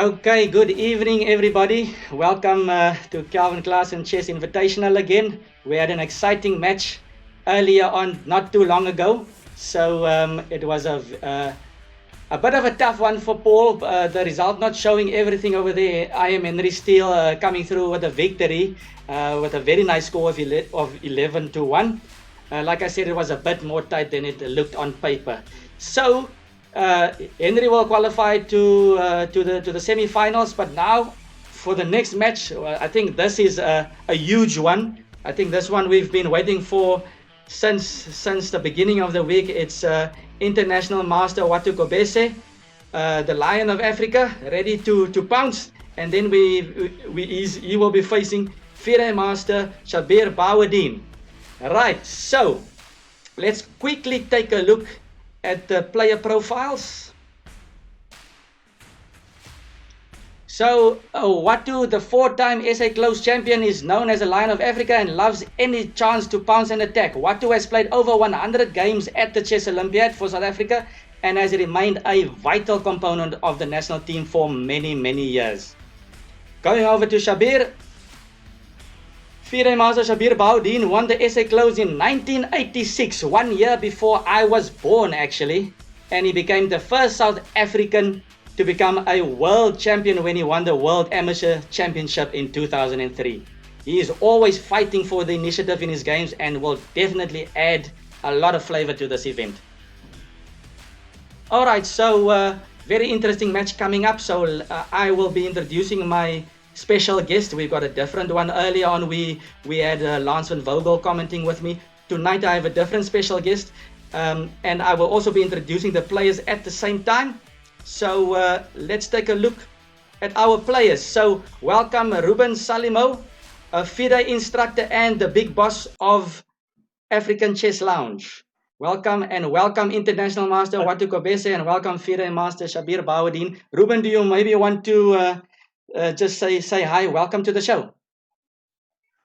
Okay, good evening, everybody. Welcome to Calvin Class and Chess Invitational again. We had an exciting match earlier on, not too long ago. So it was a bit of a tough one for Paul. The result not showing everything over there. IM Henry still coming through with a victory with a very nice score of 11-1. Like I said, it was a bit more tight than it looked on paper. So Henry will qualify to the semi-finals, but now for the next match, I think this is a huge one. I think this one we've been waiting for since the beginning of the week. It's International Master Watu Kobese, the Lion of Africa, ready to pounce, and then he will be facing FIDE Master Shabier Bhawoodien. Right, so let's quickly take a look at the player profiles. So Watu, the 4-time SA Close champion, is known as a Lion of Africa and loves any chance to pounce and attack. Watu has played over 100 games at the Chess Olympiad for South Africa and has remained a vital component of the national team for many, many years. Going over to Shabier. FIDE Master Shabier Bhawoodien won the SA Close in 1986, 1 year before I was born actually, and he became the first South African to become a world champion when he won the World Amateur Championship in 2003. He is always fighting for the initiative in his games and will definitely add a lot of flavor to this event. Alright, so very interesting match coming up. So I will be introducing my special guest. We've got a different one. Earlier on we had Lance van Vogel commenting with me. Tonight I have a different special guest, and I will also be introducing the players at the same time. So let's take a look at our players. So welcome Ruben Salimo, a FIDE instructor and the big boss of African Chess Lounge. Welcome, and welcome International Master Watu Kobese, and welcome FIDE Master Shabier Bhawoodien. Ruben, do you maybe want to just say hi? Welcome to the show.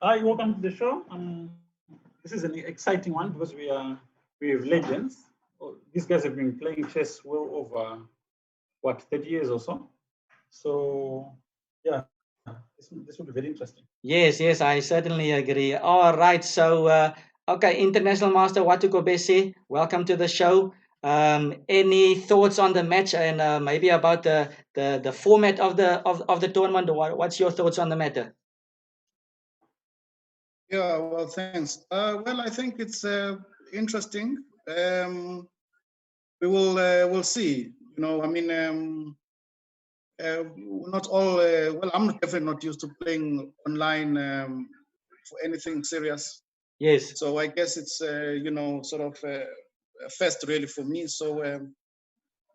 Hi, welcome to the show. This is an exciting one because we have legends. These guys have been playing chess well over 30 years or so. So yeah, this will be very interesting. Yes, I certainly agree. All right, so okay, International Master Watu Kobese, welcome to the show. Any thoughts on the match and maybe about the format of the tournament? What's your thoughts on the matter? Yeah, well, thanks. Well, I think it's interesting. We'll see. You know, I mean, not all. Well, I'm definitely not used to playing online for anything serious. Yes. So I guess it's you know, sort of a first really for me. So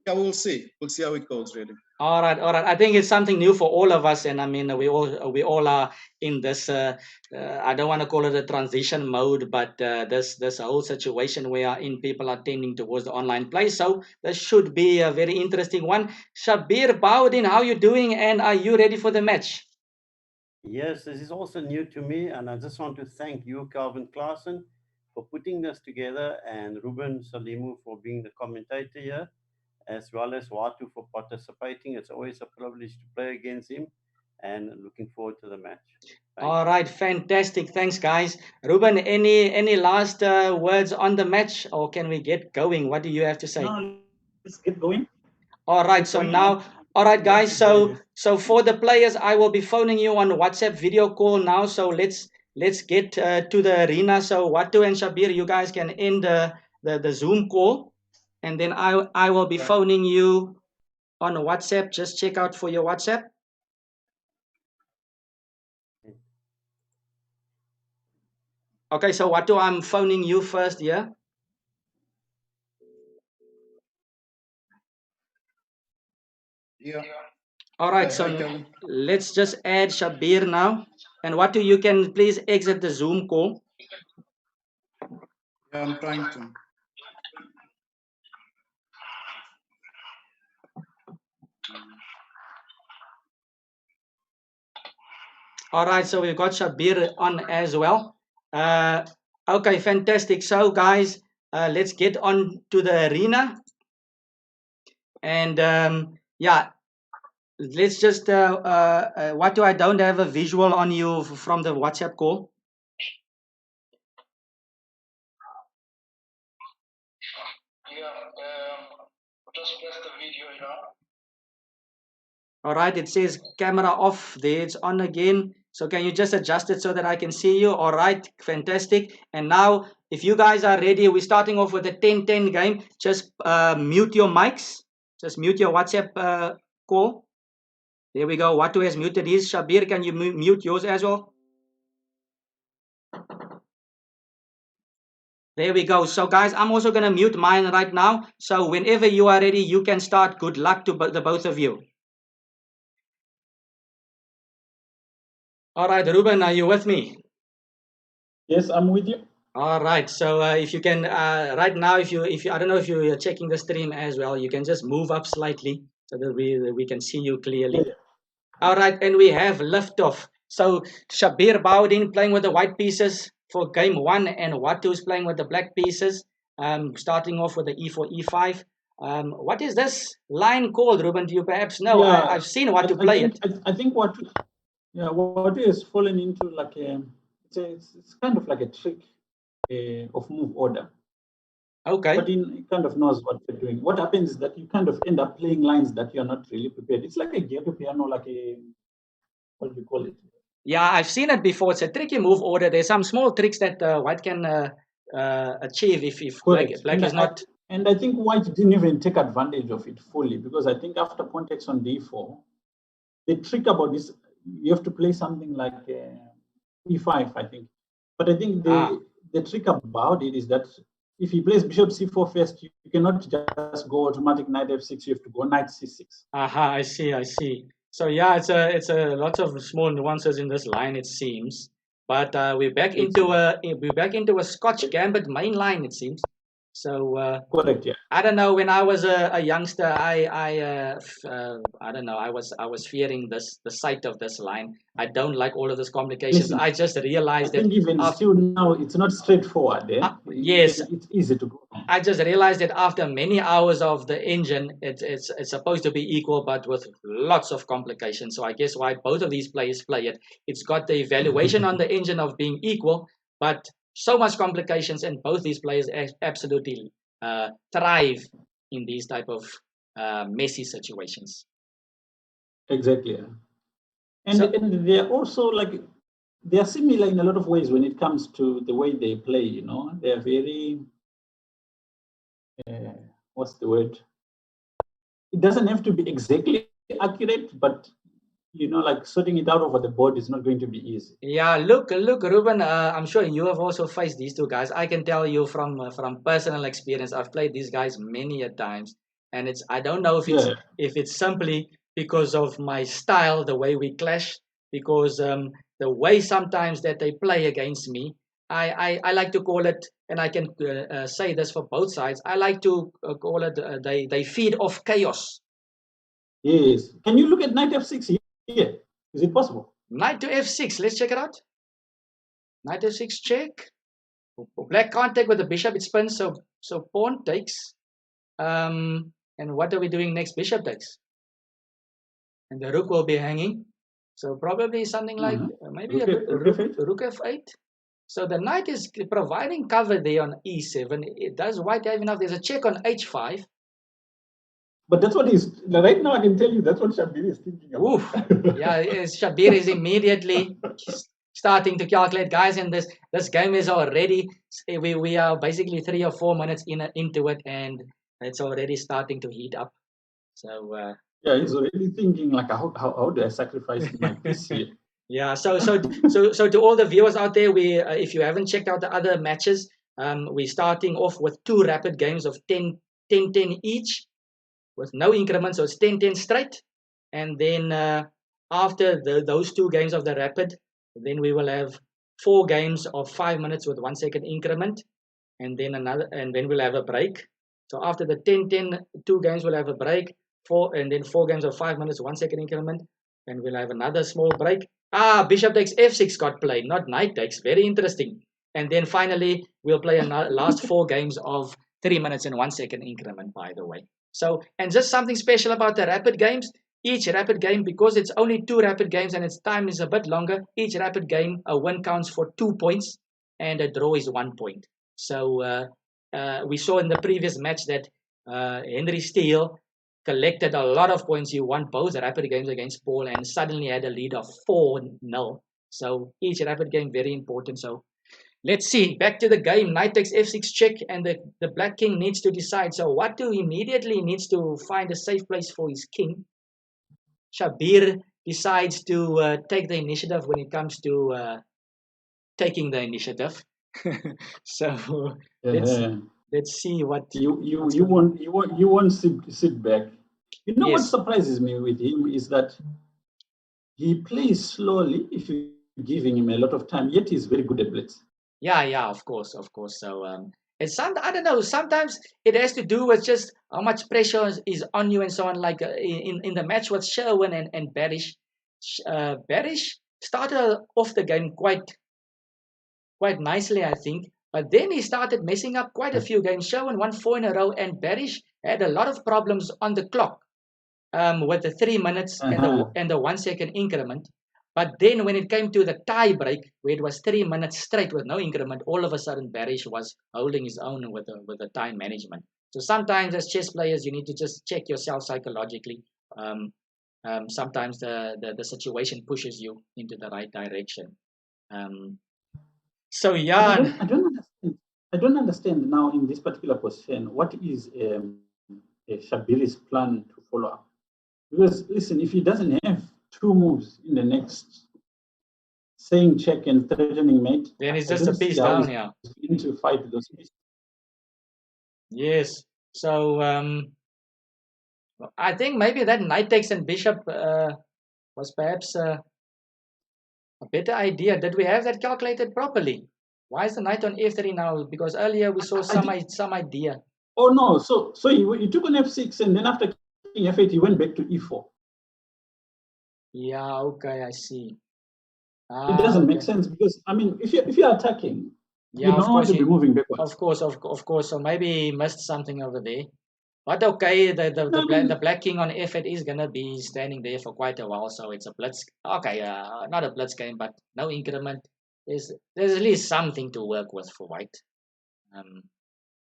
yeah, we'll see how it goes really. All right. I think it's something new for all of us, and I mean we all are in this. I don't want to call it a transition mode, but this whole situation we are in, people are tending towards the online play. So this should be a very interesting one. Shabier Bhawoodien, how are you doing, and are you ready for the match? Yes, this is also new to me, and I just want to thank you, Calvin Klaassen, for putting this together, and Ruben Salimu for being the commentator here, as well as Watu for participating. It's always a privilege to play against him, and looking forward to the match. All right, fantastic. Thanks, guys. Ruben, any last words on the match, or can we get going? What do you have to say? No, let's get going. All right, so now, all right, guys. So for the players, I will be phoning you on WhatsApp video call now. So let's get to the arena. So Watu and Shabier, you guys can end the Zoom call, and then I will be phoning you on WhatsApp. Just check out for your WhatsApp. Okay, so Watu, I'm phoning you first, yeah? Yeah. All right, so let's just add Shabier now. And Watu, you can please exit the Zoom call. Yeah, I'm trying to. All right, so we've got Shabier on as well. Okay, fantastic. So guys, let's get on to the arena. And yeah, let's just, Watu, I don't have a visual on you from the WhatsApp call. Just press the video here. All right, it says camera off there, it's on again. So can you just adjust it so that I can see you? All right, fantastic. And now, if you guys are ready, we're starting off with a 10-10 game. Just mute your mics. Just mute your WhatsApp call. There we go. Watu has muted his. Shabier, can you mute yours as well? There we go. So guys, I'm also going to mute mine right now. So whenever you are ready, you can start. Good luck to the both of you. All right, Ruben, are you with me? Yes, I'm with you. All right. So if you can, right now, if you, I don't know if you're checking the stream as well, you can just move up slightly so that we can see you clearly. Yeah. All right, and we have liftoff. So Shabier Bhawoodien playing with the white pieces for game 1, and Watu's playing with the black pieces. Starting off with the E4, E5. What is this line called, Ruben? Do you perhaps know? Yeah, I've seen Watu play it. I think Watu has fallen into like it's kind of like a trick of move order. Okay. But he kind of knows what you're doing. What happens is that you kind of end up playing lines that you're not really prepared. It's like a ghetto piano, like a, what do you call it? Yeah, I've seen it before. It's a tricky move order. There's some small tricks that white can achieve if black is not. And I think white didn't even take advantage of it fully, because I think after context on d4, the trick about this, you have to play something like e5, I think. But I think the trick about it is that if he plays bishop c4 first, you cannot just go automatic knight f6. You have to go knight c6. Aha, I see. So yeah, it's a lot of small nuances in this line, it seems. But we're back into a Scotch Gambit main line, it seems. So correct, yeah. I don't know. When I was a youngster, I don't know. I was fearing the sight of this line. I don't like all of this complications. Listen, I just realized I think even still now it's not straightforward. Yes, it's easy to go. I just realized that after many hours of the engine, it's supposed to be equal, but with lots of complications. So I guess why both of these players play it. It's got the evaluation on the engine of being equal, but so much complications, and both these players absolutely thrive in these type of messy situations. Exactly, and they're also like, they are similar in a lot of ways when it comes to the way they play. You know, they are very what's the word? It doesn't have to be exactly accurate, but you know, like sorting it out over the board is not going to be easy. Yeah, look, Ruben. I'm sure you have also faced these two guys. I can tell you from personal experience. I've played these guys many a times, and I don't know if it's simply because of my style, the way we clash, because the way sometimes that they play against me. I like to call it, and I can say this for both sides. I like to call it they feed off chaos. Yes. Can you look at knight f6 here? Is it possible? Knight to f6. Let's check it out. Knight f6 check. Black can't take with the bishop. It spins, so pawn takes. And what are we doing next? Bishop takes. And the rook will be hanging. So probably something like maybe rook f8. So the knight is providing cover there on e7. Does white have enough? There's a check on h5. But that's what he's, right now I can tell you that's what Shabier is thinking about. Yeah, Shabier is immediately starting to calculate, guys, and this game is already, we are basically 3 or 4 minutes into it, and it's already starting to heat up. So yeah, he's already thinking like, how do I sacrifice my piece here? Yeah, so to all the viewers out there, if you haven't checked out the other matches, we're starting off with 2 rapid games of 10-10 each, with no increment, so it's 10-10 straight. And then after those 2 games of the rapid, then we will have 4 games of 5 minutes with 1 second increment, and then we'll have a break. So after the 10-10 2 games, we'll have a break, 4 games of 5 minutes, 1 second increment, and we'll have another small break. Bishop takes f6 got played, not knight takes. Very interesting. And then finally, we'll play another last 4 games of 3 minutes and 1 second increment, by the way. So, and just something special about the rapid games, each rapid game, because it's only 2 rapid games and its time is a bit longer, each rapid game, a win counts for 2 points and a draw is 1 point. So we saw in the previous match that Henry Steele collected a lot of points. He won both rapid games against Paul and suddenly had a lead of 4-0. So each rapid game very important. So let's see. Back to the game. Knight takes f6 check, and the Black King needs to decide. So Watu immediately needs to find a safe place for his king. Shabier decides to take the initiative when it comes to taking the initiative. So let's see what you won't sit back. You know what surprises me with him is that he plays slowly if you're giving him a lot of time, yet he's very good at blitz. Yeah, of course. So it's I don't know. Sometimes it has to do with just how much pressure is on you and so on. Like in the match with Sherwin and Barish, Barish started off the game quite nicely, I think. But then he started messing up quite a few games. Sherwin won 4 in a row, and Barish had a lot of problems on the clock with the 3 minutes and the 1 second increment. But then when it came to the tie break, where it was 3 minutes straight with no increment, all of a sudden Barish was holding his own with the time management. So sometimes as chess players, you need to just check yourself psychologically. Sometimes the situation pushes you into the right direction. So yeah. I don't understand now in this particular position, what is Shabir's plan to follow up? Because listen, if he doesn't have 2 moves in the next, saying check and threatening mate, then it's just a piece down here. Going to fight those pieces. Yes. So I think maybe that knight takes and bishop was perhaps a better idea. Did we have that calculated properly? Why is the knight on f3 now? Because earlier we saw some idea. Oh no! So he took on f6, and then after king f8, he went back to e4. Yeah. Okay. I see. It doesn't make sense because I mean, if you're attacking, you don't want to be moving backwards. Of course. So maybe he missed something over there. But okay, the Black King on f8 is gonna be standing there for quite a while. So it's a blitz. Okay, not a blitz game, but no increment. There's at least something to work with for white.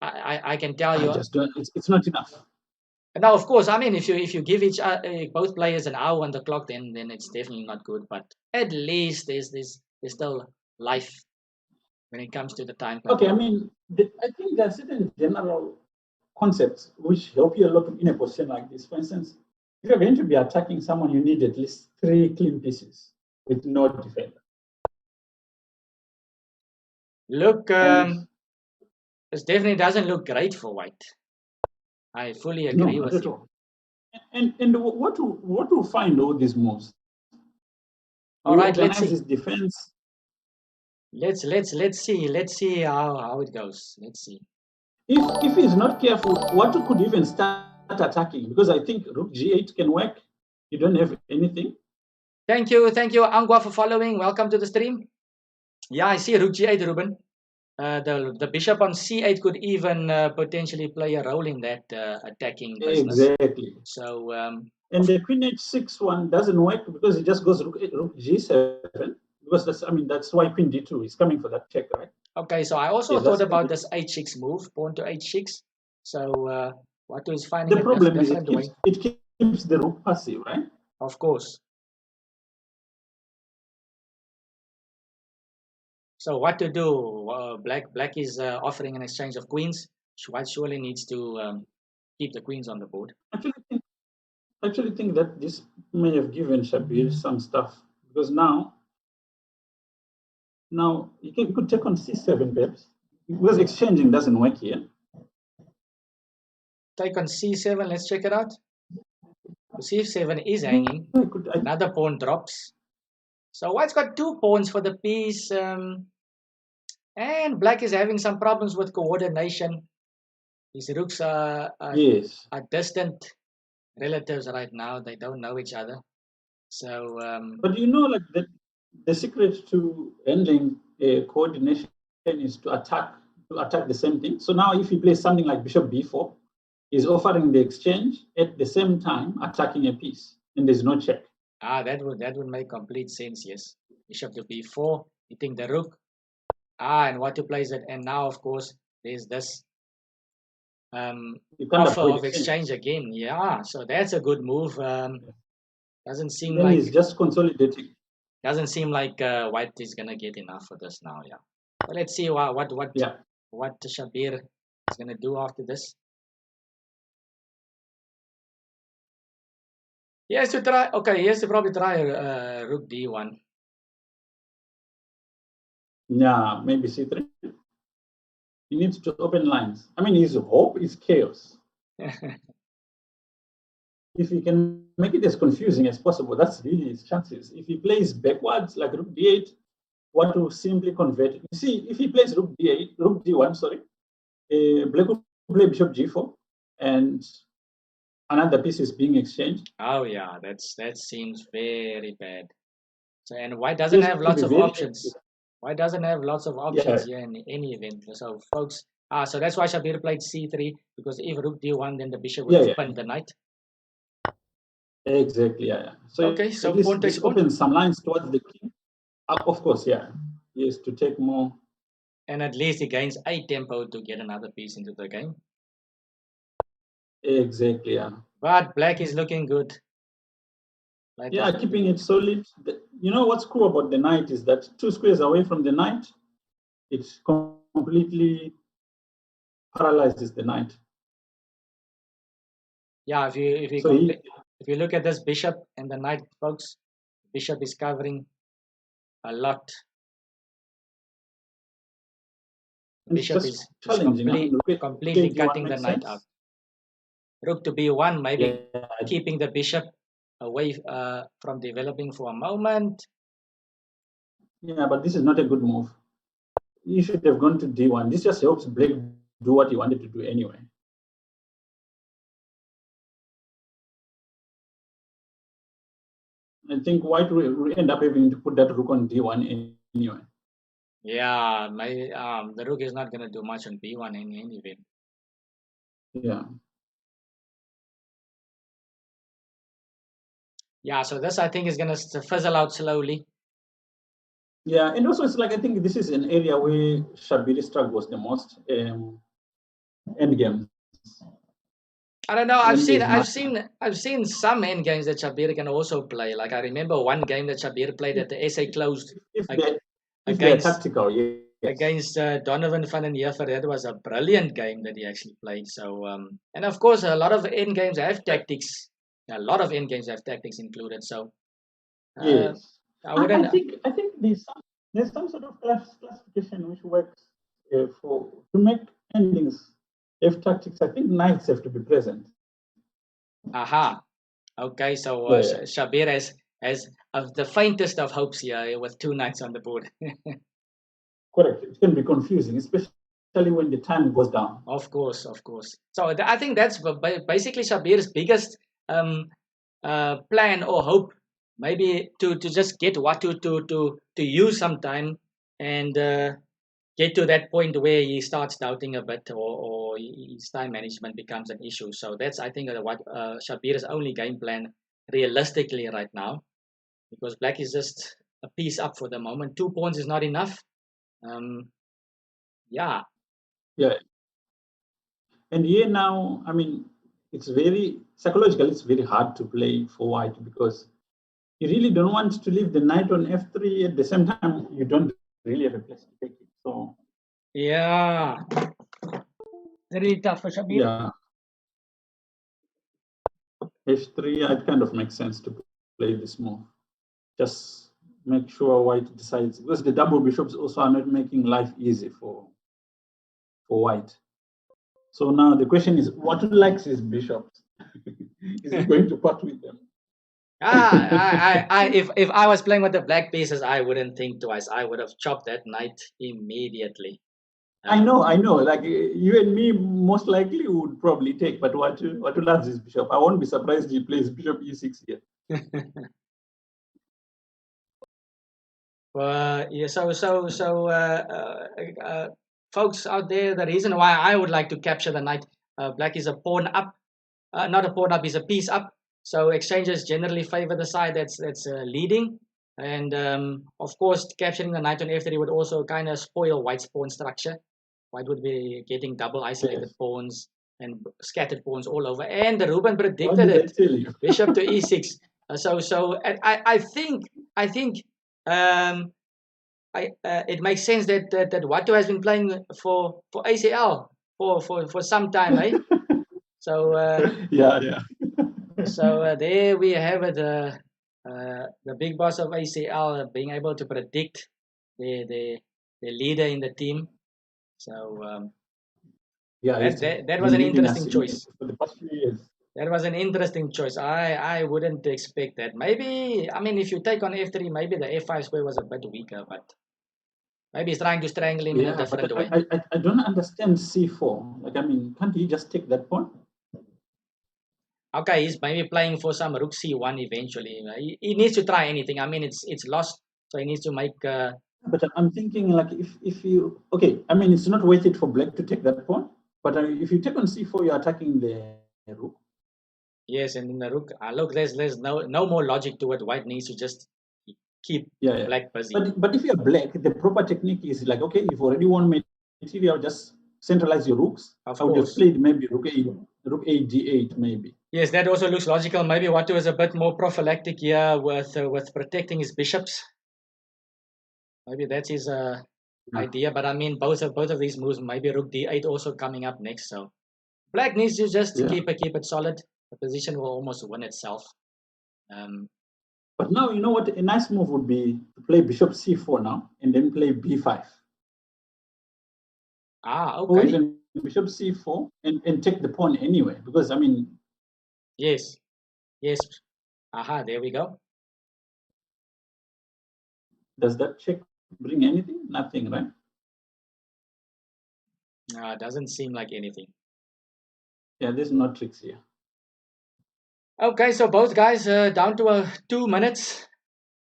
I can tell you. It's not enough. Now, of course, I mean, if you give both players an hour on the clock, then it's definitely not good. But at least there's still life when it comes to the time. Okay, I mean, I think there are certain general concepts which help you a lot in a position like this. For instance, if you're going to be attacking someone, you need at least 3 clean pieces with no defender. Look, this definitely doesn't look great for white. I fully agree with you. And what to find all these moves? All right, let's see. His defense. Let's see how it goes. Let's see. If he's not careful, Watu could even start attacking, because I think rook g8 can work. You don't have anything. Thank you, Angwa, for following. Welcome to the stream. Yeah, I see rook g8, Ruben. The bishop on c8 could even potentially play a role in that attacking business. Exactly. So and the queen h6 one doesn't work because it just goes rook g7, because that's why queen d2 is coming for that check, right? Okay, so I also thought about this h6 move, pawn to h6. So Watu is finding the problem is it keeps the rook passive, right? Of course. So what to do? Black is offering an exchange of queens. White surely needs to keep the queens on the board. I actually think that this may have given Shabier some stuff, because now you could take on c7, perhaps, because exchanging doesn't work here. Take on c7. Let's check it out. c7 is hanging. Another pawn drops. So white's got 2 pawns for the piece. And black is having some problems with coordination. His rooks are distant relatives right now. They don't know each other. So but you know, like the secret to handling coordination is to attack the same thing. So now if he plays something like bishop b4, he's offering the exchange at the same time attacking a piece. and there's no check. That would make complete sense. Yes, bishop to b4, hitting the rook. And Watu plays it, and now of course there's this You can't offer avoid of exchange again. Yeah, so that's a good move. Doesn't seem Then like he's just consolidating. White is gonna get enough for this now. Yeah, but let's see what Shabier is gonna do after this. He has to try. Okay, he has to probably try rook d1. Yeah, maybe c3. He needs to open lines. I mean, his hope is chaos. If he can make it as confusing as possible, that's really his chances. If he plays backwards like rook d8, what to simply convert it. You see, if he plays rook d1, sorry, black will play bishop g4, and another piece is being exchanged. Oh yeah, that seems very bad. So, and white doesn't have lots of options. White doesn't have lots of options here in any event. So folks, so that's why Shabier played c3, because if rook d1, then the bishop will open the knight. Exactly, yeah. So okay, so this opens some lines towards the king. Of course, yeah. He has to take more. And at least he gains a tempo to get another piece into the game. Exactly, yeah. But black is looking good. Yeah, keeping it solid. You know what's cool about the knight is that 2 squares away from the knight, it completely paralyzes the knight. Yeah, if you look at this bishop and the knight, folks, bishop is covering a lot. The bishop is completely cutting the knight out. Rook to b1, maybe keeping the bishop away from developing for a moment. Yeah, but this is not a good move. You should have gone to d1. This just helps black do what he wanted to do anyway. I think white will end up having to put that rook on d1 anyway. Yeah, the rook is not going to do much on b1 in any event. Yeah. Yeah, so this I think is going to fizzle out slowly. Yeah, and also it's like I think this is an area where Shabier struggles the most. Endgame. I don't know. I've seen some end games that Shabier can also play. Like I remember one game that Shabier played at the SA closed if they're tactical, yes. Against Donovan van den Heever. That was a brilliant game that he actually played. So and of course a lot of end games have tactics. A lot of end games have tactics included. So yes, I think there's some sort of classification which works to make endings have tactics. I think knights have to be present. Aha. Okay, so Shabier has the faintest of hopes here with 2 knights on the board. Correct. It can be confusing, especially when the time goes down. Of course. So I think that's basically Shabier's biggest plan or hope, maybe to just get Watu to use some time and get to that point where he starts doubting a bit, or his time management becomes an issue. So that's, I think, what Shabier's only game plan realistically right now, because black is just a piece up for the moment. 2 pawns is not enough. Yeah. And here now, I mean, it's very psychological. It's very hard to play for white because you really don't want to leave the knight on f3. At the same time, you don't really have a place to take it. So yeah, very tough for Shabier. Yeah, f3. It kind of makes sense to play this move. Just make sure white decides, because the double bishops also are not making life easy for white. So now the question is, what likes his bishops? Is he going to part with them? If I was playing with the black pieces, I wouldn't think twice. I would have chopped that knight immediately. I know. Like you and me, most likely would probably take. But Watu loves his bishop. I won't be surprised he plays bishop e6 here. Yeah. Folks out there, the reason why I would like to capture the knight, black is a pawn up, not a pawn up, is a piece up. So exchanges generally favor the side that's leading. And of course, capturing the knight on f3 would also kind of spoil white's pawn structure. White would be getting double isolated pawns and scattered pawns all over. And Ruben predicted it. Bishop to e6. So I think it makes sense that Watu has been playing for ACL for some time, eh? So yeah. so there we have it. The big boss of ACL being able to predict the leader in the team. So yeah, that was an interesting choice. For the past few years. That was an interesting choice. I wouldn't expect that. Maybe, I mean, if you take on f3, maybe the f5 square was a bit weaker, but maybe he's trying to strangle him in a different way. I don't understand c4. Like, I mean, can't he just take that pawn? Okay, he's maybe playing for some rook c1 eventually. He needs to try anything. I mean, it's lost, so he needs to make. But I'm thinking, like, if you I mean, it's not worth it for black to take that pawn. But if you take on c4, you're attacking the rook. Yes, and in the rook, look, there's no more logic to it. White needs to just keep black busy. But if you're black, the proper technique is like, okay, you've already won material, just centralize your rooks. I would have played maybe rook a d8 maybe. Yes, that also looks logical. Maybe Watu is a bit more prophylactic here with protecting his bishops. Maybe that's his idea. But I mean, both of these moves, maybe rook d8 also coming up next. So black needs to just keep it solid. The position will almost win itself. But now, you know what? A nice move would be to play bishop c4 now and then play b5. Okay. Or even bishop c4 and take the pawn anyway. Because, I mean... Yes. Aha, there we go. Does that check bring anything? Nothing, right? No, it doesn't seem like anything. Yeah, there's no tricks here. Okay, so both guys down to 2 minutes.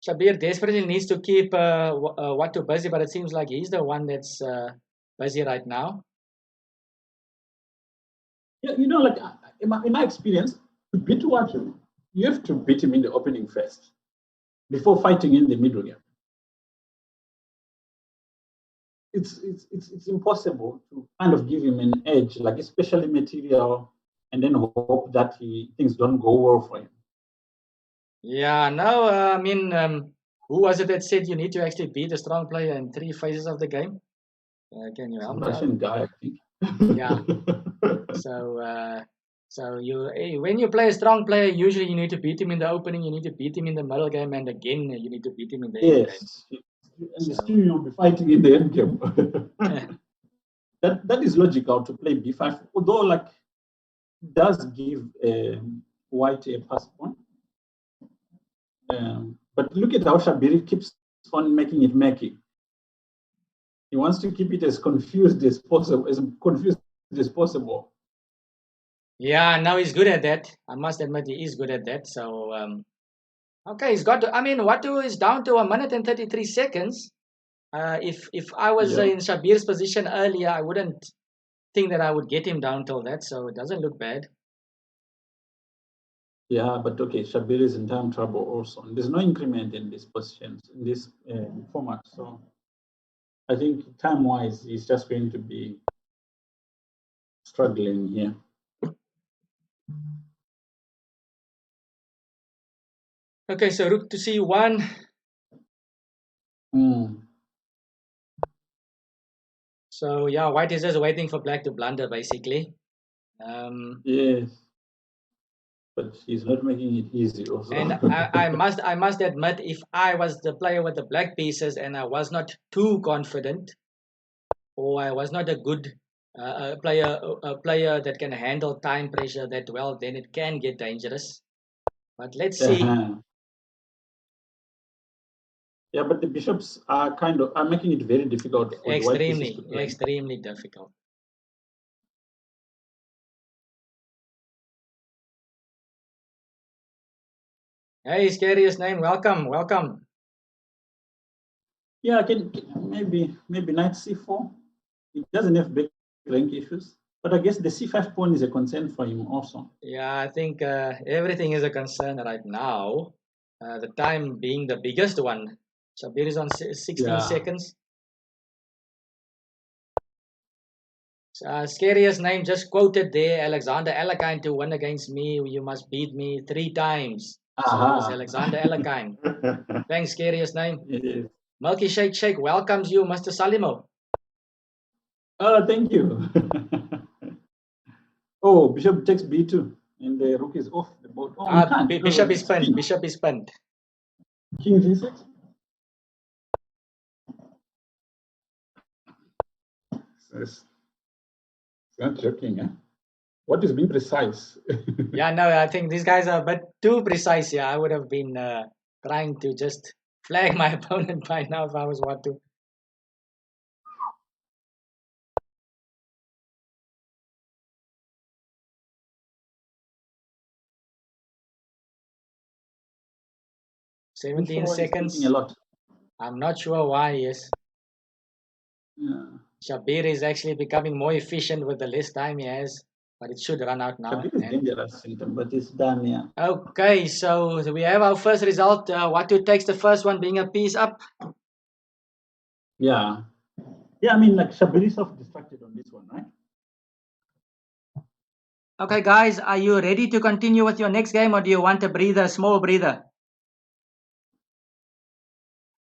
Shabier desperately needs to keep Watu busy, but it seems like he's the one that's busy right now. Yeah, you know, like in my experience, to beat Watu, you have to beat him in the opening first before fighting in the middle game. It's impossible to kind of give him an edge, like especially material, and then hope that things don't go well for him. Yeah, no, I mean, who was it that said you need to actually beat a strong player in 3 phases of the game? Can you help me? Russian guy, I think. Yeah. So when you play a strong player, usually you need to beat him in the opening, you need to beat him in the middle game, and again you need to beat him in the end game. And still you'll be fighting in the end game. That is logical to play b5, although like does give white a pass point. But look at how Shabier keeps on making it murky. He wants to keep it as confused as possible. Yeah, now he's good at that. I must admit he is good at that. So okay, he's got to. I mean, Watu is down to 1 minute and 33 seconds. If I was in Shabir's position earlier, I wouldn't think that I would get him down till that. So it doesn't look bad. Yeah, but okay, Shabier is in time trouble also. And there's no increment in these positions, in this format. So I think time-wise, he's just going to be struggling here. Okay, so rook to c1. So yeah, white is just waiting for black to blunder, basically. Yes. But he's not making it easy also. And I must admit, if I was the player with the black pieces and I was not too confident, or I was not a good player that can handle time pressure that well, then it can get dangerous. But let's see. Yeah, but the bishops are making it very difficult. For extremely difficult. Hey, scariest name, welcome. Yeah, maybe knight c4. It doesn't have big rank issues, But I guess the C5 pawn is a concern for him also. Yeah, I think everything is a concern right now. The time being the biggest one. Shabier is on 16 seconds. Scariest name just quoted there, Alexander Alakine, to win against me. You must beat me 3 times. So it's Alexander Alakine. Thanks, scariest name. Yes. Milky Shake welcomes you, Mr. Salimo. Oh, thank you. Oh, bishop takes b2, and the rook is off the board. Oh, bishop is pinned. Bishop is pinned. King g6. It's not joking, eh? What is being precise? Yeah, no, I think these guys are a bit too precise here. I would have been trying to just flag my opponent by now if I was Watu. "17 seconds. A lot. I'm not sure why, yes. Yeah. Shabier is actually becoming more efficient with the less time he has, but it should run out now. Shabier is dangerous, but it's done, yeah. Okay, so we have our first result. Watu takes the first one, being a piece up. Yeah. Yeah, I mean, like Shabier is self-destructed on this one, right? Okay, guys, are you ready to continue with your next game, or do you want a breather, a small breather?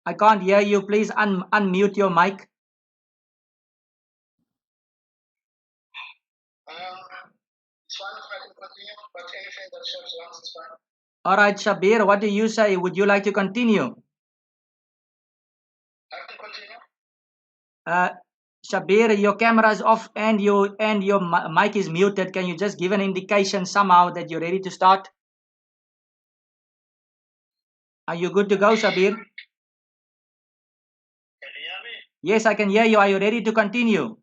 I can't hear you. Please unmute your mic. It's fine if I can continue, but anything that serves once is fine. All right, Shabier, what do you say? Would you like to continue? I can continue. Shabier, your camera is off and your mic is muted. Can you just give an indication somehow that you're ready to start? Are you good to go, Shabier? Can you hear me? Yes, I can hear you. Are you ready to continue?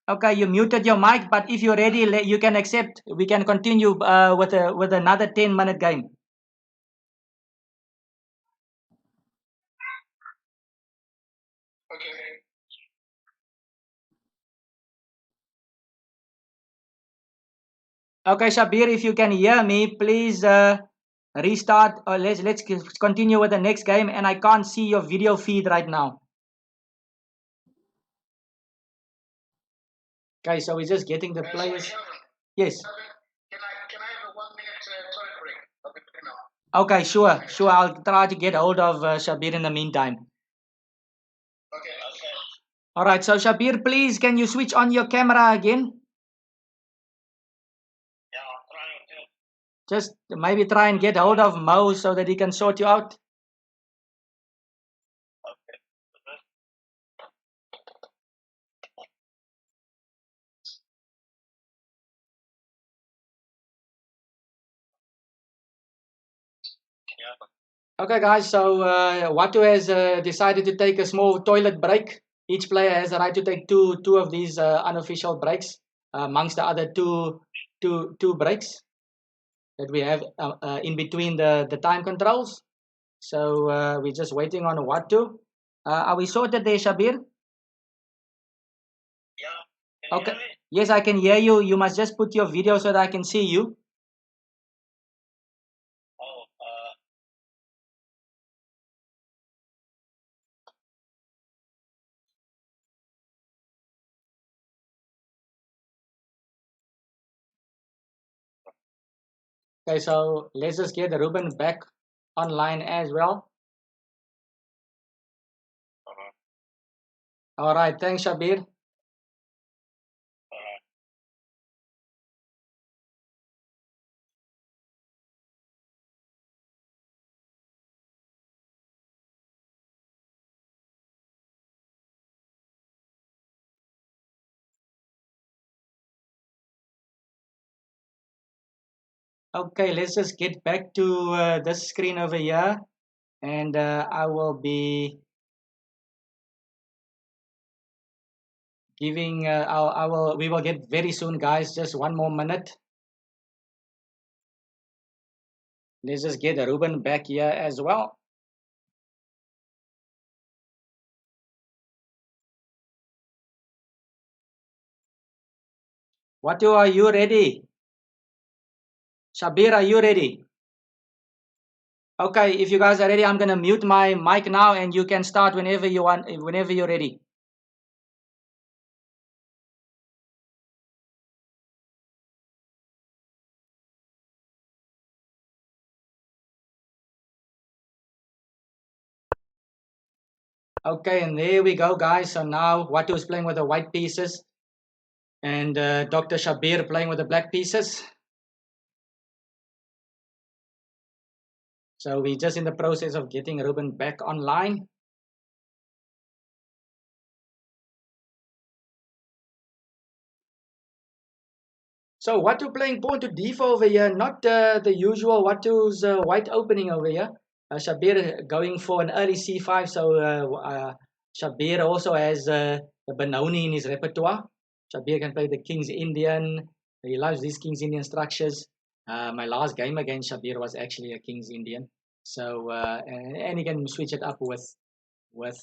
Okay, you muted your mic, but if you're ready, you can accept. We can continue with another 10-minute game. Okay. Okay, Shabier, if you can hear me, please restart. Or let's continue with the next game. And I can't see your video feed right now. Okay, so we're just getting the players. Kevin, Yes. can I have a 1 minute toilet break? I'll be back now. Okay, sure. I'll try to get hold of Shabier in the meantime. Okay. All right, so Shabier, please, can you switch on your camera again? Yeah, I'm trying to. Just maybe try and get hold of Mo so that he can sort you out. Okay, guys, so Watu has decided to take a small toilet break. Each player has the right to take two of these unofficial breaks amongst the other two breaks that we have in between the time controls. So we're just waiting on Watu. Are we sorted there, Shabier? Yeah. Okay. Yes, I can hear you. You must just put your video so that I can see you. Okay, so let's just get Ruben back online as well. All right, thanks, Shabier. Okay, let's just get back to this screen over here, and I will be giving. We will get very soon, guys. Just 1 more minute. Let's just get Ruben back here as well. Watu, are you ready? Shabier, are you ready? Okay, if you guys are ready, I'm gonna mute my mic now, and you can start whenever you want, whenever you're ready. Okay, and there we go, guys. So now Watu is playing with the white pieces, and Dr. Shabier playing with the black pieces. So we're just in the process of getting Ruben back online. So Watu playing pawn to d4 over here, not the usual Watu's white opening over here. Shabier going for an early c5, so Shabier also has the Benoni in his repertoire. Shabier can play the King's Indian. He loves these King's Indian structures. My last game against Shabier was actually a King's Indian. So and he can switch it up with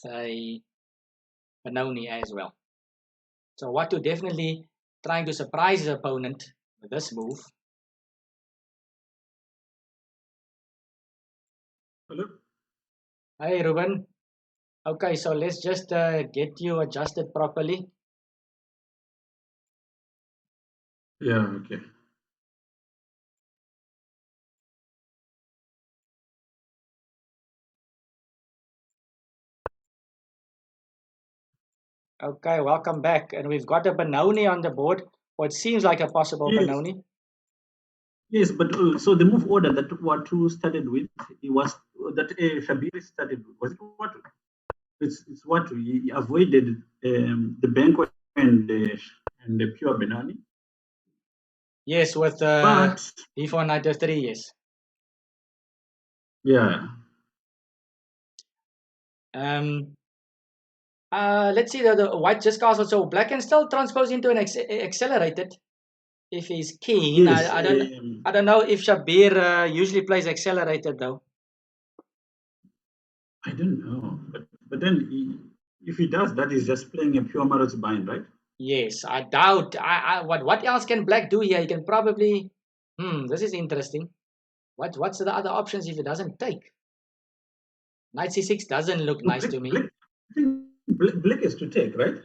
a Benoni as well. So Watu definitely trying to surprise his opponent with this move. Hello? Hey, Ruben. Okay, so let's just get you adjusted properly. Yeah, okay. Okay, welcome back. And we've got a Benoni on the board, or it seems like a possible Yes. Benoni. Yes, but so the move order that Watu started with, it was that Shabier started with. Was it Watu? It's Watu. He avoided the Benko and the pure Benoni. Yes, with But d4 knight f3, yes. yeah, Let's see, the white just castle, so black can still transpose into an accelerated if he's keen. yes, I don't know if Shabier usually plays accelerated though. I don't know, but then if he does that, he's just playing a pure Marot's bind, right? Yes, I doubt. What else can black do here? He can probably. This is interesting. What's the other options if he doesn't take? Knight c6 doesn't look nice to me. I think Black is to take, right?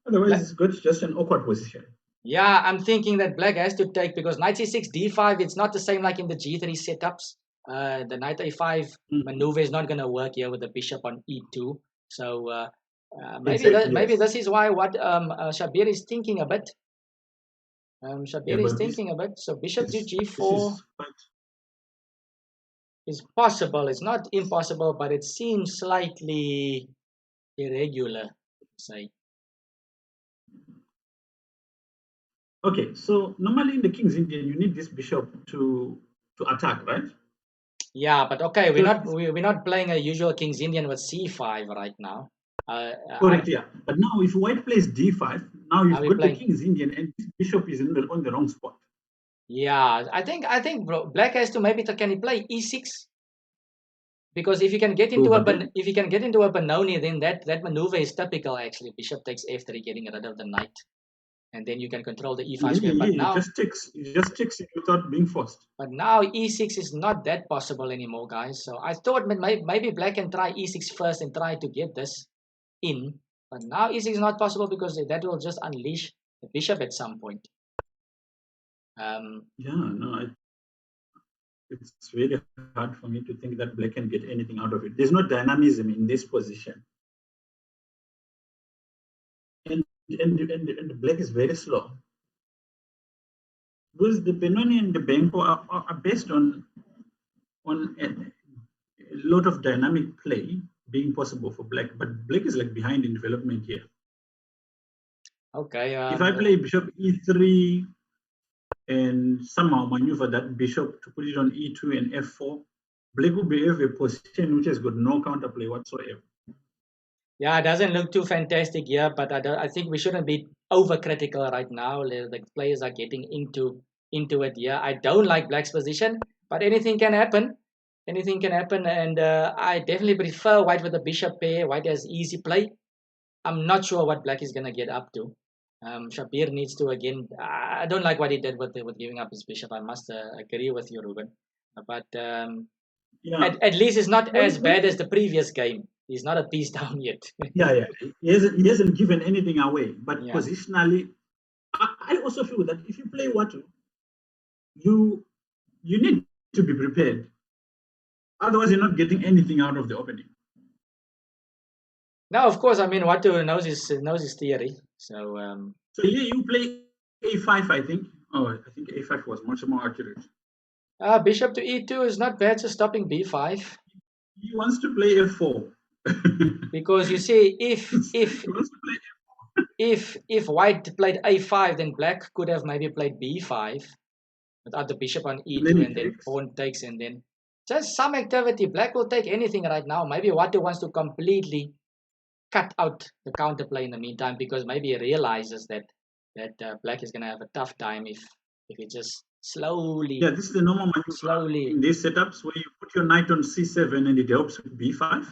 Otherwise, it's got just an awkward position. Yeah, I'm thinking that black has to take because knight c6 d5. It's not the same like in the g3 setups. The knight a5 maneuver is not going to work here with the bishop on e2. So maybe Exactly, maybe yes. this is why what Shabier is thinking a bit. Shabier is thinking a bit. So bishop to g4 is possible. It's not impossible, but it seems slightly irregular, say. Okay, so normally in the King's Indian, you need this bishop to attack, right? Yeah, but okay, we're not playing a usual King's Indian with c5 right now. Correct, yeah. But now if white plays d5, now you've got playing the King's Indian and this bishop is on the wrong spot. Yeah, I think black has to maybe can he play e6? Because if you can get into a Benoni, then that maneuver is typical actually. Bishop takes f3, getting rid of the knight. And then you can control the e5 square. But now it just takes it without being forced. But now e6 is not that possible anymore, guys. So I thought maybe black can try e6 first and try to get this in. But now e6 is not possible because that will just unleash the bishop at some point. It's really hard for me to think that black can get anything out of it. There's no dynamism in this position. And black is very slow. Because the Benoni and the Benko are based on a lot of dynamic play being possible for black, but black is like behind in development here. Okay. If I play bishop e3 and somehow maneuver that bishop to put it on e2 and f4, black will be in a position which has got no counterplay whatsoever. Yeah, it doesn't look too fantastic here, but I think we shouldn't be overcritical right now. The players are getting into it here. I don't like black's position, but anything can happen. Anything can happen, and I definitely prefer white with the bishop pair. White has easy play. I'm not sure what black is going to get up to. Shabier needs to again. I don't like what he did with giving up his bishop. I must agree with you, Ruben. But Yeah. at least it's not Well, as bad as the previous game. He's not a piece down yet. Yeah. He hasn't given anything away. But Yeah. positionally, I also feel that if you play Watu, you need to be prepared. Otherwise, you're not getting anything out of the opening. Now, of course, I mean, Watu knows his theory. So So here you play a5, I think. Oh, I think a5 was much more accurate. bishop to e2 is not bad, just stopping b5. He wants to play f4. Because you see, if He wants to play if white played a5, then black could have maybe played b5 without the bishop on e2, then he and then takes. pawn takes, and then just some activity. Black will take anything right now. Maybe Watu wants to completely cut out the counterplay in the meantime, because maybe he realizes that black is going to have a tough time if he just slowly. Yeah, this is the normal maneuver slowly in these setups where you put your knight on c7 and it helps with b5.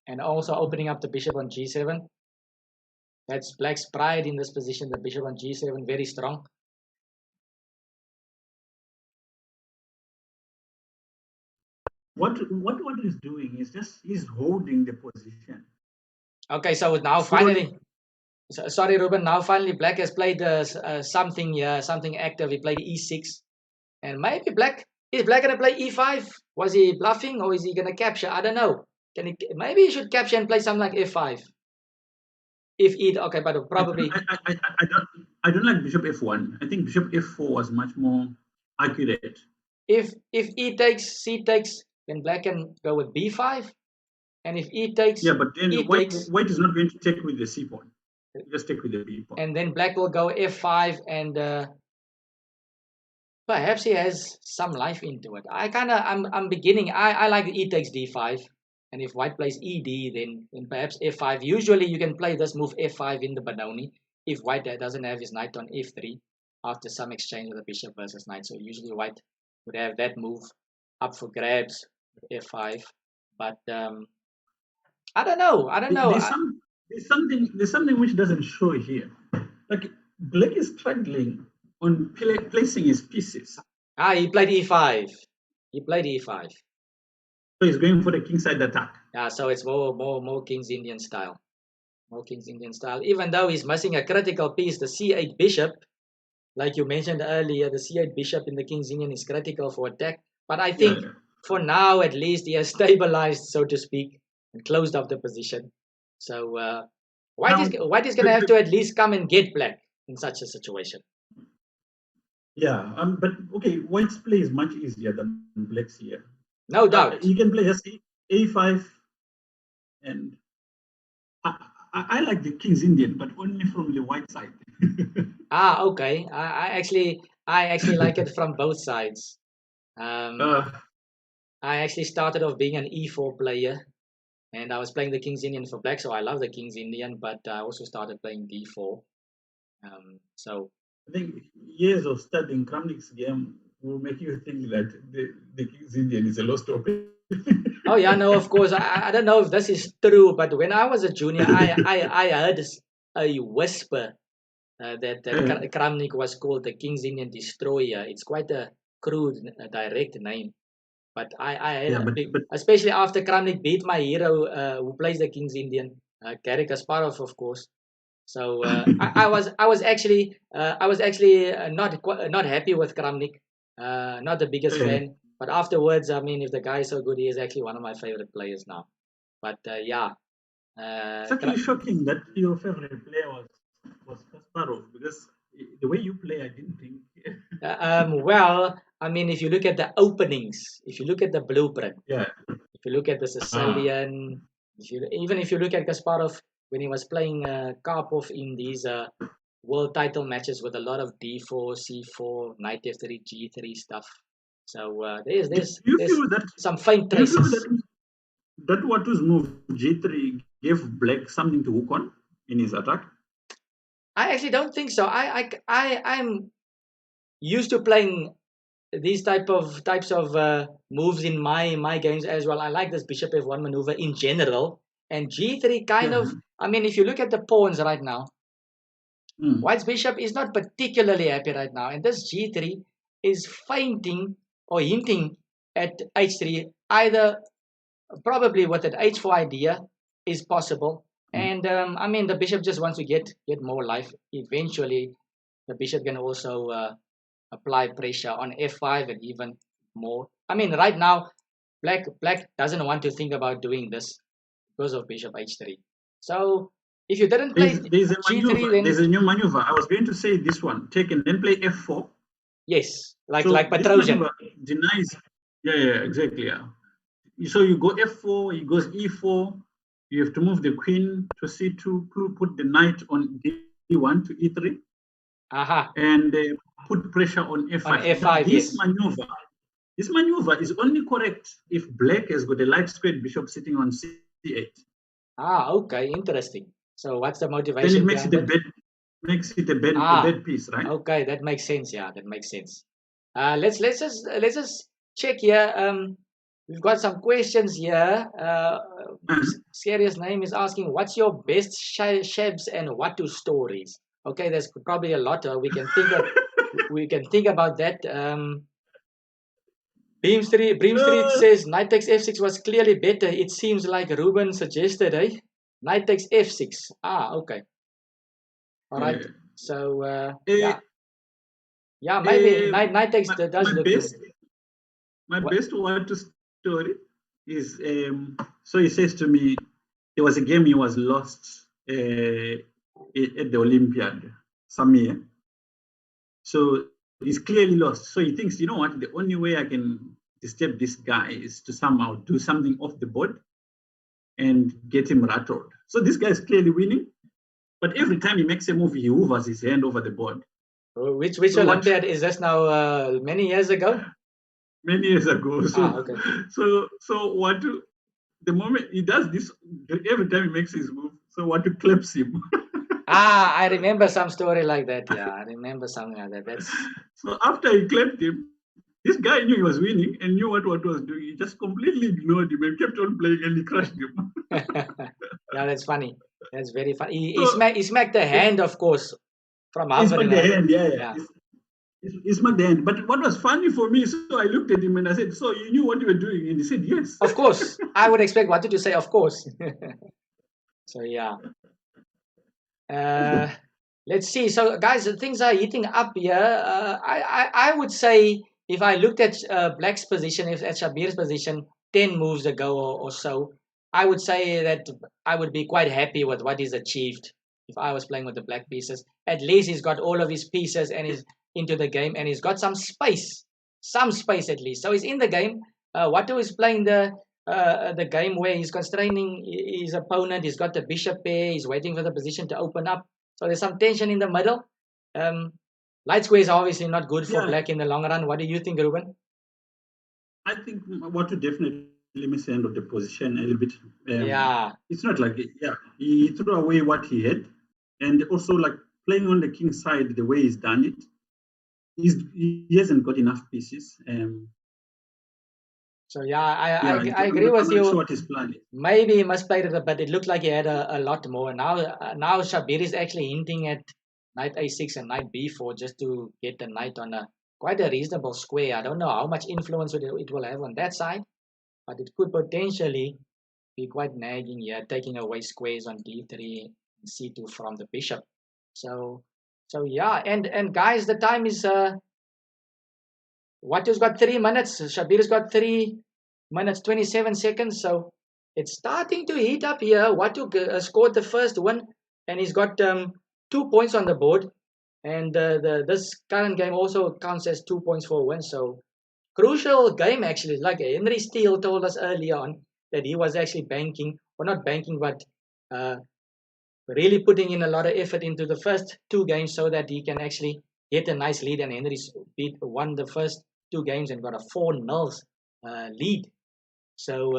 And also opening up the bishop on g7. That's black's pride in this position. The bishop on g7, very strong. What he's doing is he's holding the position. Okay, so now finally, sorry Ruben, now finally black has played something active. He played e6, and maybe is black gonna play e5? Was he bluffing, or is he gonna capture? I don't know. Maybe he should capture and play something like f5. If e, okay, but probably I don't like bishop f1. I think bishop f4 was much more accurate. If e takes, c takes, then black can go with b5, and if e takes, yeah, but then white is not going to take with the c pawn. Just take with the b pawn. And then black will go f5, and perhaps he has some life into it. I'm beginning. I like e takes d5, and if white plays ed, then perhaps f5. Usually you can play this move f5 in the Benoni if white doesn't have his knight on f3 after some exchange of the bishop versus knight. So usually white would have that move up for grabs with f5. But I don't know. There's something which doesn't show here. Like black is struggling on placing his pieces. He played e5. He played e5. So he's going for the kingside attack. Yeah, so it's more King's Indian style. More King's Indian style. Even though he's missing a critical piece, the c8 bishop, like you mentioned earlier, the c8 bishop in the King's Indian is critical for attack. But I think for now, at least, he has stabilized, so to speak, and closed up the position. So white is going to have to at least come and get black in such a situation. Yeah, but okay, white's play is much easier than black's here. No doubt. You can play just a5, and I like the King's Indian, but only from the white side. Okay. I actually like it from both sides. I actually started off being an e4 player, and I was playing the King's Indian for black, so I love the King's Indian, but I also started playing d4. So I think years of studying Kramnik's game will make you think that the King's Indian is a lost open. Oh yeah, no, of course. I don't know if this is true, but when I was a junior, I heard a whisper that Kramnik was called the King's Indian Destroyer. It's quite a crude, direct name. But especially after Kramnik beat my hero who plays the King's Indian, Garry Kasparov, of course. So I was actually not happy with Kramnik, not the biggest fan. But afterwards, I mean, if the guy is so good, he is actually one of my favorite players now. But yeah, it's actually shocking that your favorite player was Kasparov, because the way you play, I didn't think. Well, I mean, if you look at the openings, if you look at the blueprint, if you look at the Sicilian, even if you look at Kasparov when he was playing Karpov in these world title matches with a lot of d4, c4, knight f3, g3 stuff. So there's some faint traces. That Watu's move g3 gave black something to hook on in his attack? I actually don't think so. I'm used to playing these types of moves in my games as well. I like this bishop f1 maneuver in general, And G3 kind of, I mean, if you look at the pawns right now, White's bishop is not particularly happy right now. And this G3 is feinting or hinting at H3, either probably with an H4 idea is possible. And I mean, the bishop just wants to get more life. Eventually, the bishop can also apply pressure on F5 and even more. I mean, right now, black doesn't want to think about doing this because of bishop H3. So if you didn't play there's a G3, maneuver, then there's a new maneuver. I was going to say this one, take and then play F4. yes, like So Petrosian. Denies, yeah, exactly. Yeah. So you go F4, he goes E4. You have to move the queen to C2, put the knight on D1 to E3, and put pressure on F5. On F5, this yes. This maneuver is only correct if black has got a light squared bishop sitting on C8. Okay, interesting. So what's the motivation? Then it makes it a bad piece, right? Okay, that makes sense. Yeah, that makes sense. Let's just check here. We've got some questions here. Serious name is asking, what's your best Shabs and Watu stories? Okay, there's probably a lot. We can think about that. Beam Street says knight takes f6 was clearly better. It seems like Ruben suggested, eh? Knight takes f6. Okay. All right. So yeah, maybe knight takes does look good. My best Watu story is so he says to me, there was a game he was lost at the Olympiad some year. So he's clearly lost. So he thinks, you know what, the only way I can disturb this guy is to somehow do something off the board and get him rattled. So this guy is clearly winning, but every time he makes a move, he hoovers his hand over the board. Which Olympiad is this now? Many years ago? Many years ago. So, okay. So Watu, the moment he does this, every time he makes his move, so Watu claps him. I remember some story like that. Yeah, I remember something like that. So after he clapped him, this guy knew he was winning and knew what was doing. He just completely ignored him and kept on playing, and he crushed him. Yeah, that's funny. That's very funny. He smacked the hand, of course, from hovering. He smacked the hand, yeah. He smacked the hand. But what was funny for me, so I looked at him and I said, so you knew what you were doing? And he said, yes. Of course. I would expect Watu to say, of course. So, yeah. Let's see. So, guys, things are heating up here. I would say, if I looked at Black's position, at Shabir's position 10 moves ago or so, I would say that I would be quite happy with what he's achieved if I was playing with the black pieces. At least he's got all of his pieces and he's into the game, and he's got some space at least. So he's in the game. Watu is playing the game where he's constraining his opponent. He's got the bishop pair. He's waiting for the position to open up. So there's some tension in the middle. Light square is obviously not good for black in the long run. What do you think, Ruben? I think Watu definitely miss the end of the position a little bit. It's not like he threw away what he had, and also like playing on the king side the way he's done it. He hasn't got enough pieces. So I agree with you. Sure what his plan is. Maybe he must play it, but it looked like he had a lot more. Now Shabier is actually hinting at knight a6 and knight b4 just to get the knight on quite a reasonable square. I don't know how much influence it will have on that side, but it could potentially be quite nagging here, taking away squares on d3 and c2 from the bishop. So yeah, and guys, the time is Watu's got 3 minutes. Shabir's got 3 minutes 27 seconds. So it's starting to heat up here. Watu scored the first win, and he's got 2 points on the board. And this current game also counts as 2 points for a win. So crucial game actually. Like Henry Steele told us earlier on that he was actually banking, or not banking, but really putting in a lot of effort into the first 2 games so that he can actually get a nice lead. And Henry won the first 2 games and got a 4-0 lead. So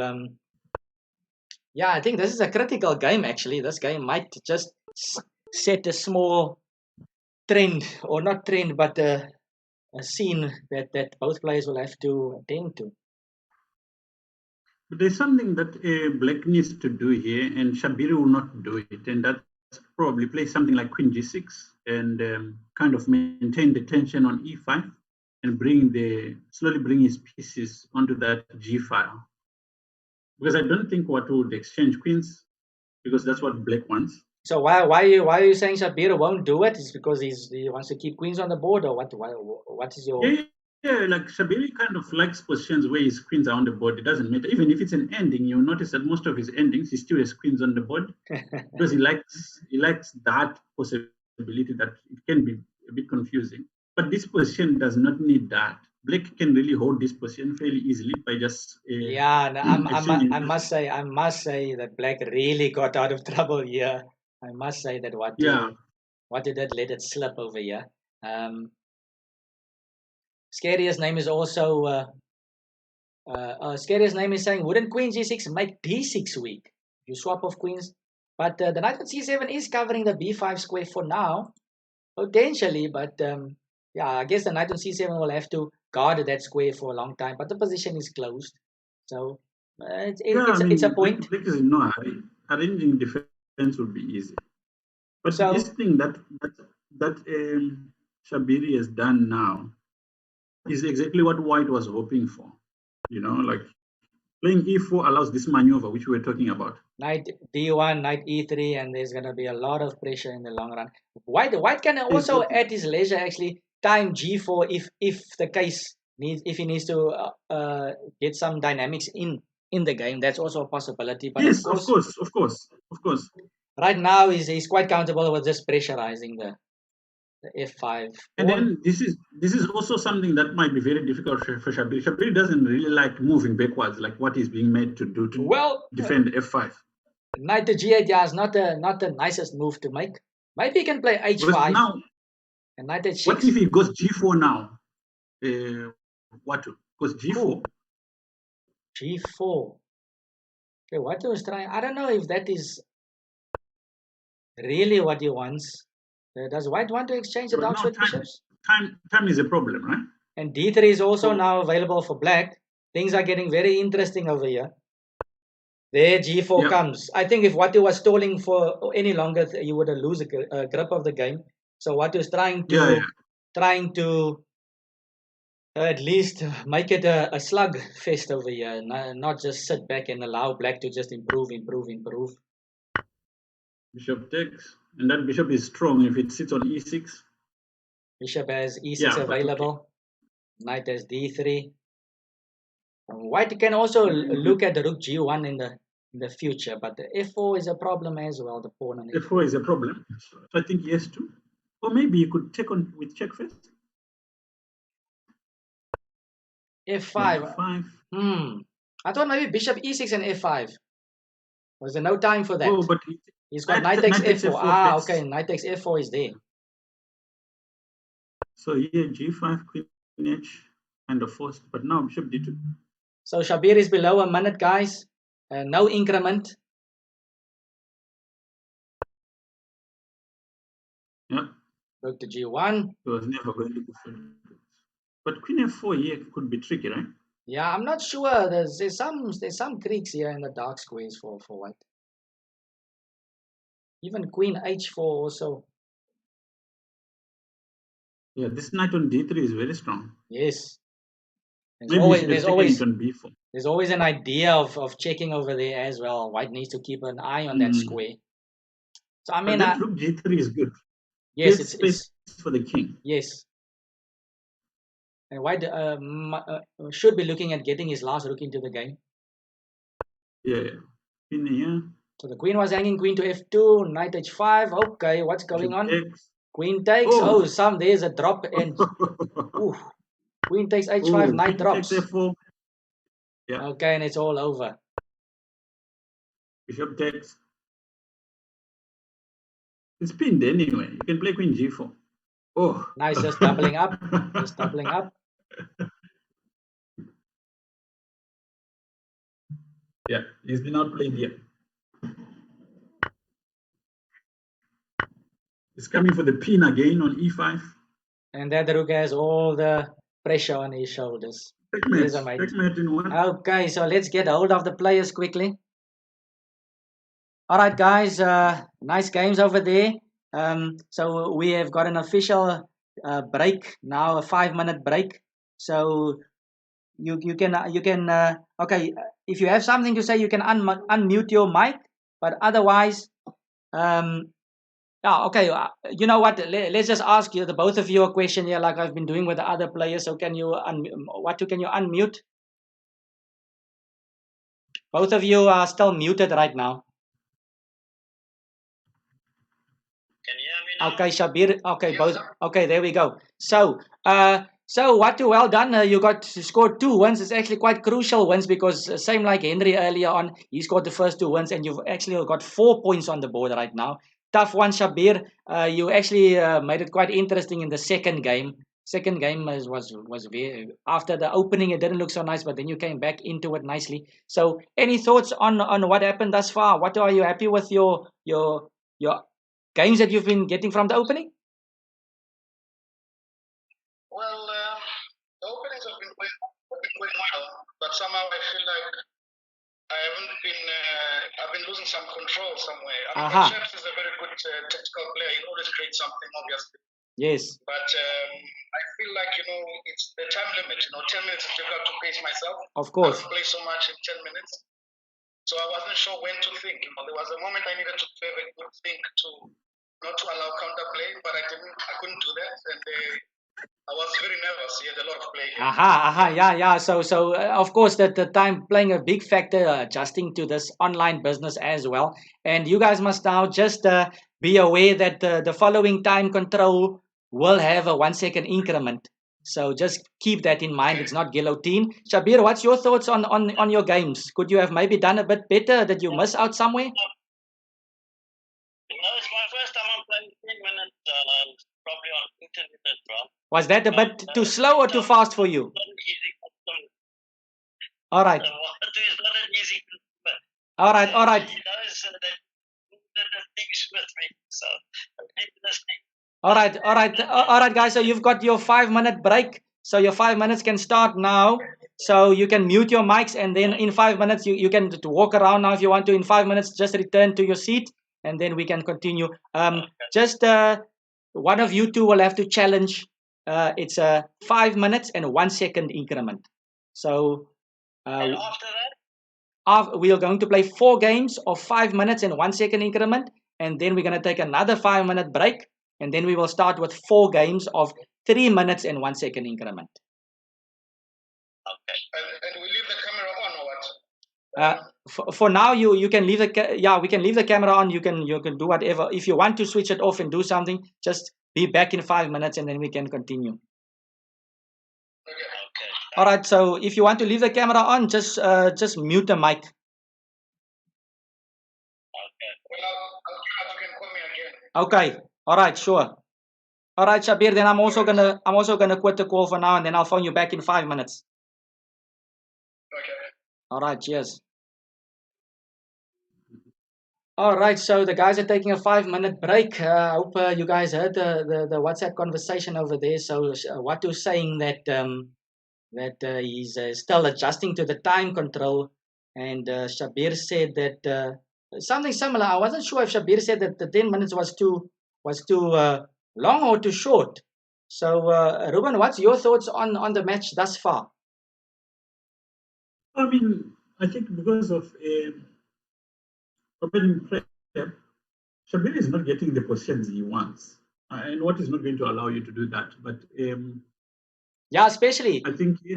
I think this is a critical game actually. This game might just set a small trend, or not trend, but a scene that both players will have to attend to. But there's something that Black needs to do here, and Shabier will not do it, and that's probably play something like Queen G6 and kind of maintain the tension on E5 and slowly bring his pieces onto that G file. Because I don't think Watu would exchange queens, because that's what Black wants. So why are you saying Shabier won't do it? Is because he wants to keep queens on the board, or what? What is your? Yeah, like Shabier kind of likes positions where his queens are on the board. It doesn't matter. Even if it's an ending, you'll notice that most of his endings, he still has queens on the board because he likes that possibility that it can be a bit confusing. But this position does not need that. Black can really hold this position fairly easily by just Yeah, no, I must exchanging. say that Black really got out of trouble here. I must say that Yeah, what did that let it slip over here? Scariest name is also Scariest name is saying, wouldn't Queen G6 make D6 weak? You swap off queens, but the knight on C7 is covering the B5 square for now, potentially. But yeah, I guess the knight on C7 will have to guard that square for a long time. But the position is closed, so it's a point. Black is in no hurry. Arranging defense would be easy. But So this thing that Shabier has done now is exactly what White was hoping for. You know, like playing E4 allows this maneuver, which we were talking about. knight D1, knight E3, and there's gonna be a lot of pressure in the long run. White can also at his leisure actually time G4 if the case needs, if he needs to get some dynamics in the game. That's also a possibility. But Yes, of course. right now he's quite comfortable with just pressurizing the F5 And then this is also something that might be very difficult for Shabier. Shabier doesn't really like moving backwards, like what he's being made to do to defend F5. Knight to G8, yeah, is not the nicest move to make. Maybe he can play H5 now, and knight H6. What if he goes G4 now? Watu goes G4. Ooh. G4. Okay, Watu is trying. I don't know if that is really what he wants. Does White want to exchange the dogs with bishops? Time is a problem, right? And D3 is also now available for Black. Things are getting very interesting over here. There G4 comes. I think if Watu was stalling for any longer, he would have lose a grip of the game. So Watu is trying to at least make it a slug fest over here, not just sit back and allow Black to just improve. Bishop takes, and that bishop is strong if it sits on E6. Bishop has E6 available. Okay. Knight has D3. White can also look at the rook G1 in the future, but the F4 is a problem as well. The pawn on F4 is a problem. So I think he has to, or maybe you could take on with check first. F5. I thought maybe bishop E6 and F5. Was there no time for that? Oh, but he's got knight takes F4. Okay, knight takes F4 is there. So here G5, Queen H, kind of forced, but now bishop D2. So Shabier is below a minute, guys. No increment. Yeah. Rook to G1. He was never going to defend. But Queen F4 here could be tricky, right? Yeah, I'm not sure. There's some creaks here in the dark squares for White. Even Queen H4 also. Yeah, this knight on D3 is very strong. Yes. There's always an idea of checking over there as well. White needs to keep an eye on that square. So I mean, that rook G3 is good. Yes, it's space for the king. Yes. And White should be looking at getting his last rook into the game. Yeah. Queen here. So the queen was hanging queen to F2, knight H5. Okay, what's going on? Queen takes. Oh, there's a drop and queen takes H5, knight drops. Takes F4. Yeah. Okay, and it's all over. Bishop takes. It's pinned anyway. You can play queen G4. Oh. Nice, just doubling up. Just doubling up. Yeah, he's been outplayed here. He's coming for the pin again on E5. And that rook has all the pressure on his shoulders. Yes, mate. Checkmate in one. Okay, so let's get hold of the players quickly. All right, guys. Nice games over there. So we have got an official break now, a 5-minute break. So you can okay. If you have something to say, you can unmute your mic. But otherwise, yeah, okay. You know what? Let's just ask you, the both of you, a question here, like I've been doing with the other players. So can you can you unmute? Both of you are still muted right now. Can you hear me now? Okay, Shabier. Okay, both. Okay, there we go. So, so Watu, well done. You scored 2 wins. It's actually quite crucial wins because same like Henry earlier on, he scored the first 2 wins, and you've actually got 4 points on the board right now. Tough one, Shabier. You actually made it quite interesting in the second game. Second game was very, after the opening, it didn't look so nice, but then you came back into it nicely. So, any thoughts on what happened thus far? What are you happy with your games that you've been getting from the opening? Well, the openings have been going well, but somehow I feel like I haven't been. I've been losing some control somewhere. I mean, Chefs is a very good tactical player. He always creates something, obviously. Yes. But I feel like it's the time limit. 10 minutes is difficult to pace myself. Of course. I don't play so much in 10 minutes, so I wasn't sure when to think. There was a moment I needed to have a good think to not to allow counterplay, but I couldn't do that, and I was very nervous. He had a lot of play. Yeah. So of course that the time playing a big factor, adjusting to this online business as well. And you guys must now just be aware that the following time control will have a 1 second increment. So just keep that in mind. It's not guillotine. Shabier, what's your thoughts on your games? Could you have maybe done a bit better? Did you miss out somewhere? No, it's my first time I'm playing 10 minutes, probably on internet as well. Was that a bit too slow or too fast for you? All right. Watu is not an easy but All right. he knows that things with me, so I'm listening. All right, guys. So you've got your 5-minute break. So your 5 minutes can start now. So you can mute your mics, and then in 5 minutes you can walk around now if you want to. In 5 minutes, just return to your seat, and then we can continue. Just one of you two will have to challenge. It's 5 minutes and 1 second increment. So And after that, we are going to play 4 games of 5 minutes and 1 second increment, and then we're going to take another 5-minute break, and then we will start with 4 games of 3 minutes and 1 second increment. okay. And we leave the camera on or what? For now, you can leave we can leave the camera on. You can do whatever. If you want to switch it off and do something, just be back in 5 minutes, and then we can continue. Okay. All right. So if you want to leave the camera on, just mute the mic. Okay. Well, you can call me again. Okay. All right. Sure. All right, Shabier. Then I'm also gonna quit the call for now, and then I'll phone you back in 5 minutes. Okay. All right. Cheers. All right, so the guys are taking a 5-minute break. I hope you guys heard the WhatsApp conversation over there. So Watu's saying that he's still adjusting to the time control, and Shabier said that something similar. I wasn't sure if Shabier said that the 10 minutes was too long or too short. So Ruben, what's your thoughts on the match thus far? I mean, I think because of opening prep, Shabier is not getting the positions he wants, and what is not going to allow you to do that. But yeah, especially I think he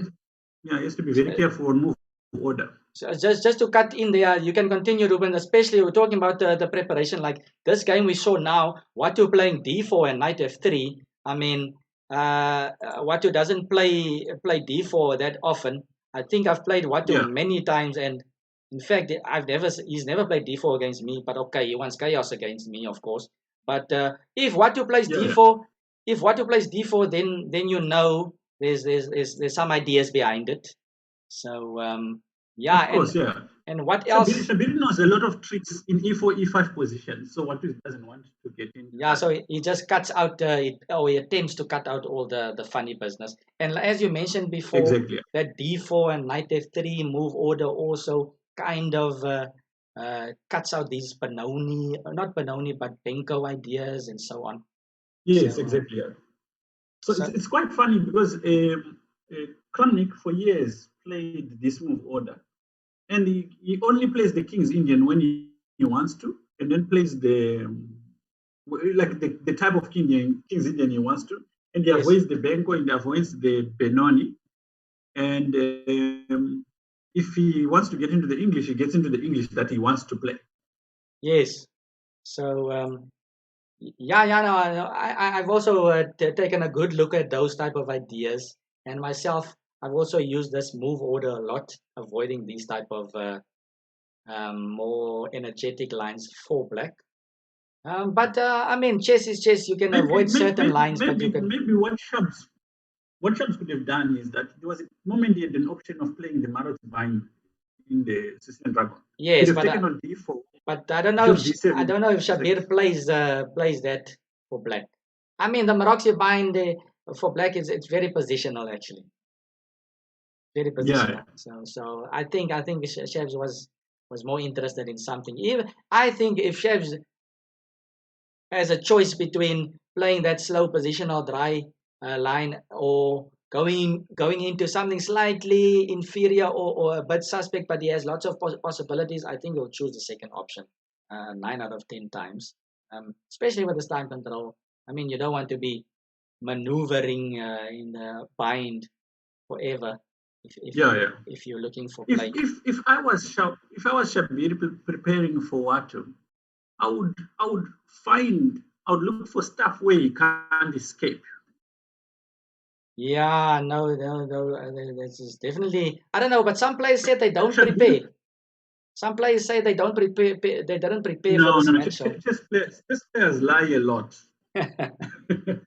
has to be very careful on move order. So just to cut in there, you can continue, Ruben. Especially we're talking about the preparation. Like this game we saw now, Watu playing d4 and knight f3. I mean, Watu doesn't play d4 that often. I think I've played Watu many times, and in fact, he's never played d4 against me. But okay, he wants chaos against me, of course. But if Watu plays d4, then you know there's some ideas behind it. So of course, And what else? Shabier knows a lot of tricks in E4, E5 position. So Watu doesn't want to get in. Yeah, so he just cuts out, he attempts to cut out all the funny business. And as you mentioned before, Exactly. that D4 and knight F3 move order also kind of cuts out these not Benoni, but Benko ideas and so on. Yes, So, exactly. Yeah. So it's quite funny because Kramnik for years played this move order. And he only plays the King's Indian when he wants to, and then plays the type of King's Indian he wants to, and he avoids the Benko and he avoids the Benoni. And if he wants to get into the English, he gets into the English that he wants to play. Yes. So I've also taken a good look at those type of ideas, and myself, I've also used this move order a lot, avoiding these type of more energetic lines for black. But I mean, chess is chess. You can avoid certain lines, but you can. Maybe what Shams could have done is that there was a moment he had an option of playing the Maroth bind in the Sicilian Dragon. Yes, but taken on D4. But I don't know. If Shabier plays that for black. I mean, the Maroxy bind for black it's very positional actually. Very positional. Yeah. So I think Shevs was more interested in something. Even I think if Shevs has a choice between playing that slow positional dry line or going into something slightly inferior or a bit suspect, but he has lots of possibilities, I think he'll choose the second option 9 out of 10 times, especially with this time control. I mean, you don't want to be maneuvering in the bind forever if you're looking for play. If I was Shabier preparing for Watu, I would look for stuff where you can't escape. Yeah, no, this is definitely, I don't know, but some players said they don't prepare. Some players say they don't prepare. They didn't prepare for this match. Chess players lie a lot.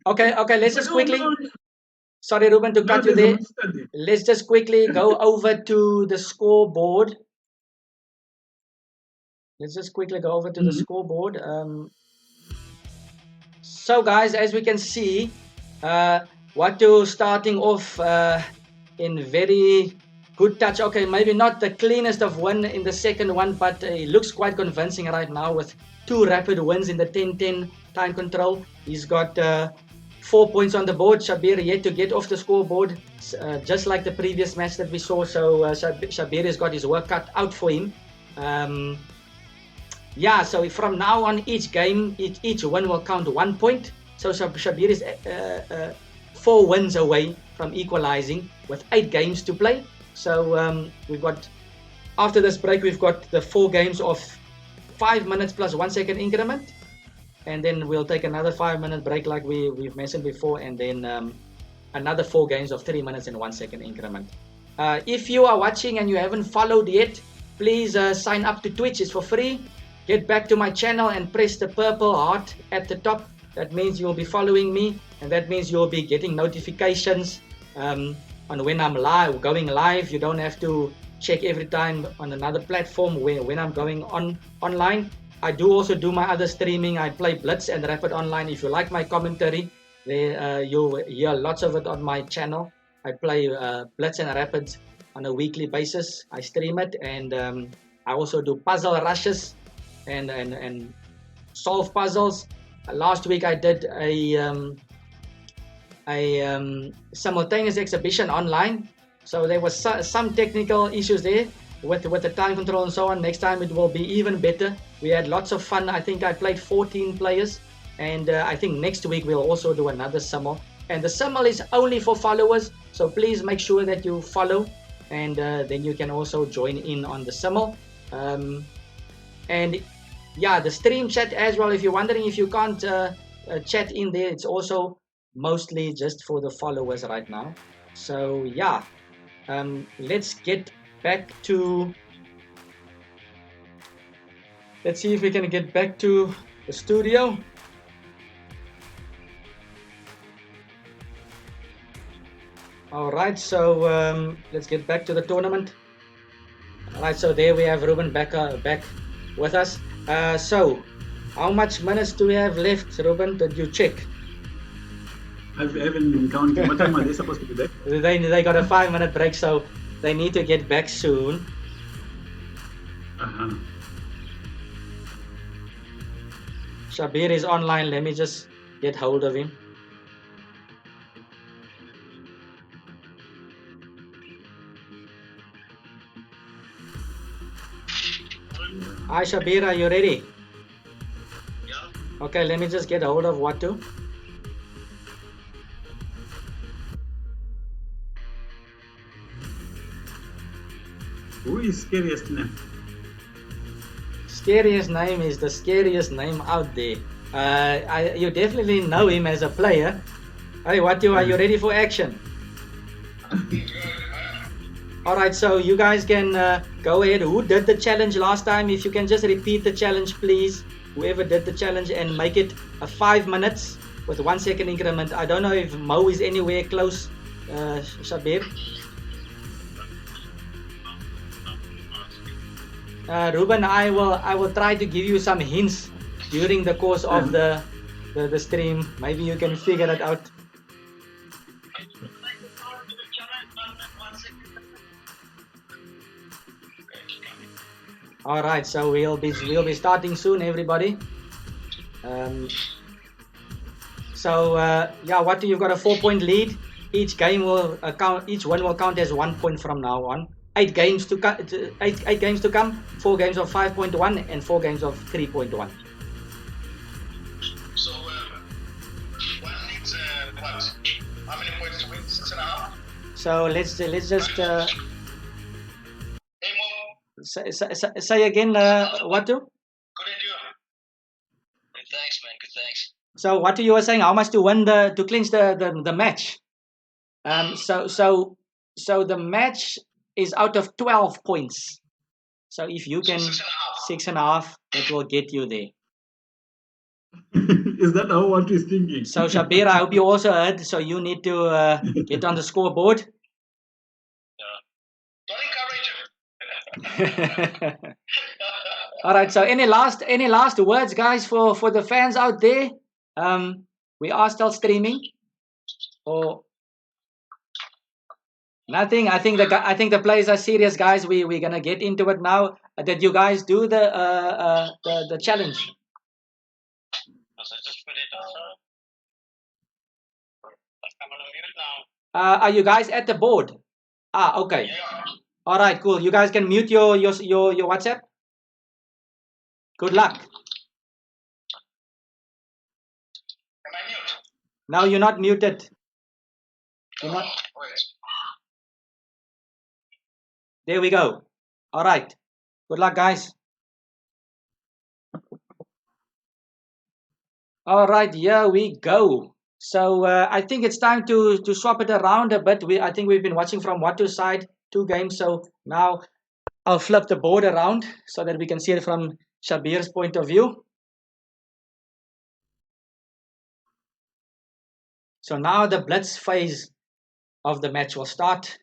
Okay. Let's just quickly. Sorry, Ruben, to cut you there. Let's just quickly go over to the scoreboard. The scoreboard. So, guys, as we can see, Watu starting off in very good touch. Okay, maybe not the cleanest of win in the second one, but it looks quite convincing right now with 2 rapid wins in the 10-10 time control. He's got 4 points on the board. Shabier yet to get off the scoreboard, just like the previous match that we saw. So Shabier has got his work cut out for him. So from now on, each game, each win will count 1 point. So Shabier is 4 wins away from equalizing with 8 games to play. So we've got, after this break, we've got the 4 games of 5 minutes plus 1 second increment. And then we'll take another 5-minute break like we've mentioned before. And then another 4 games of 3 minutes and 1 second increment. If you are watching and you haven't followed yet, please sign up to Twitch. It's for free. Get back to my channel and press the purple heart at the top. That means you'll be following me. And that means you'll be getting notifications on when I'm going live. You don't have to check every time on another platform when I'm going online. I do also do my other streaming. I play Blitz and Rapid online. If you like my commentary, you'll hear lots of it on my channel. I play Blitz and Rapids on a weekly basis. I stream it, and I also do puzzle rushes and solve puzzles. Last week I did a simultaneous exhibition online, so there was some technical issues there with the time control and so on. Next time it will be even better. We had lots of fun. I think I played 14 players, and I think next week we'll also do another simul. And the simul is only for followers, so please make sure that you follow, and then you can also join in on the simul. And yeah, the stream chat as well. If you're wondering if you can't chat in there, it's also mostly just for the followers right now. So yeah, let's get back to. Let's see if we can get back to the studio. All right, so let's get back to the tournament. All right, so there we have Ruben back with us. So, how much minutes do we have left, Ruben? Did you check? I haven't been counting. What time are they supposed to be back? They got a 5-minute break, so they need to get back soon. Shabier is online. Let me just get hold of him. Hi Shabier, are you ready? Yeah. Okay, let me just get hold of Watu. Who is scariest name? Scariest name is the scariest name out there. You definitely know him as a player. Hey Watu, are you ready for action? Alright, so you guys can go ahead. Who did the challenge last time? If you can just repeat the challenge, please. Whoever did the challenge, and make it 5 minutes with 1 second increment. I don't know if Mo is anywhere close, Shabier. Ruben, I will try to give you some hints during the course of the stream. Maybe you can figure it out. All right, so we'll be starting soon, everybody. Yeah, Watu, you've got a 4-point lead. Each game will count. Each one will count as 1 point from now on. 8 games to come. 8 games to come. 4 games of 5.1 and 4 games of 3.1. So one needs what? How many points to win? 6.5. So let's just Hey Mo. say again, Watu. Good and you? Good, thanks, man. Good, thanks. So Watu, you were saying how much to win to clinch the match. So the match is out of 12 points. So if you can 6.5, that will get you there. Is that how Watu is thinking? So Shabier, I hope you also heard. So you need to get on the scoreboard. Don't encourage him. All right. So any last words, guys, for the fans out there? We are still streaming. Or nothing. I think the players are serious, guys. We're gonna get into it now. Did you guys do the challenge? Are you guys at the board? Okay. Yeah. All right, cool. You guys can mute your WhatsApp. Good luck. Am I mute? No, you're not muted. You're not. Wait. There we go. All right. Good luck, guys. All right, here we go. So I think it's time to swap it around a bit. I think we've been watching from Watu's side 2 games. So now I'll flip the board around so that we can see it from Shabier's point of view. So now the blitz phase of the match will start.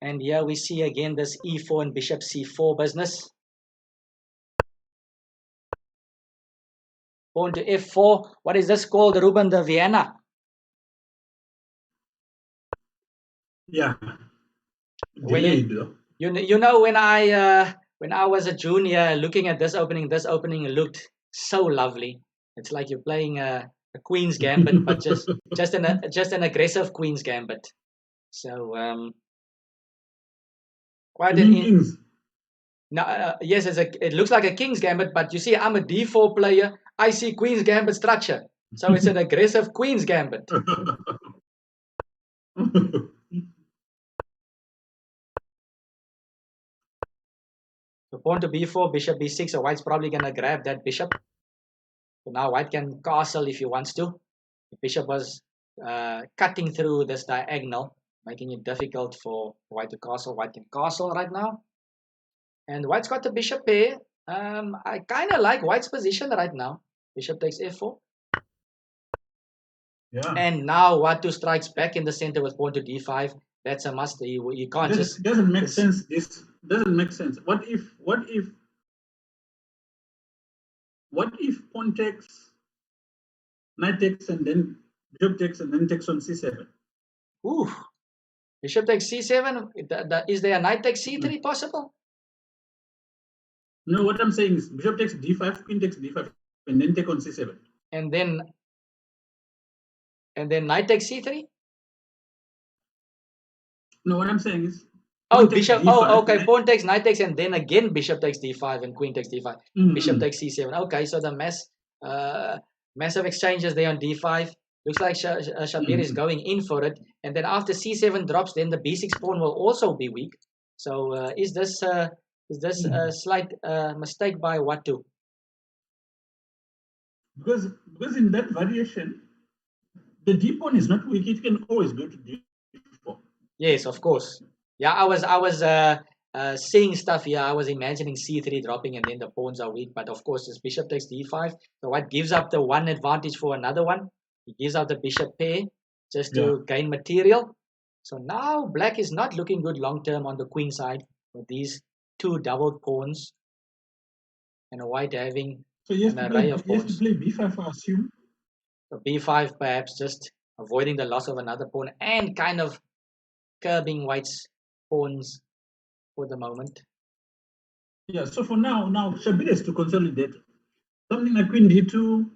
And here we see again this E4 and Bishop C4 business. Pawn to F4. What is this called, Ruben? The Vienna? Yeah. Delayed, you know when I was a junior, looking at this opening looked so lovely. It's like you're playing a Queen's Gambit, but just an aggressive Queen's Gambit. So quite an no, yes, it looks like a King's Gambit, but you see, I'm a D4 player. I see Queen's Gambit structure, so it's an aggressive Queen's Gambit. So pawn to B4, Bishop B6. So White's probably gonna grab that bishop. So now White can castle if he wants to. The bishop was cutting through this diagonal, making it difficult for White to castle. White can castle right now. And White's got the bishop pair. I kind of like White's position right now. Bishop takes F4. Yeah. And now Watu strikes back in the center with pawn to D5. That's a must. You can't just. It doesn't make sense. This doesn't make sense. What if pawn takes, knight takes, and then bishop takes, and then takes on c7? Ooh, bishop takes c7. Is there a knight takes c3 possible? No, what I'm saying is bishop takes d5, queen takes d5, and then take on c7. And then knight takes c3. No, what I'm saying is. Bishop. Okay. Pawn takes, knight takes, and then again bishop takes d5 and queen takes d5. Bishop takes c7. Okay, so the massive exchanges there on d5. Looks like Shabier is going in for it. And then after c7 drops, then the b6 pawn will also be weak. So is this a slight mistake by Watu? Because in that variation, the d pawn is not weak. It can always go to d4. Yes, of course. Yeah, I was seeing stuff here. I was imagining c3 dropping and then the pawns are weak. But of course, this bishop takes d5. So white gives up the one advantage for another one. He gives up the bishop pair just to gain material. So now black is not looking good long term on the queen side with these two doubled pawns and white having an array of pawns. He has to play b5, I assume. So b5 perhaps just avoiding the loss of another pawn and kind of curbing white's pawns for the moment. Yeah, so for now Shabier has to consolidate something like queen d2,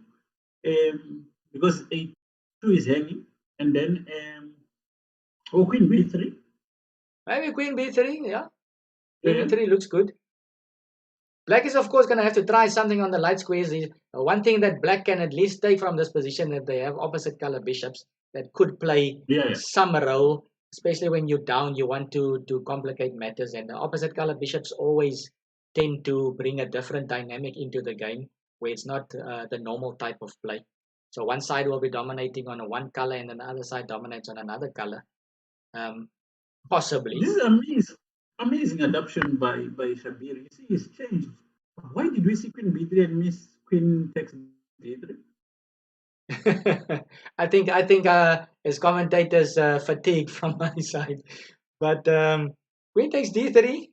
because a2 is hanging, and then queen b3. Maybe queen b3, yeah. Queen b3 looks good. Black is of course going to have to try something on the light squares. One thing that black can at least take from this position that they have opposite color bishops that could play some role, especially when you're down. You want to complicate matters, and the opposite color bishops always tend to bring a different dynamic into the game where it's not the normal type of play. So one side will be dominating on one color and the other side dominates on another color. Possibly. This is amazing adoption by Shabier. You see, he's changed. Why did we see queen b3 and miss queen takes d3? I think as commentators fatigue from my side, but queen takes d3.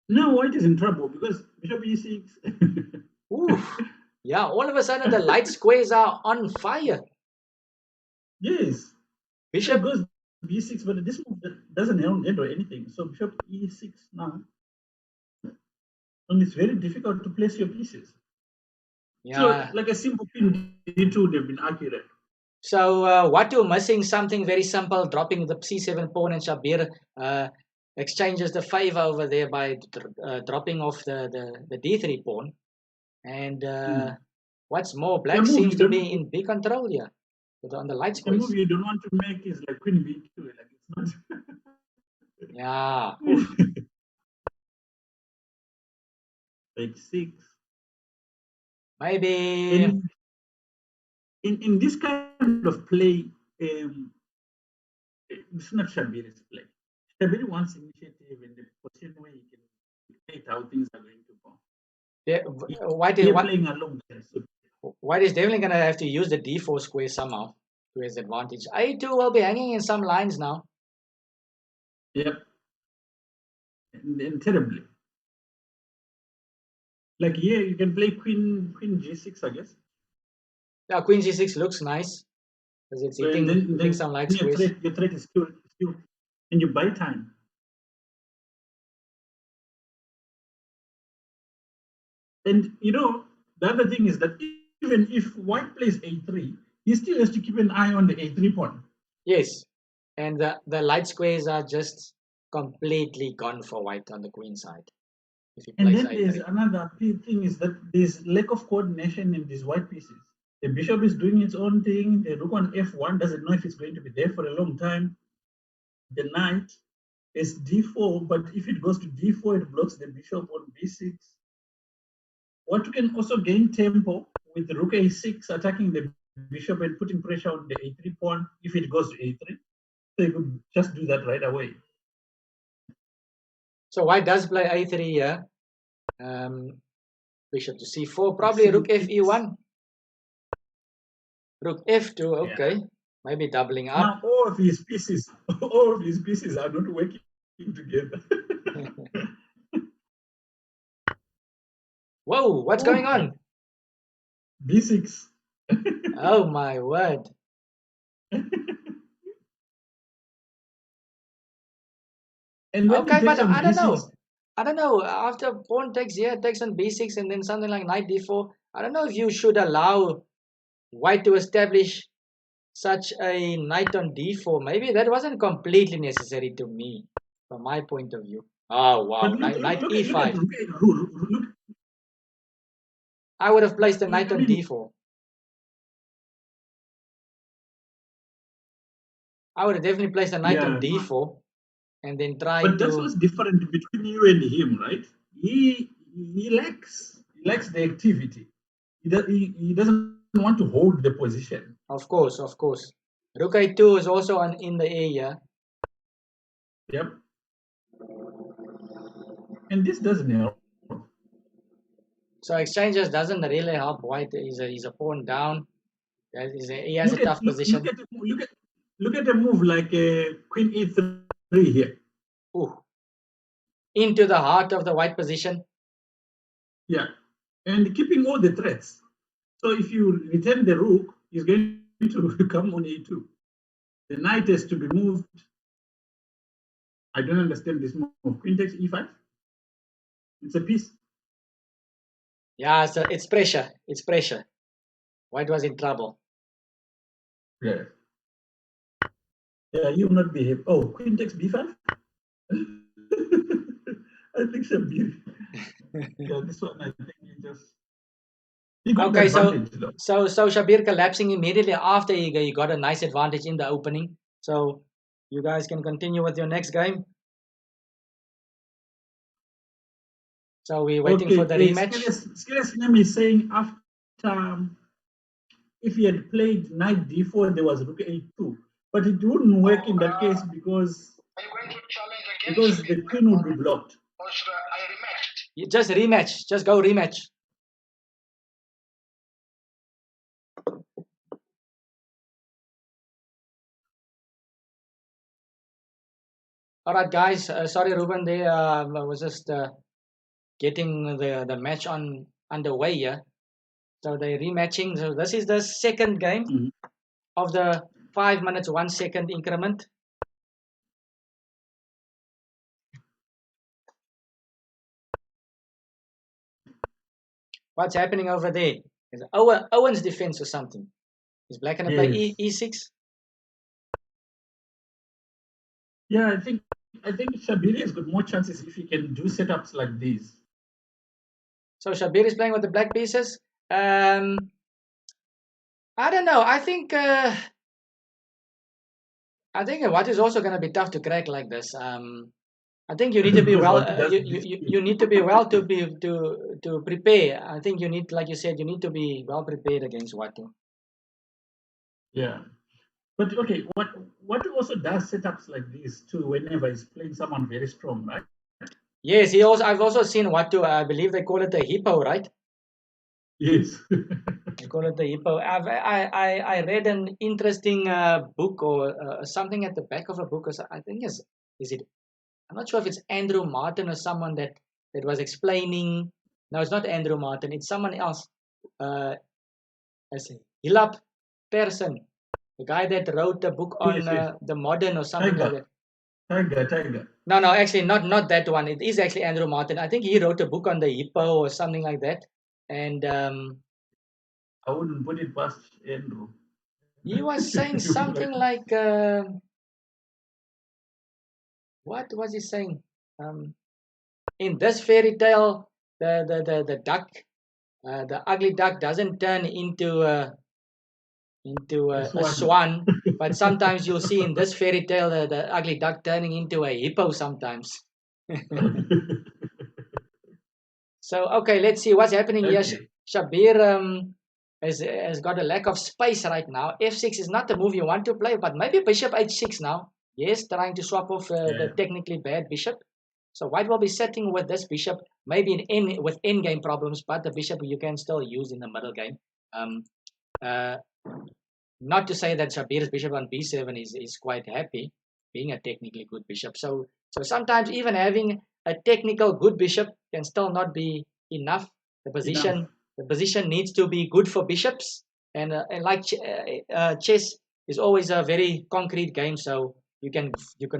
No, white is in trouble because bishop e6. Oof. Yeah, all of a sudden the light squares are on fire. Yes. Bishop goes b6, but this move doesn't handle anything. So bishop e6 now. And it's very difficult to place your pieces. Yeah. So like a simple queen d2 would have been accurate. So Watu missing something very simple, dropping the c7 pawn, and Shabier exchanges the favor over there by dropping off the d3 pawn. And what's more, black seems to be in big control here on the light squares. The move you don't want to make is like queen b2, like it's not. Yeah. h6. Maybe in this kind of play, it's not Shabier's play. Shabier wants initiative in the position where he can dictate how things are going to go. Yeah, White is definitely going to have to use the d4 square somehow to his advantage. a2 will be hanging in some lines now. Yep. And terribly. Like here, you can play queen g6, I guess. Yeah, queen g6 looks nice because it's hitting some light squares. Your threat is still, and you buy time. And you know, the other thing is that even if white plays a3, he still has to keep an eye on the a3 pawn. Yes, and the light squares are just completely gone for white on the queen side. And then there's another thing is that there's lack of coordination in these white pieces. The bishop is doing its own thing. The rook on f1 doesn't know if it's going to be there for a long time. The knight is d4, but if it goes to d4, it blocks the bishop on b6. What can also gain tempo with the rook a6 attacking the bishop and putting pressure on the a3 pawn if it goes to a3. So you could just do that right away. So white does play a3 here. Bishop to c4, probably rook fe1. Rook f2, okay. Yeah. Maybe doubling up. Now all of these pieces are not working together. Whoa, what's going on? B6. Oh my word. And when Okay, you but take on I don't B6, know. I don't know. After pawn takes here, takes on b6, and then something like knight d4. I don't know if you should allow white to establish such a knight on d4. Maybe that wasn't completely necessary to me, from my point of view. Oh wow, but knight look e5. at look, I would have placed the knight I on mean, d4. I would have definitely placed the knight on yeah, d4 and then try but that's to. what's different between you and him, right? He lacks the activity. He doesn't want to hold the position. Of course, of course. Rook a2 is also on in the area. Yep. And this doesn't help. So exchanges doesn't really help white. He's a pawn down. He has a tough position. Look at a move like Queen E3 here. Ooh. Into the heart of the white position. Yeah, and keeping all the threats. So if you return the rook, he's going to come on A2. The knight has to be moved. I don't understand this move. Queen takes E5. It's a piece. Yeah, so it's pressure. It's pressure. White was in trouble. Yeah. Yeah, you will not behave. Oh, Queen takes B5. I think Shabier. Yeah, this one I think he just. He got Okay, the advantage though. so Shabier collapsing immediately after he got a nice advantage in the opening. So you guys can continue with your next game. So we're waiting for the rematch. Skills name is saying after if he had played knight d4, there was rook a2, but it wouldn't work in that case because the queen would be blocked. Or should I rematch? Just rematch. Just go rematch. All right, guys. Sorry, Ruben. There I was just getting the match underway here. So they're rematching. So this is the second game of the 5 minutes 1 second increment. What's happening over there? Is Owen's defense or something? Is black gonna play E6? Yeah, I think Shabier has got more chances if he can do setups like these. So Shabier is playing with the black pieces. I don't know. I think what is also going to be tough to crack like this. I think you need to be well. You need to be well to prepare. I think you need, like you said, you need to be well prepared against Watu. Yeah, but okay, what also does setups like this too whenever he's playing someone very strong, right? Yes, I've also seen Watu. I believe they call it the hippo, right? Yes. They call it the hippo. I read an interesting book or something at the back of a book. Or I think is it. I'm not sure if it's Andrew Martin or someone that was explaining. No, it's not Andrew Martin. It's someone else. I say Hilap Persson, the guy that wrote the book on the modern or something like that. Tiger. No, actually not that one. It is actually Andrew Martin. I think he wrote a book on the hippo or something like that. And I wouldn't put it past Andrew. He was saying something like, what was he saying? In this fairy tale, the duck, the ugly duck doesn't turn into a swan, but sometimes you'll see in this fairy tale the ugly duck turning into a hippo sometimes. So okay, let's see what's happening here. Shabier has got a lack of space right now. F6 is not the move you want to play, but maybe bishop h6 now. Yes, trying to swap off the technically bad bishop. So white will be sitting with this bishop, maybe with endgame problems, but the bishop you can still use in the middle game. Not to say that Shabier's bishop on b7 is quite happy, being a technically good bishop. So sometimes even having a technical good bishop can still not be enough. The position needs to be good for bishops, and like chess is always a very concrete game. So you can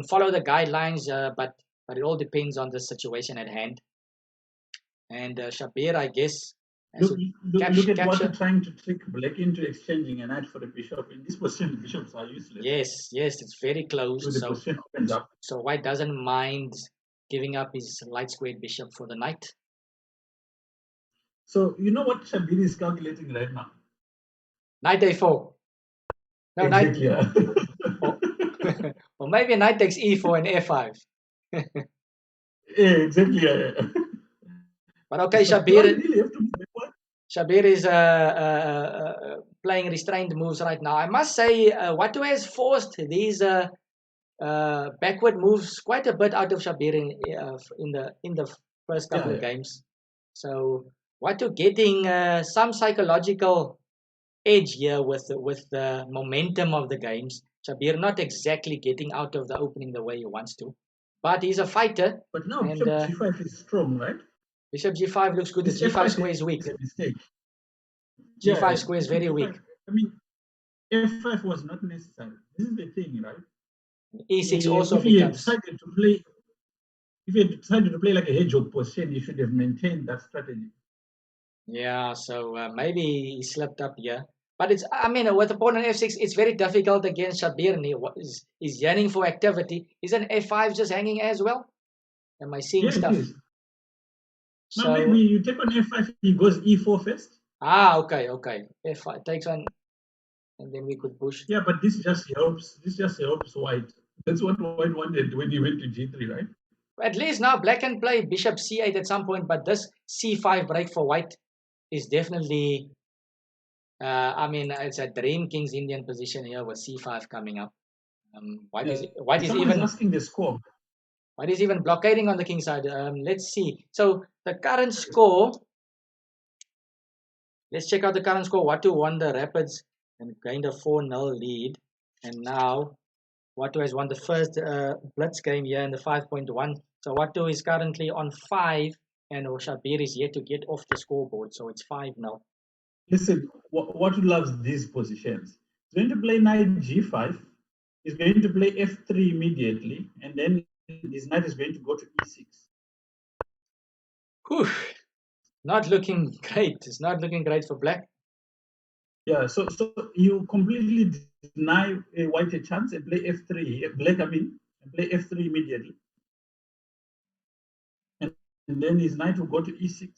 follow the guidelines, but it all depends on the situation at hand. And Shabier, I guess. Look at what you're trying to trick black into exchanging a knight for a bishop. In this position, the bishops are useless. Yes, it's very close. So the position opens up. So white doesn't mind giving up his light squared bishop for the knight. So you know what Shabier is calculating right now? Knight a4. No, exactly, knight. Yeah. Or maybe knight takes e4 and f5. Yeah, exactly. Yeah. But okay, Shabier is playing restrained moves right now. I must say, Watu has forced these backward moves quite a bit out of Shabier in the first couple of games. So Watu getting some psychological edge here with the momentum of the games. Shabier not exactly getting out of the opening the way he wants to, but he's a fighter. But now Bishop G5 is strong, right? Bishop G5 looks good. The G5 square is weak. G5 square is very weak. I mean, F5 was not necessary. This is the thing, right? E6 also if you decided to play like a hedgehog position, you should have maintained that strategy. Yeah, so maybe he slipped up here. But it's, I mean, with the pawn on F6, it's very difficult against Shabier. He's yearning for activity. Isn't F5 just hanging as well? Am I seeing stuff? It is. So, now maybe you take on F5, he goes E4 first. Okay. F5 takes on, and then we could push. Yeah, but this just helps white. That's what white wanted when he went to G3, right? At least now black can play bishop C8 at some point, but this C5 break for white is definitely, I mean, it's a dream King's Indian position here with C5 coming up. White is even asking the score. White is even blockading on the king side. Let's see. So the current score. Let's check out the current score. Watu won the Rapids and gained a 4-0 lead, and now Watu has won the first Blitz game here in the 5.1. So Watu is currently on 5, and Shabier is yet to get off the scoreboard. So it's 5-0. Listen, Watu loves these positions. He's going to play knight G5. He's going to play F3 immediately, and then his knight is going to go to E6. Whew. Not looking great. It's not looking great for black. Yeah, so you completely deny white a chance and play F3. Black, and play F3 immediately. And then his knight will go to E6.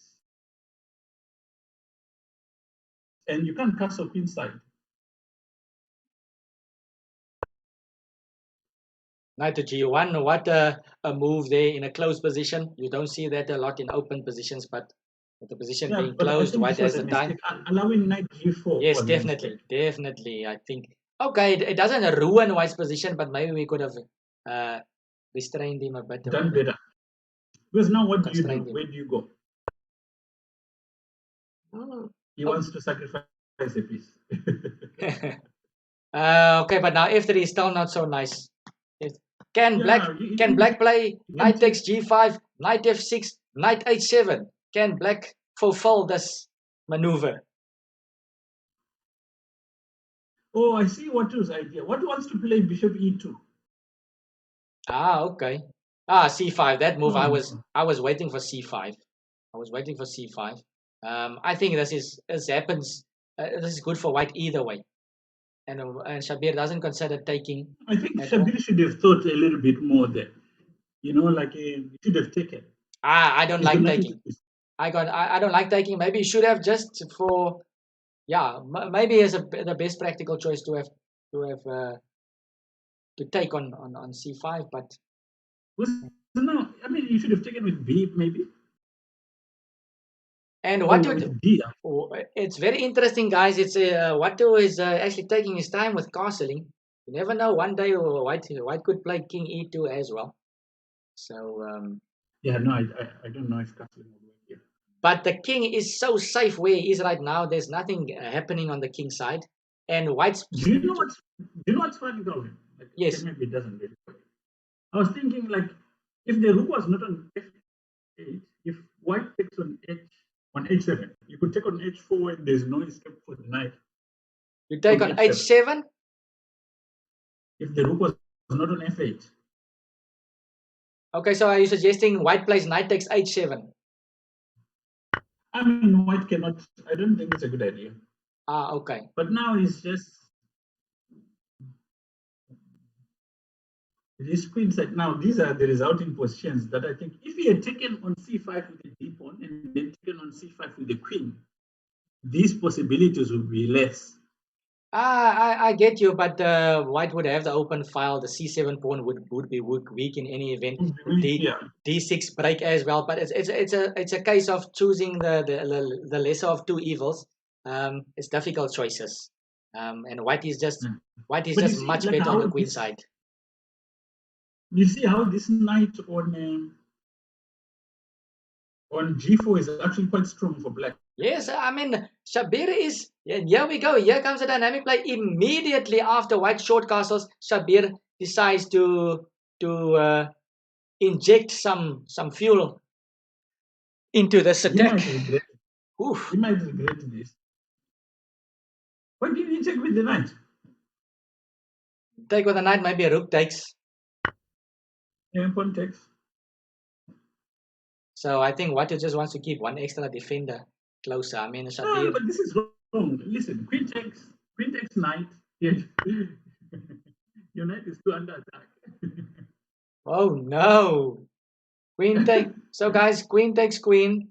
And you can't castle queenside. Knight to G1. What a move there in a closed position. You don't see that a lot in open positions, but with the position being closed, white has the time. Allowing knight G4. Yes, definitely. I think. Okay, it doesn't ruin white's position, but maybe we could have restrained him a bit. Done better. Because now what do you do? Where do you go? He wants to sacrifice a piece. Okay, but now F3 is still not so nice. Can black play knight takes G5, knight F6, knight H7? Can black fulfill this maneuver? Oh, I see Watu's idea. Watu wants to play bishop E2. Okay. C5. That move, I was waiting for C5. I think this happens. This is good for white either way. And Shabier doesn't consider taking. I think Shabier should have thought a little bit more there. You know, like he should have taken. I don't like taking. I don't like taking. Maybe he should have just for, maybe as the best practical choice to take on C5, but. No, I mean you should have taken with B maybe. And it's very interesting, guys. It's Watu is actually taking his time with castling. You never know. One day white could play King E2 as well. So I don't know if castling will work here. But the king is so safe where he is right now. There's nothing happening on the king side, and white's. Do you know what's funny though? Yes. Maybe it doesn't really work. I was thinking like if the rook was not on f8, if white takes on h7, you could take on h4 and there's no escape for the knight. You take on h7? If the rook was not on f8. Okay, so are you suggesting white plays knight takes h7? I mean, white cannot. I don't think it's a good idea. Ah, okay. But now it's just this queen side. Now these are the resulting positions that I think if he had taken on c5 with the d pawn and then taken on c5 with the queen, these possibilities would be less. I get you, but white would have the open file. The c7 pawn would be weak in any event. D6 break as well, but it's a case of choosing the lesser of two evils. It's difficult choices, and white is just much like better on the queen side. You see how this knight on g4 is actually quite strong for black. Yes, I mean, Shabier is, here we go. Here comes the dynamic play. Immediately after white short castles, Shabier decides to inject some fuel into this attack. He might regret this. What did you take with the knight? Take with the knight, maybe a rook takes. Yeah, pawn takes. So I think Watu just wants to keep one extra defender closer. I mean, Shabier. No, but this is wrong. Listen, queen takes knight. Yes. Your knight is still under attack. Oh no. Queen take. So guys, queen takes queen.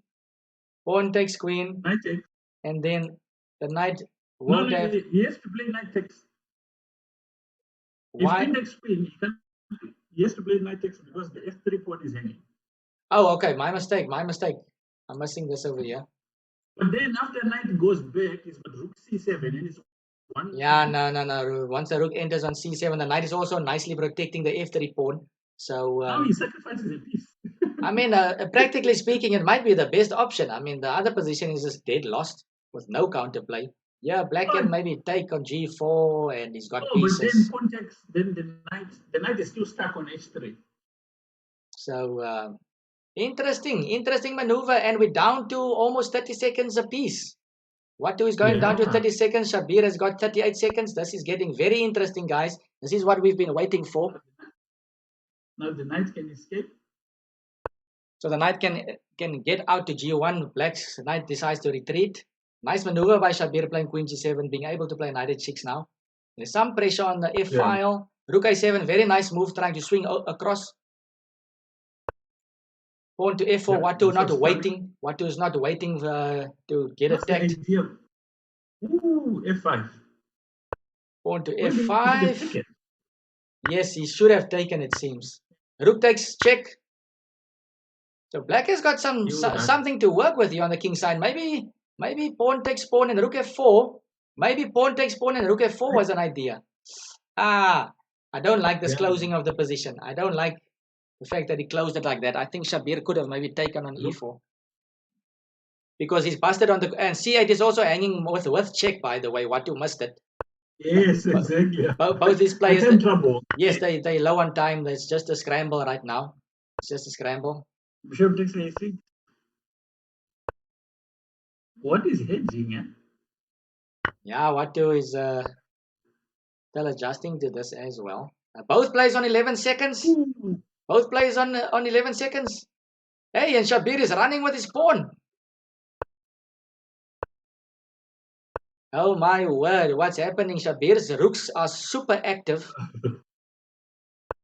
Pawn takes queen. Knight takes. And then the knight won't have. He has to play knight takes. Why? If queen takes queen, he has to play knight takes because the f3 pawn is hanging. Oh, okay. My mistake. I'm missing this over here. But then after knight goes back, it's got rook c7 and it's one. Yeah, no. Once the rook enters on c7, the knight is also nicely protecting the f3 pawn. So now he sacrifices a piece. I mean, practically speaking, it might be the best option. I mean, the other position is just dead lost with no counterplay. Yeah, black can maybe take on g4 and he's got pieces. But then pawn takes, then the knight is still stuck on h3. So interesting maneuver, and we're down to almost 30 seconds apiece. Watu is going down to 30 seconds. Shabier has got 38 seconds. This is getting very interesting, guys. This is what we've been waiting for. Now the knight can escape. So the knight can get out to g1. Black's knight decides to retreat. Nice maneuver by Shabier playing queen g7, being able to play knight h6 now. There's some pressure on the f file. Rook a7, very nice move, trying to swing across. Pawn to f4. Watu not waiting. Watu is not waiting to get attacked. Ooh, f5. Pawn to f5. Yes, he should have taken, it seems. Rook takes check. So black has got something to work with here on the king side. Maybe pawn takes pawn and rook f4. Maybe pawn takes pawn and rook f4 was an idea. I don't like this closing of the position. I don't like the fact that he closed it like that. I think Shabier could have maybe taken on e4. Because he's busted on the... And c8 is also hanging with check, by the way. Watu missed it. Yes, exactly. Both these players... trouble. Yes, they're low on time. There's just a scramble right now. It's just a scramble. Bishop takes a6. What is hedging? Yeah, Watu is still adjusting to this as well. Both plays on 11 seconds. Both plays on 11 seconds. Hey, and Shabier is running with his pawn. Oh my word, what's happening? Shabier's rooks are super active.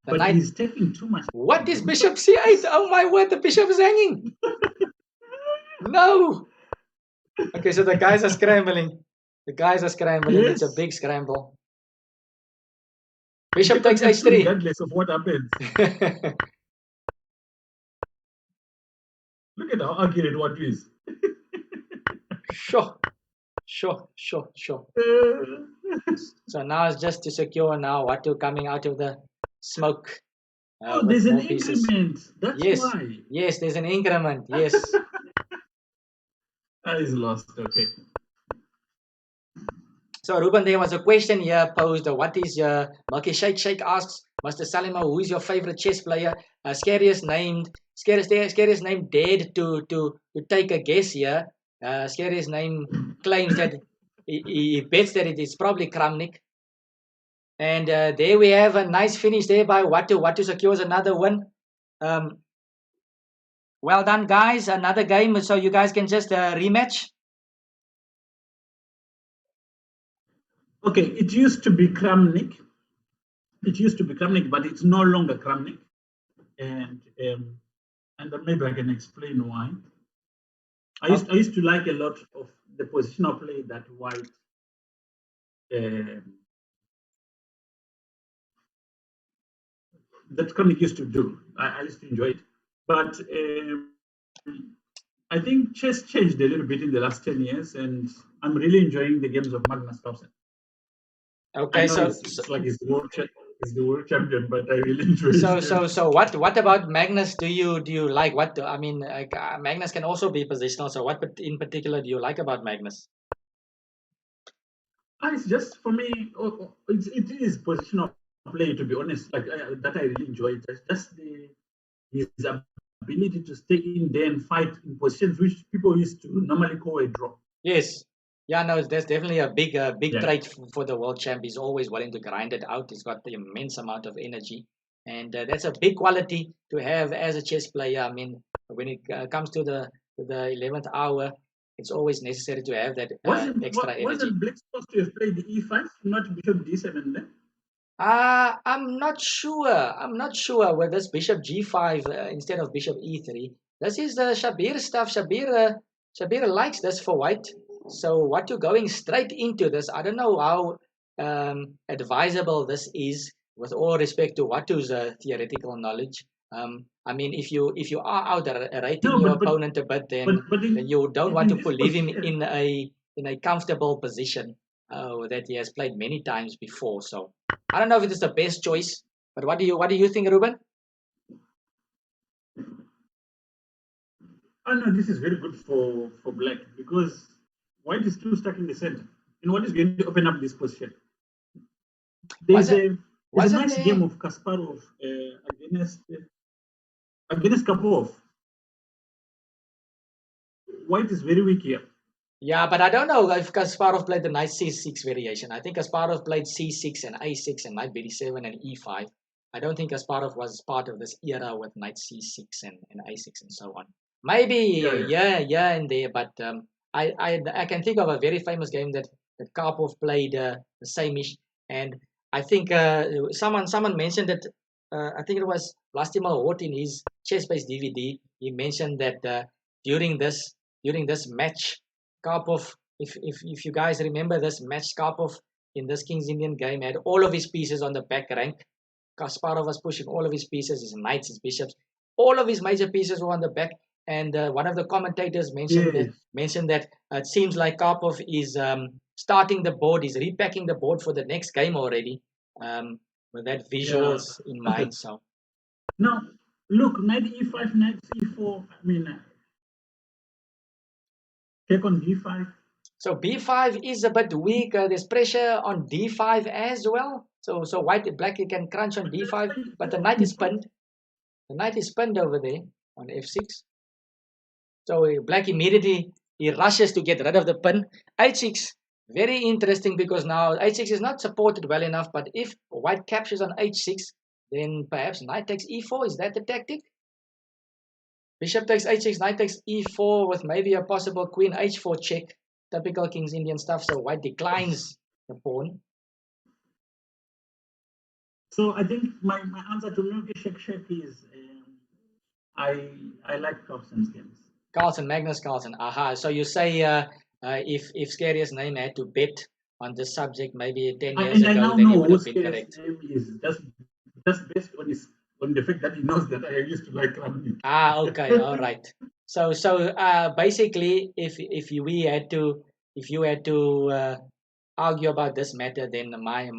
But he's taking too much. What is bishop c8? Oh my word, the bishop is hanging. No. Okay, so the guys are scrambling. Yes. It's a big scramble. Bishop takes h3. Regardless of what happens. Look at how accurate what is. Sure. So now it's just to secure now Watu coming out of the smoke. There's an increment. That's why. Yes, there's an increment. Yes. He's lost. Okay. So Ruben, there was a question here posed. What is your Milky Shake asks? Mr. Salima, who is your favorite chess player? Scariest name dared to take a guess here. Scariest name claims that he bets that it is probably Kramnik. And there we have a nice finish there by Watu. Watu secures another win. Well done, guys. Another game, so you guys can just rematch. Okay, it used to be Kramnik. It used to be Kramnik, but it's no longer Kramnik. And maybe I can explain why. I used to like a lot of the positional play that White that Kramnik used to do. I used to enjoy it. But I think chess changed a little bit in the last 10 years, and I'm really enjoying the games of Magnus Carlsen. Okay, so it's like he's the world champion, but I really enjoy it. So what about Magnus? Do you like what? I mean, Magnus can also be positional. So what in particular do you like about Magnus? It's just for me. It is positional play, to be honest. Like that, I really enjoy it. It's just his ability to stay in there and fight in positions which people used to normally call a draw. Yes. Yeah, no, there's definitely a big trait for the world champ. He's always willing to grind it out. He's got the immense amount of energy, and that's a big quality to have as a chess player. I mean, when it comes to the 11th hour, it's always necessary to have that extra energy. Wasn't Black supposed to have played the e5, not bishop d7 then? I'm not sure with this bishop g5 instead of bishop e3. This is the Shabier stuff. Shabier likes this for white. So Watu going straight into this, I don't know how advisable this is, with all respect to Watu's theoretical knowledge. I mean, if you are out rating your opponent a bit, then you don't want to leave him in a comfortable position that he has played many times before. So I don't know if it is the best choice, but what do you think, Ruben? Oh no, this is very good for black, because white is too stuck in the center. And what is going to open up this position? There's a nice game of Kasparov against Karpov. White is very weak here. Yeah, but I don't know if Kasparov played the knight c6 variation. I think Kasparov played c6 and a6 and knight b7 and e5. I don't think Kasparov was part of this era with knight c6 and a6 and so on. Maybe yeah in there, but I can think of a very famous game that Karpov played the same-ish, and I think someone mentioned that I think it was Vlastimir Hort in his chess-based DVD. He mentioned that during this match, Karpov, if you guys remember this match, Karpov in this King's Indian game had all of his pieces on the back rank. Kasparov was pushing all of his pieces, his knights, his bishops, all of his major pieces were on the back. And one of the commentators mentioned that it seems like Karpov is starting the board, he's repacking the board for the next game already, with that visuals in mind. So now, look, knight e5, knight c4. I mean, take on d5. So b5 is a bit weak. There's pressure on d5 as well. So black can crunch on d5, but the knight is pinned. The knight is pinned over there on f6. So black immediately he rushes to get rid of the pin. h6, very interesting, because now h6 is not supported well enough. But if white captures on h6, then perhaps knight takes e4. Is that the tactic? Bishop takes h6, knight takes e4 with maybe a possible queen h4 check. Typical King's Indian stuff. So white declines the pawn. So I think my answer to Milky Shek is I like Carlsen's games. Magnus Carlsen. Aha. So you say if Scariest name had to bet on this subject maybe 10 years ago, then he would have been correct. Name is just based on the fact that he knows that I used to like Kramnik. Okay, all right. So basically, if you had to argue about this matter, then my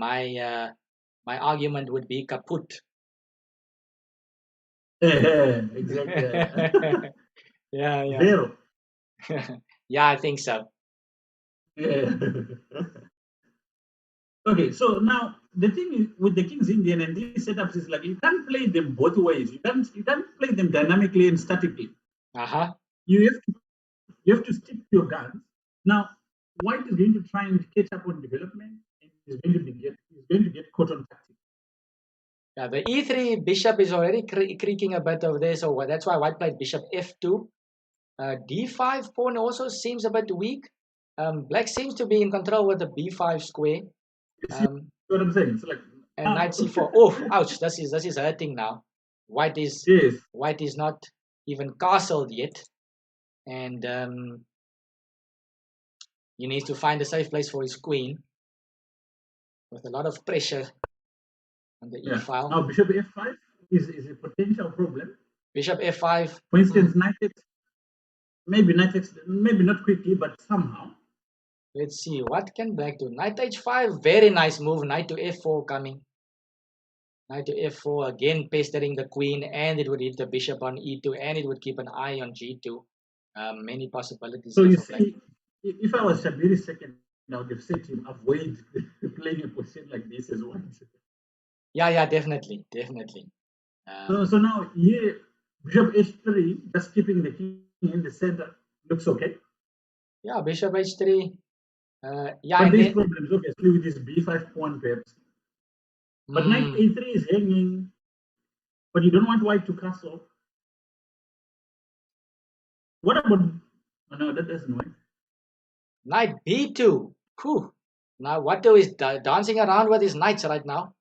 argument would be kaput. Exactly. Yeah. Zero. Yeah, I think so. Yeah. Okay, so now the thing is with the King's Indian and these setups is like you can't play them both ways. You can't play them dynamically and statically. Uh-huh. You have to stick to your guns. Now, White is going to try and catch up on development and he's going to get caught on tactics. Yeah, the E3 bishop is already creaking a bit over there, so that's why White played bishop F2. D5 pawn also seems a bit weak. Black seems to be in control with the B5 square. What I'm saying, it's like and knight C4. Oh, ouch! This is hurting now. White is not even castled yet, and he needs to find a safe place for his queen with a lot of pressure on the E file. Now bishop F5 is a potential problem. Bishop F5. For instance, knight X. Maybe knight X. Maybe not quickly, but somehow. Let's see, what can black do? Knight H5, very nice move. Knight to F4 coming. Knight to F4, again pestering the queen, and it would hit the bishop on E2, and it would keep an eye on G2. Many possibilities. So you see, if I was Shabier second, I would have said to him, avoid playing a position like this as well. Yeah, definitely. So now here, bishop H3, just keeping the king in the center, looks okay. Yeah, bishop H3. Yeah, but there's problems obviously with this B5 pawn perhaps. But knight A3 is hanging, but you don't want white to castle. What about? Oh, no, that doesn't work. Knight B2. Whew. Now Watu is dancing around with his knights right now.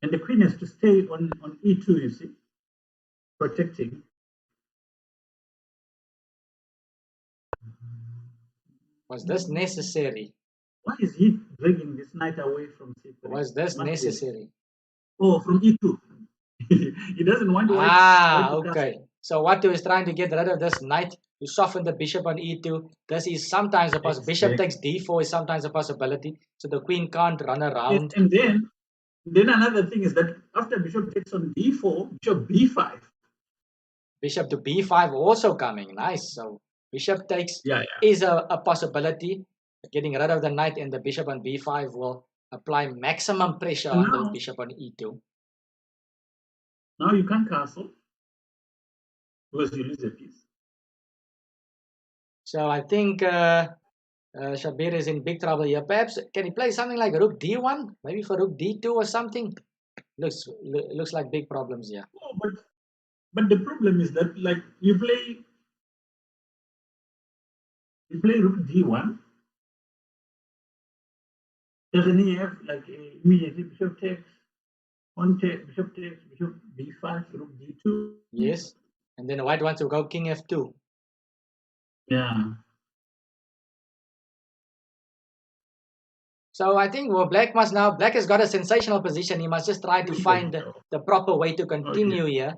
And the queen has to stay on E2, you see, protecting. Was this necessary? Why is he dragging this knight away from C3? Was this necessary? Oh, from E2. He doesn't want white. Okay. So Watu is trying to get rid of this knight to soften the bishop on E2. This is sometimes a possibility. Bishop takes D4 is sometimes a possibility. So the queen can't run around. And then another thing is that after bishop takes on D4, bishop B5. Bishop to B5 also coming. Nice. So bishop takes is a possibility. Getting rid of the knight and the bishop on B5 will apply maximum pressure on the bishop on E2. Now you can't castle because you lose a piece. So I think Shabier is in big trouble here. Perhaps can he play something like rook D1? Maybe for rook D2 or something? Looks like big problems here. Oh, but the problem is that like you play rook D1. Doesn't he have like immediately bishop takes, bishop takes, bishop B5, rook D2? Yes. And then white wants to go king F2. Yeah. So I think black has got a sensational position. He must just try to find the proper way to continue here.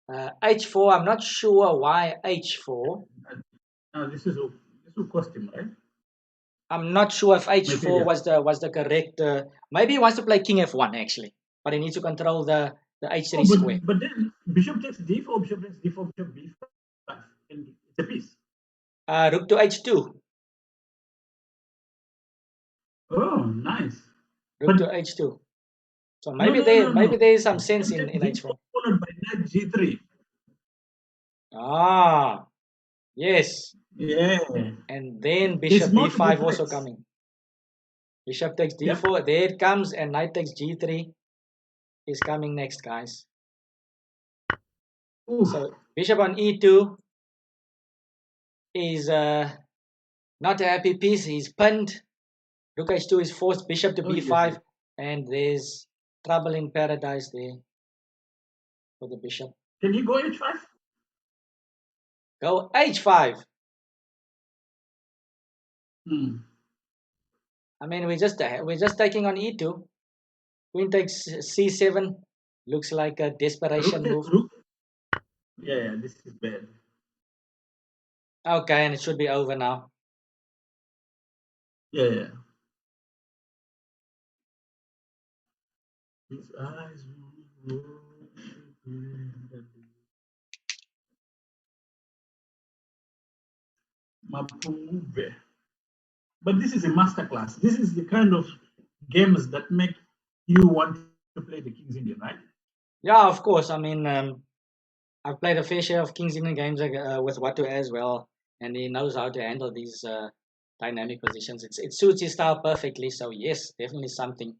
H4, I'm not sure why H4. This will cost him, right? I'm not sure if H4 was the correct. Maybe he wants to play king F1 actually, but he needs to control the H3 square. But then bishop takes D4, bishop takes D4, bishop B5, and it's a piece. Rook to H2. Oh, nice. Rook to H2. So maybe there is some sense in H4. Followed by knight G3. Yes. Yeah. And then bishop B5 also coming. Bishop takes D4. There it comes, and knight takes G3 is coming next, guys. Ooh. So bishop on E2 is not a happy piece. He's pinned. Rook H2 is forced. Bishop to B5, and there's trouble in paradise there for the bishop. Can you go H5? Go H5. I mean, we're just taking on E2. Queen takes C7. Looks like a desperation move. Yeah, this is bad. Okay, and it should be over now. Yeah. His eyes Mapuve. But this is a masterclass. This is the kind of games that make you want to play the Kings Indian, right? Yeah, of course. I mean, I've played a fair share of Kings Indian games with Watu as well, and he knows how to handle these dynamic positions. It suits his style perfectly. So yes, definitely something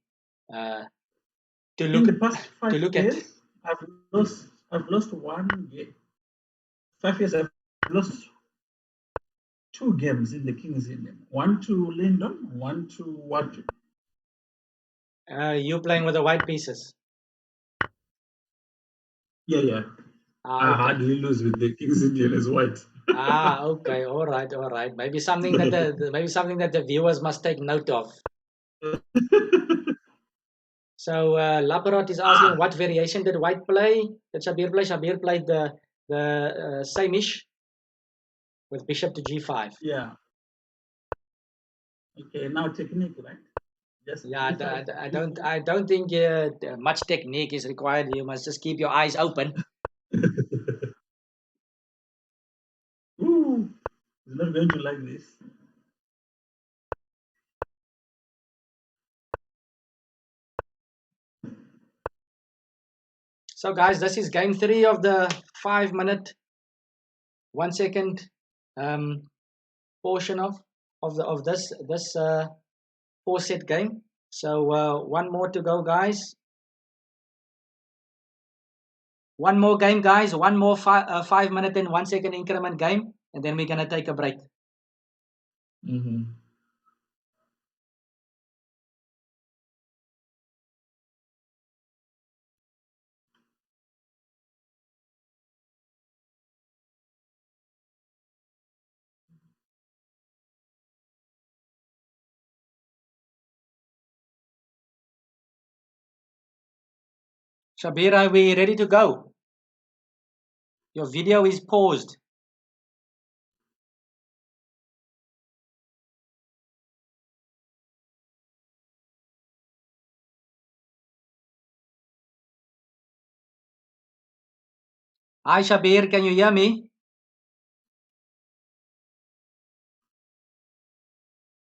to look in the past 5 to look years, at. I've lost one game. 5 years I've lost 2 games in the Kings Indian. One to Lyndon, one to Watu. You playing with the white pieces? Yeah. I hardly lose with the Kings Indian as white. Okay, all right. Maybe something that the viewers must take note of. So Laparot is asking what variation did White play? Did Shabier play? Shabier played the same-ish with Bishop to G5. Yeah. Okay, now technique, right? Yes. Yeah, I don't think much technique is required. You must just keep your eyes open. Ooh, he's not going to like this. So guys, this is game 3 of the 5-minute, 1 second portion of this 4-set game. So one more to go, guys. One more game, guys. One more 5-minute and 1 second increment game, and then we're gonna take a break. Shabier, are we ready to go? Your video is paused. Hi Shabier, can you hear me?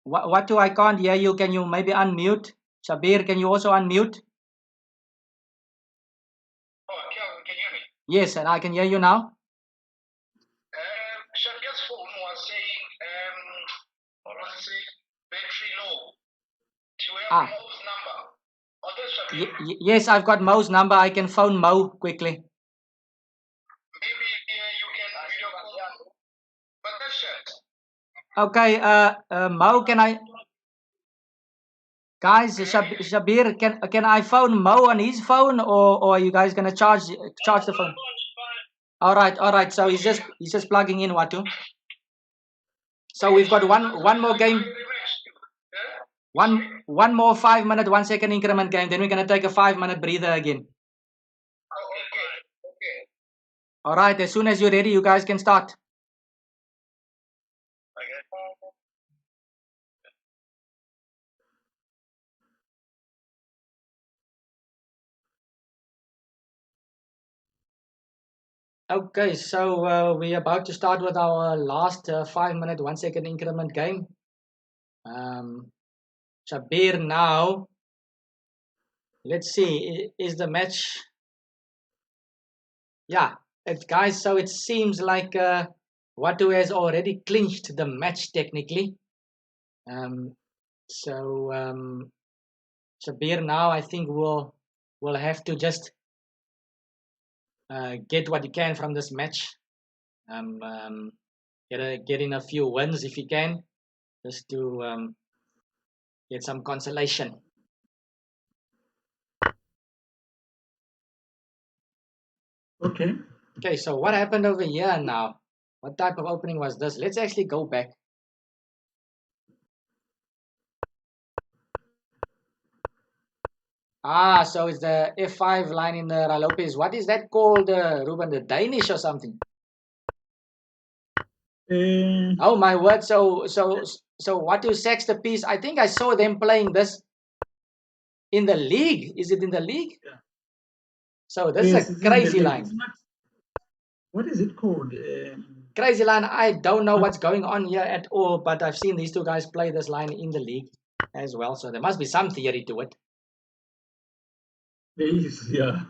What do I can't hear you? Can you maybe unmute? Shabier, can you also unmute? Oh, Kelvin, can you hear me? Yes, and I can hear you now. Shabier's phone was saying, what was it saying? Battery low. Do you have Mo's number? Oh, there's Shabier. Yes, I've got Mo's number. I can phone Mo quickly. Maybe you can video call. But that's it. Okay, Mo, can I? Guys, Shabier, can I phone Mo on his phone, or are you guys gonna charge the phone? All right. So he's just plugging in Watu. So we've got one more game. One more 5-minute, 1 second increment game. Then we're gonna take a 5-minute breather again. Okay. All right. As soon as you're ready, you guys can start. Okay, so we're about to start with our last 5-minute, 1 second increment game. Shabier now. Let's see, is the match? Yeah, guys, so it seems like Watu has already clinched the match technically. Shabier now, I think will have to just get what he can from this match. Get in a few wins if he can, just to get some consolation. Okay, so what happened over here now? What type of opening was this? Let's actually go back. So it's the F5 line in the Ralopes. What is that called, Ruben? The Danish or something? Oh my word! So Watu sacks the piece. I think I saw them playing this in the league. Is it in the league? Yeah. So this is a crazy line. What is it called? Crazy line. I don't know what's going on here at all, but I've seen these two guys play this line in the league as well, so there must be some theory to it. There is, yeah.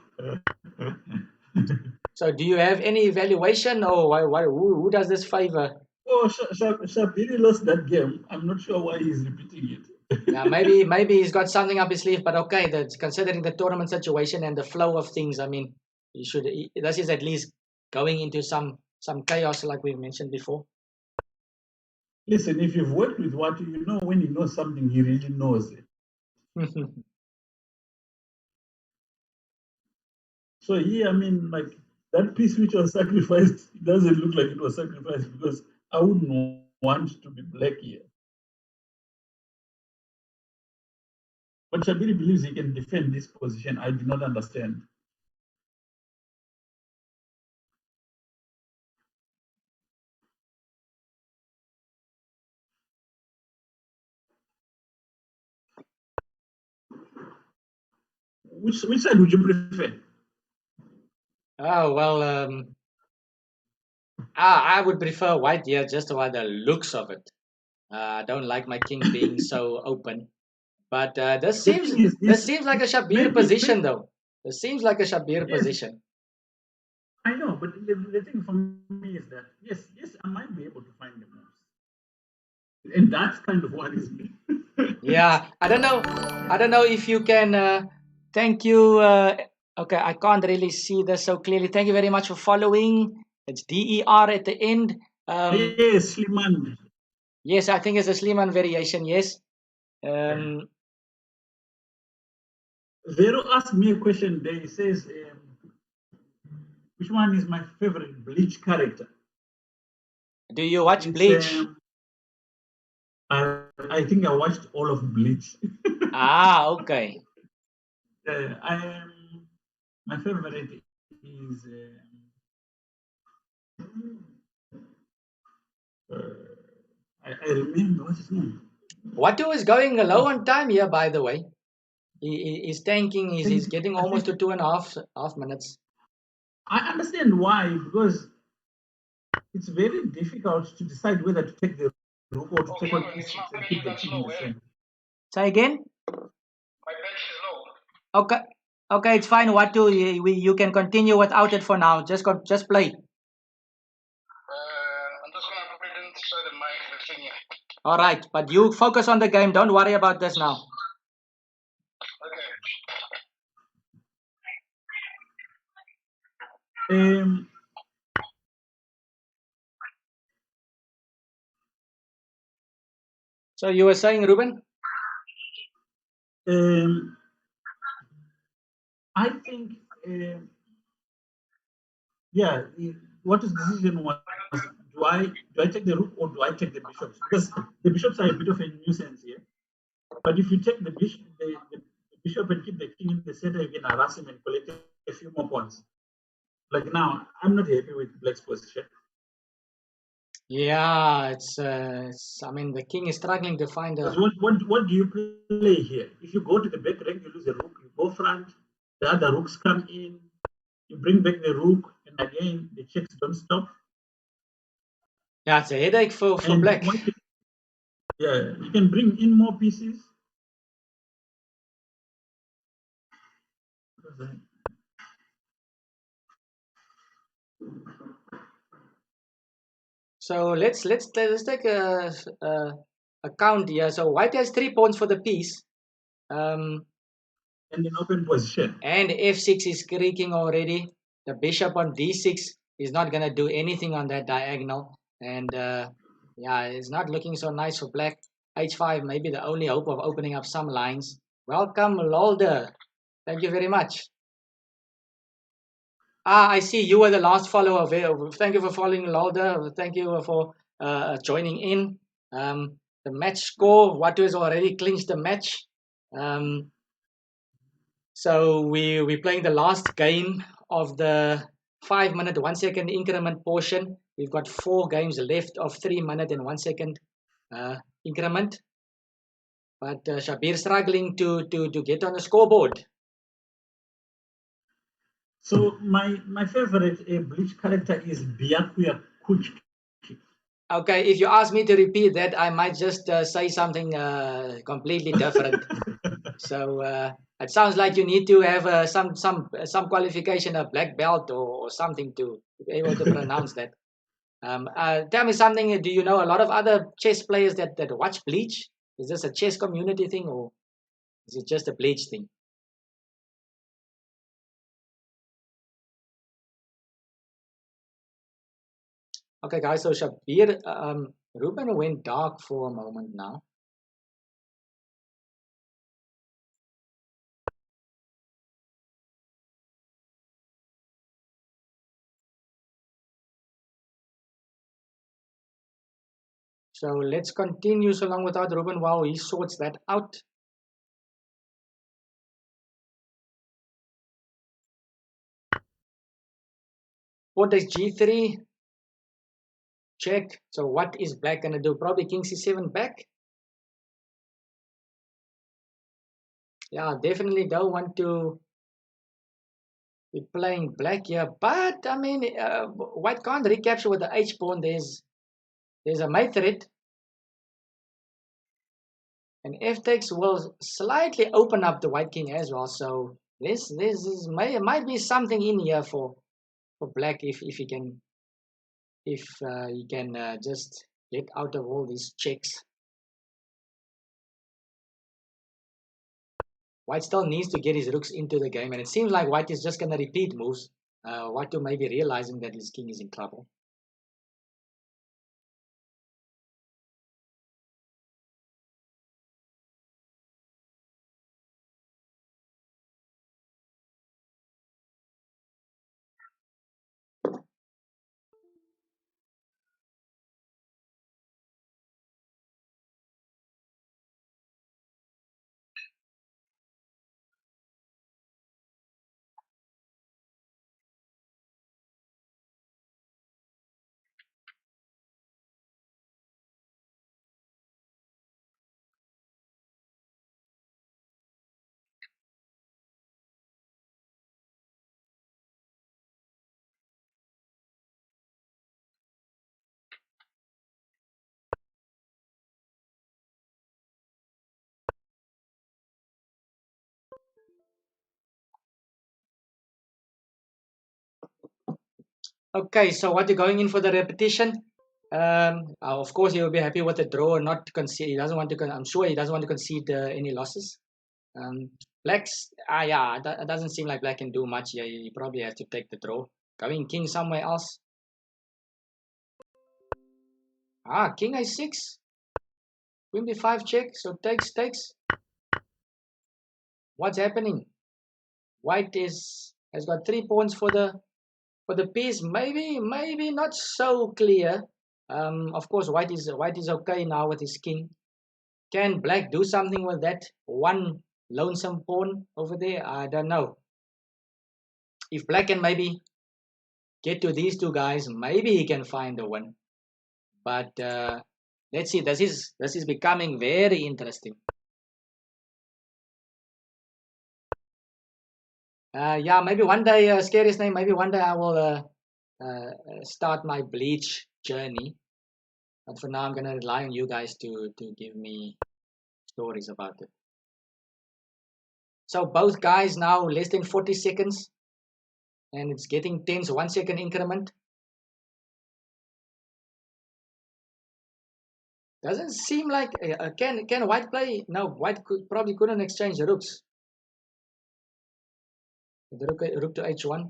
So do you have any evaluation, or who does this favor? Oh, Shabier lost that game. I'm not sure why he's repeating it. Yeah, maybe he's got something up his sleeve, but okay, that's considering the tournament situation and the flow of things. I mean, this is at least going into some chaos, like we mentioned before. Listen, if you've worked with Watu, you know when he knows something, he really knows it. So I mean, like that piece which was sacrificed, it doesn't look like it was sacrificed because I wouldn't want to be black here. But Shabier believes he can defend this position. I do not understand. Which side would you prefer? Oh well, I would prefer white here just by the looks of it. I don't like my king being so open. But this seems like a Shabier position, though. This seems like a Shabier position. I know, but the thing for me is that yes, I might be able to find the moves, and that's kind of what is me. Yeah, I don't know if you can. Thank you. Okay, I can't really see this so clearly. Thank you very much for following. It's DER at the end. Yes, Sliman. Yes, I think it's a Sliman variation. Yes. Vero asked me a question there. He says, which one is my favorite Bleach character? Do you watch Bleach? I think I watched all of Bleach. Okay. My favorite is I remember what's his name. Watu is going low on time here, by the way. He's tanking. He's getting almost to 2.5 minutes. I understand why, because it's very difficult to decide whether to take the rook or to take on e6 and keep the king in the center. Say again? My bench is low. Okay, it's fine. Watu, you can continue without it for now. Just play. I'm just gonna put it inside the mic, the thing here. All right, but you focus on the game. Don't worry about this now. Okay. So you were saying, Ruben? I think, yeah. What is the decision was? Do I take the rook or do I take the bishops? Because the bishops are a bit of a nuisance here. But if you take the bishop and keep the king in the center, you can harass him and collect a few more pawns. Like now, I'm not happy with black's position. Yeah, it's I mean, the king is struggling to find a. What do you play here? If you go to the back rank, you lose a rook. You go front, the other rooks come in. You bring back the rook, and again the checks don't stop. Yeah, it's a headache for black. Yeah, you can bring in more pieces. So let's take a count here. So white has 3 pawns for the piece. And in open position. And f6 is creaking already. The bishop on d6 is not going to do anything on that diagonal. And yeah, it's not looking so nice for black. h5 may be the only hope of opening up some lines. Welcome, Lolder. Thank you very much. I see you were the last follower. Thank you for following, Lolder. Thank you for joining in. The match score, Watu has already clinched the match. So we're playing the last game of the 5-minute 1 second increment portion. We've got 4 games left of 3 minute and 1 second increment. But Shabier struggling to get on the scoreboard. So my favorite Bleach character is Byakuya Kuchiki. Okay, if you ask me to repeat that, I might just say something completely different. So it sounds like you need to have some qualification, a black belt or something to be able to pronounce that. Tell me something. Do you know a lot of other chess players that watch Bleach? Is this a chess community thing or is it just a Bleach thing? Okay, guys. So Shabier, Ruben went dark for a moment now. So let's continue so long without Ruben while he sorts that out. What is G3? Check. So what is black gonna do? Probably king c7 back. Yeah, definitely don't want to be playing black here. But I mean, white can't recapture with the h pawn. There's a mate threat, and f takes will slightly open up the white king as well. So this is might be something in here for black if he can just get out of all these checks. White still needs to get his rooks into the game, and it seems like white is just going to repeat moves. White may be realizing that his king is in trouble. Okay, so what you're going in for the repetition? Of course, he will be happy with the draw and not concede. He doesn't want to. I'm sure he doesn't want to concede any losses. Black's, yeah, it doesn't seem like black can do much here. He probably has to take the draw. Going king somewhere else. King a6. Queen b5 check. So takes. What's happening? White has got 3 pawns for the piece. Maybe not so clear. Of course, white is okay now with his king. Can black do something with that one lonesome pawn over there? I don't know. If black can maybe get to these two guys, maybe he can find a win. But let's see. This is becoming very interesting. Yeah, maybe one day, scariest name. Maybe one day I will start my Bleach journey. But for now, I'm gonna rely on you guys to give me stories about it. So both guys now less than 40 seconds, and it's getting tense. 1 second increment. Doesn't seem like can white play? No, white probably couldn't exchange the rooks. The rook to h1.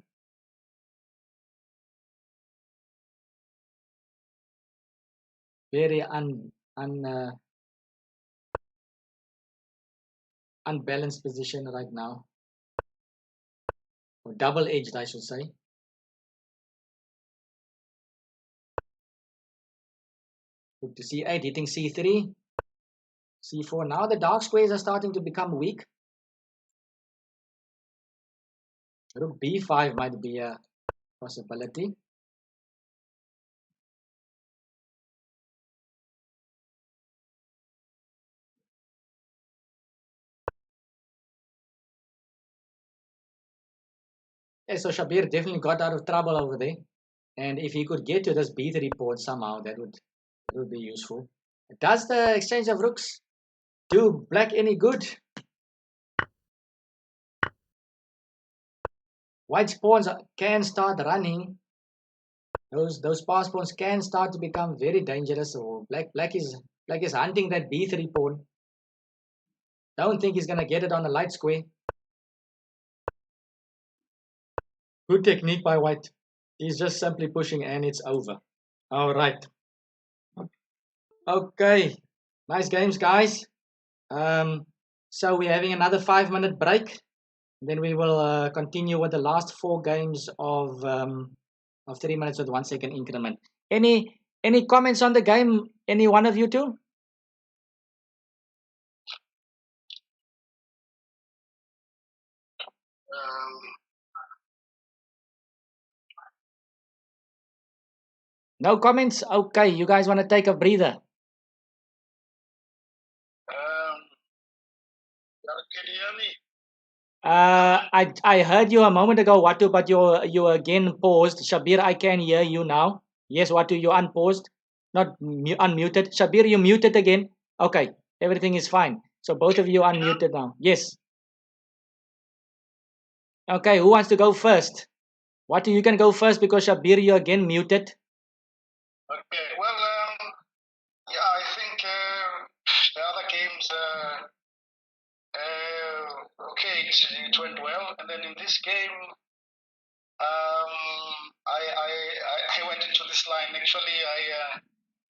Very unbalanced position right now. Or double-edged, I should say. Rook to c8, hitting c3, c4. Now the dark squares are starting to become weak. Rook b5 might be a possibility. Yeah, so Shabier definitely got out of trouble over there. And if he could get to this b3 pawn somehow, that would It would be useful. Does the exchange of rooks do black any good? White pawns can start running. Those pass pawns can start to become very dangerous. So black is hunting that b3 pawn. Don't think he's gonna get it on the light square. Good technique by white. He's just simply pushing and it's over. All right. Okay. Nice games, guys. So we're having another 5-minute break. Then we will continue with the last 4 games of 3 minutes with 1 second increment. Any comments on the game? Any one of you two? No comments? Okay, you guys want to take a breather? Can you hear me? I heard you a moment ago, Watu, but you again paused. Shabier, I can hear you now. Yes, Watu, you unpaused, not unmuted. Shabier, you muted again. Okay, everything is fine. So both of you unmuted now. Yes. Okay, who wants to go first? Watu, you can go first because Shabier, you again muted. Okay, well, yeah, I think the other games, okay, it went well, and then in this game, I went into this line. Actually,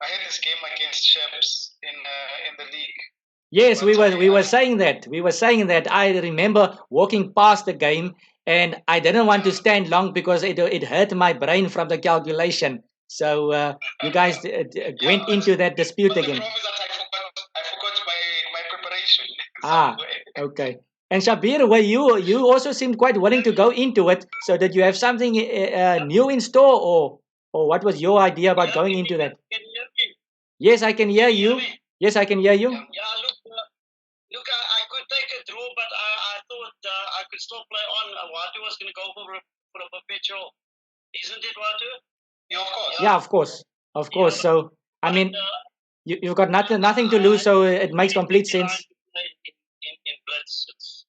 I had this game against Sheps in the league. Yes, we were saying that. We were saying that. I remember walking past the game, and I didn't want to stand long because it hurt my brain from the calculation. So you guys went into that dispute again. The problem is that I forgot my preparation. Okay. And Shabier, were you also seemed quite willing to go into it. So did you have something new in store, or what was your idea about going into that? Can you hear me? Yes, I can hear you. Yes, I can hear you. Yeah, look, I could take a draw, but I thought I could still play on. Watu was going to go for a perpetual, isn't it, Watu? Yeah, of course. Yeah, of course. Yeah. So I mean, you've got nothing to lose, so it makes complete sense. In blitz,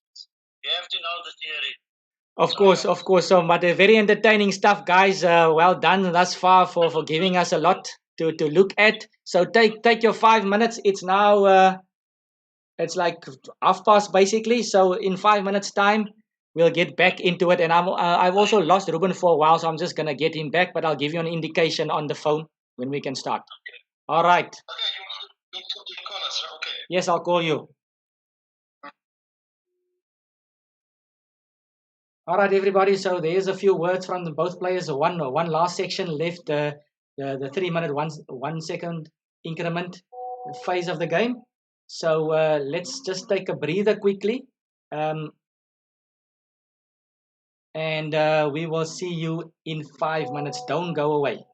you have to know the theory. Of course. So, but very entertaining stuff, guys. Well done thus far for giving us a lot to look at. So take your 5 minutes. It's now it's like 1:30 basically. So in 5 minutes time, we'll get back into it. And I've also lost Ruben for a while, so I'm just gonna get him back. But I'll give you an indication on the phone when we can start. Okay. All right. Okay, you call us. Okay. Yes, I'll call you. All right, everybody. So there's a few words from both players. One last section left. The 3 minute 1 second increment phase of the game. So let's just take a breather quickly, and we will see you in 5 minutes. Don't go away.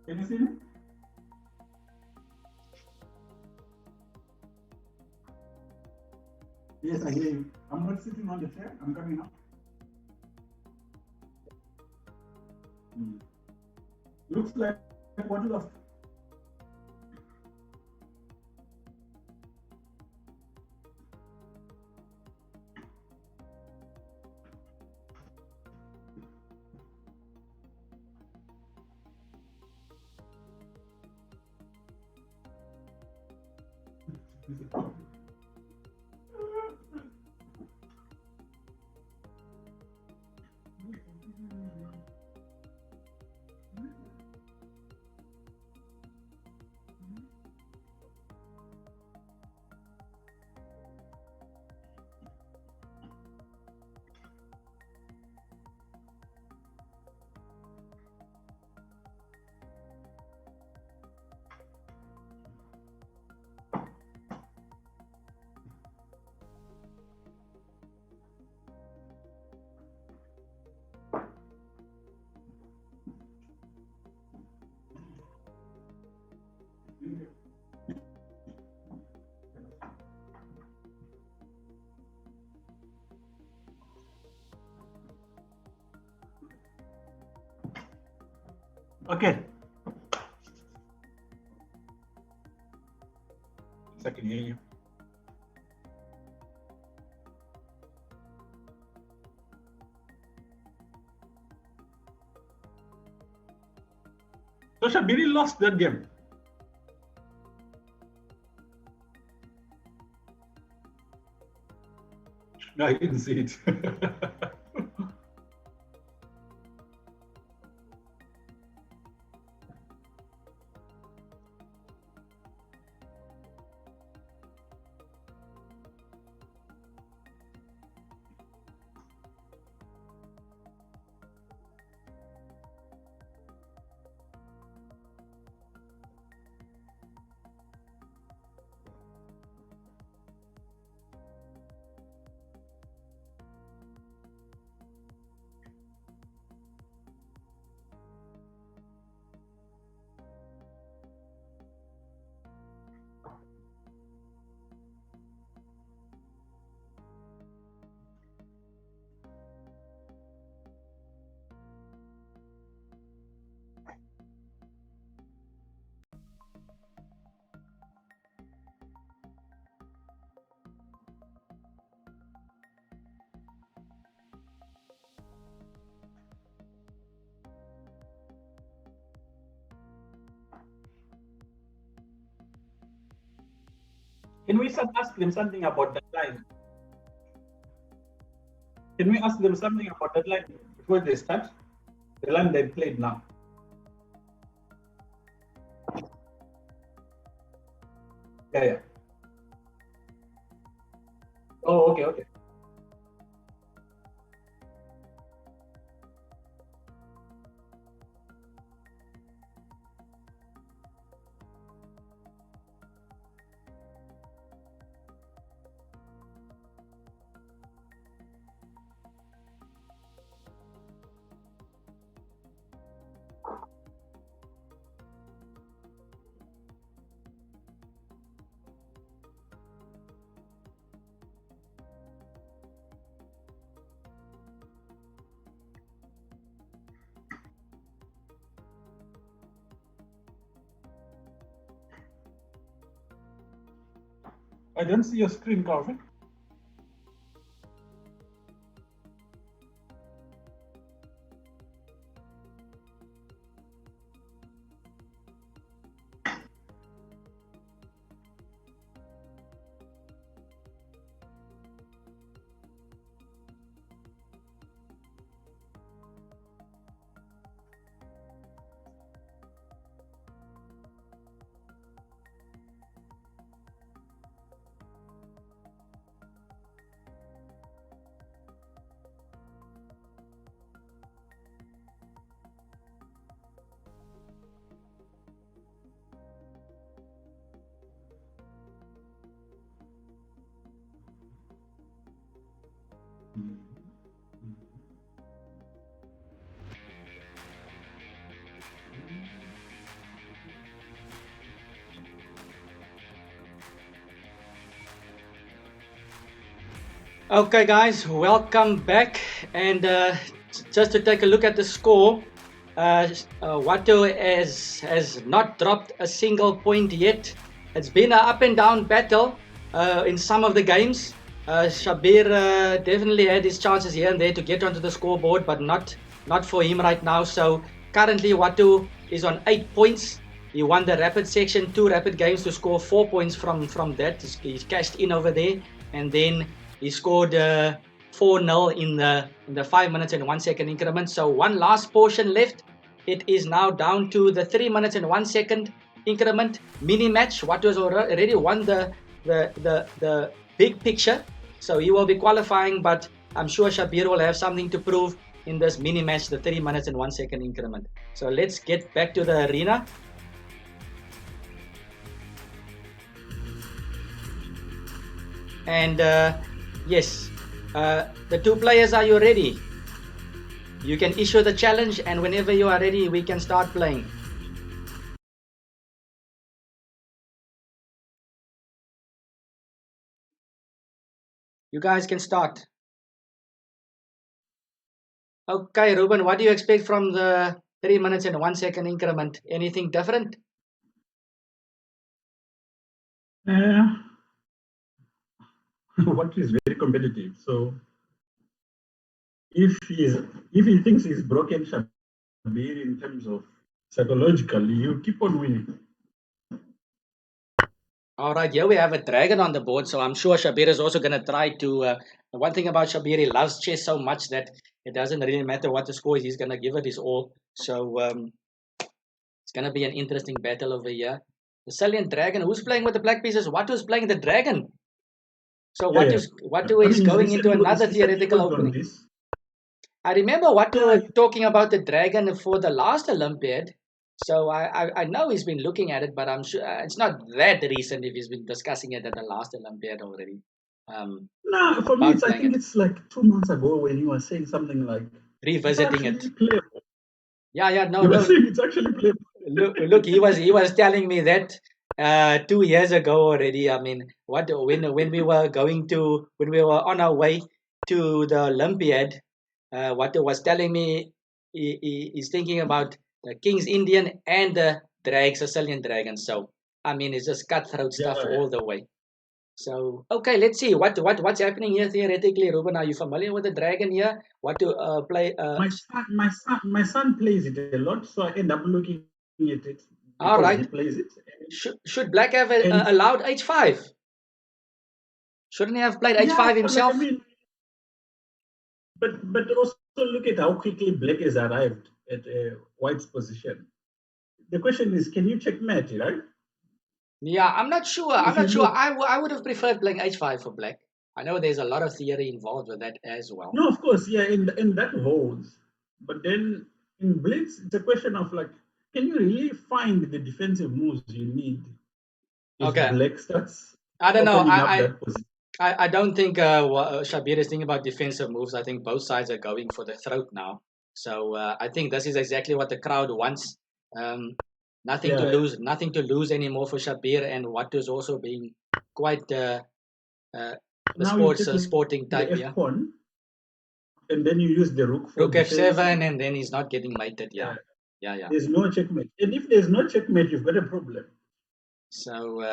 Can you see me? Yes, I hear you. I'm not sitting on the chair. I'm coming up. Looks like what lost. Okay. I can hear you. So Shabier lost that game. No, I didn't see it. Can we ask them something about that line? Can we ask them something about that line before they start? The line they played now. Yeah. Oh, okay. I don't see your screen, Calvin. Okay, guys, welcome back. And just to take a look at the score, Watu has not dropped a single point yet. It's been an up and down battle in some of the games. Shabier definitely had his chances here and there to get onto the scoreboard, but not for him right now. So currently, Watu is on 8 points. He won the rapid section, 2 rapid games to score 4 points from that. He's cashed in over there, and then he scored 4-0 in the 5 minutes and 1 second increment. So one last portion left. It is now down to the 3 minutes and 1 second increment mini match. Watu has already won the big picture, so he will be qualifying. But I'm sure Shabier will have something to prove in this mini match, the 3 minutes and 1 second increment. So let's get back to the arena. And yes, the two players, are you ready? You can issue the challenge, and whenever you are ready, we can start playing. You guys can start. Okay, Ruben, what do you expect from the 3 minutes and 1 second increment? Anything different? What is very competitive. So if he thinks he's broken Shabier in terms of psychologically, you keep on winning. All right, here we have a dragon on the board, so I'm sure Shabier is also going to try to. One thing about Shabier, he loves chess so much that it doesn't really matter what the score is, he's going to give it his all. So it's going to be an interesting battle over here. The Sicilian dragon, who's playing with the black pieces? Watu's playing the dragon. So Watu is going into another theoretical opening. I remember Watu talking about the dragon for the last Olympiad. So I know he's been looking at it, but I'm sure it's not that recent if he's been discussing it at the last Olympiad already. No, for me, I think it's like 2 months ago when you were saying something like revisiting it. Playable. Yeah, no. It's actually playable. Look, he was telling me that 2 years ago already. I mean, when we were on our way to the Olympiad, what was telling me he's thinking about the King's Indian and the Sicilian dragon. So I mean, it's just cutthroat stuff all the way. So okay, let's see what's happening here theoretically. Ruben, are you familiar with the dragon here? What to play? My son plays it a lot, so I end up looking at it. All right. He plays it. Should Black have allowed h5? Shouldn't he have played h5 himself? Like, I mean, but also look at how quickly Black has arrived at White's position. The question is, can you checkmate, right? Yeah, I'm not sure. I would have preferred playing h5 for Black. I know there's a lot of theory involved with that as well. No, of course, yeah, and that holds. But then in Blitz, it's a question of like, can you really find the defensive moves you need if Black starts? I don't know. I don't think Shabier is thinking about defensive moves. I think both sides are going for the throat now. So I think this is exactly what the crowd wants. Nothing to lose anymore for Shabier, and Watu is also being quite the sporting type. Yeah. And then you use the rook for rook f7, and then he's not getting mated. Yeah. There's no checkmate, and if there's no checkmate, you've got a problem. So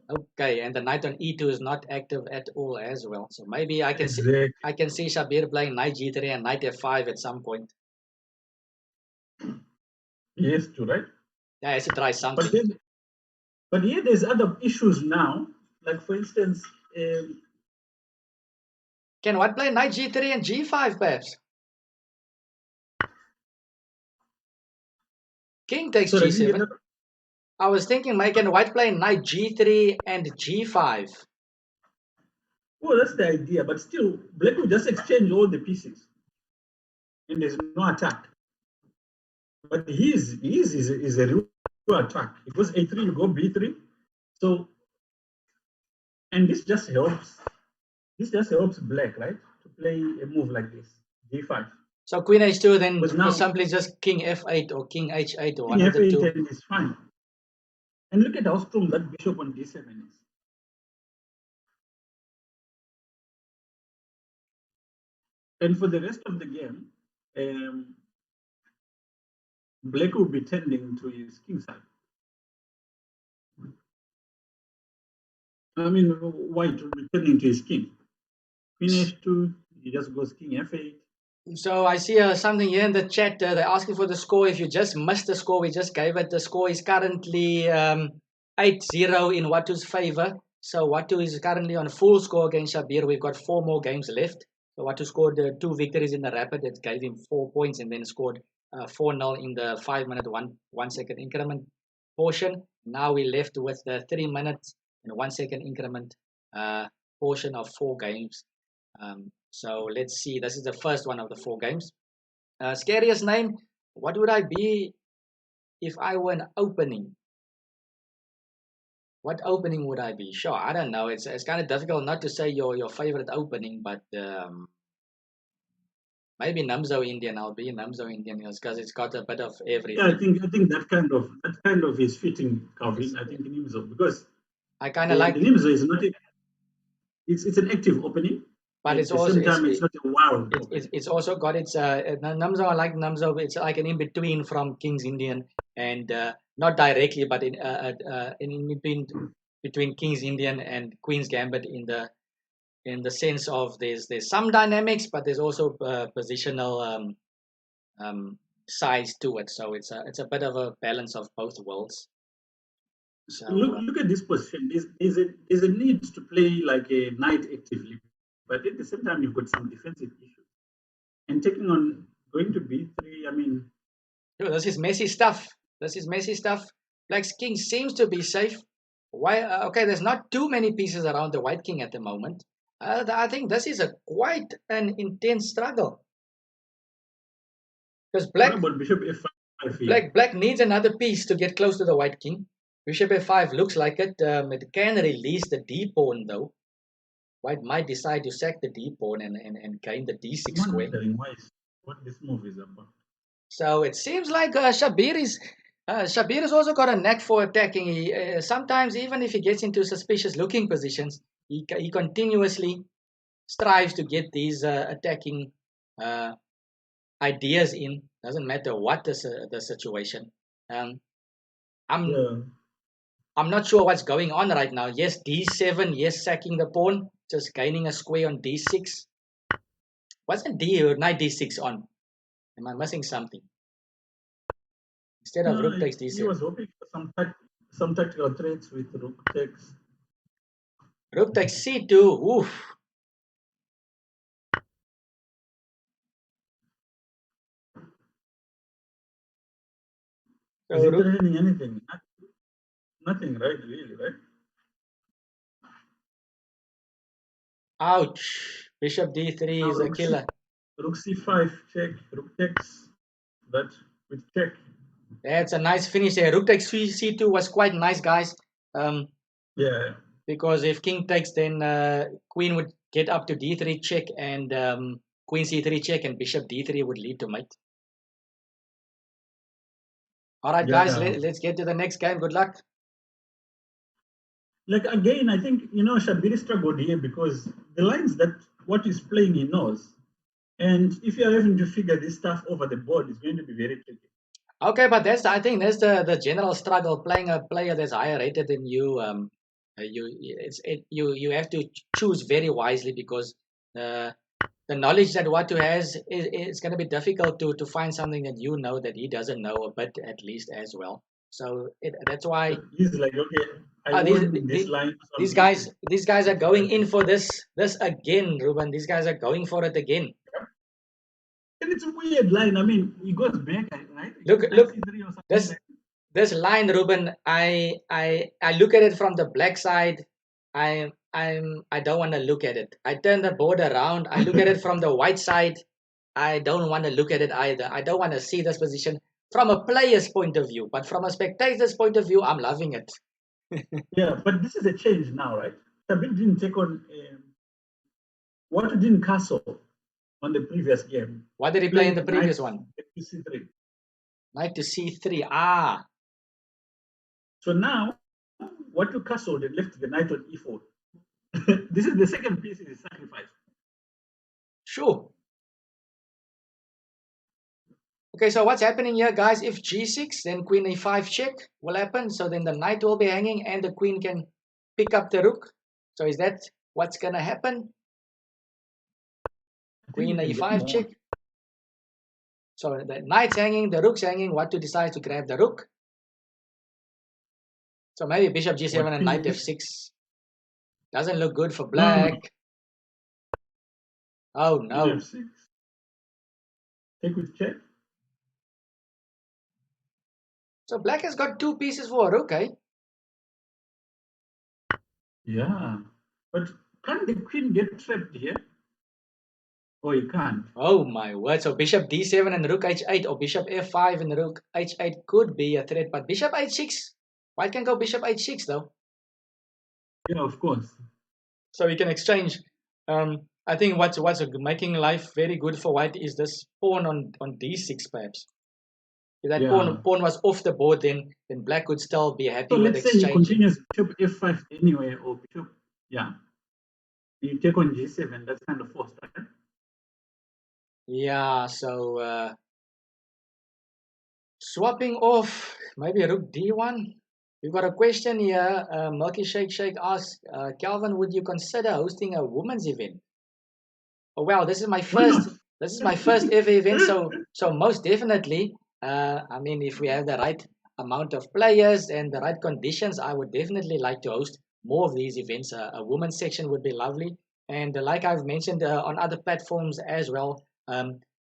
okay, and the knight on e2 is not active at all as well. So maybe I can see Shabier playing knight g3 and knight f5 at some point. He has to, right? Yeah, he has to try something. But here there's other issues now. Like for instance, can White play knight g3 and g5 perhaps? King takes g7. I was thinking, can White play knight g3 and g5? Well, that's the idea, but still, Black will just exchange all the pieces, and there's no attack. But his is a real attack. It goes a3, you go b3. So, and this just helps. This just helps Black, right, to play a move like this, g5. So queen h2, then now, simply just king f8 or king h8 or one of the two. F8 is fine. And look at how strong that bishop on d7 is. And for the rest of the game, Black will be tending to his king side. I mean, White will be tending to his king. Queen H2, he just goes king F8. So I see something here in the chat. They're asking for the score. If you just missed the score, we just gave it. The score is currently 8-0 in Watu's favor. So Watu is currently on full score against Shabier. We've got 4 more games left. So Watu scored 2 victories in the rapid. That gave him 4 points, and then scored 4-0 in the 5-minute 1 second increment portion. Now we're left with the 3 minutes and 1 second increment portion of 4 games. So let's see. This is the first one of the 4 games. Scariest name. What would I be if I were an opening? What opening would I be? Sure, I don't know. It's kind of difficult not to say your favorite opening, but maybe Namzo Indian. I'll be Namzo Indian because it's got a bit of everything. Yeah, I think that kind of is fitting, Calvin. I think Nimzo, because I kind of like the Nimzo is not. It's an active opening. But at the same time, it's not a wild. It's also got its Namzo. I like Namzo. It's like an in between from King's Indian and not directly, but in between King's Indian and Queen's Gambit in the sense of there's some dynamics, but there's also positional size to it. So it's a bit of a balance of both worlds. So look at this position. There's a need to play like a knight actively. But at the same time, you've got some defensive issues. And taking on going to B3, I mean... This is messy stuff. Black's king seems to be safe. Why? Okay, there's not too many pieces around the white king at the moment. I think this is quite an intense struggle. Because Black... What about Bishop F5 here? Black needs another piece to get close to the white king. Bishop F5 looks like it. It can release the D-pawn, though. White might decide to sack the D-pawn and gain the D6 square. What this move is about. So it seems like Shabier has also got a knack for attacking. He, sometimes, even if he gets into suspicious-looking positions, he continuously strives to get these attacking ideas in. Doesn't matter what the situation. I'm not sure what's going on right now. Yes, D7. Yes, sacking the pawn. Just gaining a square on D6. Wasn't knight D6 on? Am I missing something? Instead of rook takes D7. He was hoping for some tactical traits with rook takes. Rook takes C2. Oof. So is it training anything? Nothing, right? Really, right? Ouch. Bishop D3 now is a killer. Rook C5 check. Rook takes that with check. That's a nice finish there. Rook takes C2 was quite nice, guys. Yeah. Because if king takes, then queen would get up to D3 check and queen C3 check, and bishop D3 would lead to mate. All right, guys, let's get to the next game. Good luck. Like again, I think Shabier struggled here because the lines that what he's playing he knows, and if you're having to figure this stuff over the board, it's going to be very tricky. Okay, but I think that's the general struggle playing a player that's higher rated than you. You have to choose very wisely because the knowledge that Watu has is going to be difficult to find something that you know that he doesn't know a bit at least as well. So that's why he's like, okay, these guys are going in for this again, Ruben. These guys are going for it again. And it's a weird line. I mean, he goes back, right? Look, this line, Ruben. I look at it from the black side. I don't want to look at it. I turn the board around. I look at it from the white side. I don't want to look at it either. I don't want to see this position from a player's point of view, but from a spectator's point of view, I'm loving it. Yeah, but this is a change now, right? Shabier didn't take on Watu didn't castle on the previous game. What did he play in the previous one? C3. Knight to C3. Ah. So now, Watu castled and left the knight on E4. This is the second piece he sacrificed. Sure. Okay, so what's happening here, guys? If g6, then queen a5 check will happen. So then the knight will be hanging and the queen can pick up the rook. So is that what's going to happen? Queen a5 check. So the knight's hanging, the rook's hanging. Watu decides to grab the rook. So maybe bishop g7 and knight f6. Doesn't look good for black. Oh no. F6. Take with check. So black has got 2 pieces for a rook, eh? Yeah. But can't the queen get trapped here? Oh, you can't. Oh my word. So bishop d7 and rook h8 or bishop f5 and rook h8 could be a threat. But bishop h6, white can go bishop h6 though. Yeah, of course. So we can exchange. I think what's making life very good for white is this pawn on d6 perhaps. If that pawn was off the board, then black could still be happy with exchanging. So let's say he continues bishop f5 anyway, or bishop, you take on g7, that's kind of forced, right? Yeah, so swapping off, maybe rook d1. We've got a question here. Milky Shake asks, Calvin, would you consider hosting a women's event? Oh well, this is my first. This is my first ever event, so most definitely. I mean, if we have the right amount of players and the right conditions, I would definitely like to host more of these events. A women's section would be lovely, and like I've mentioned on other platforms as well.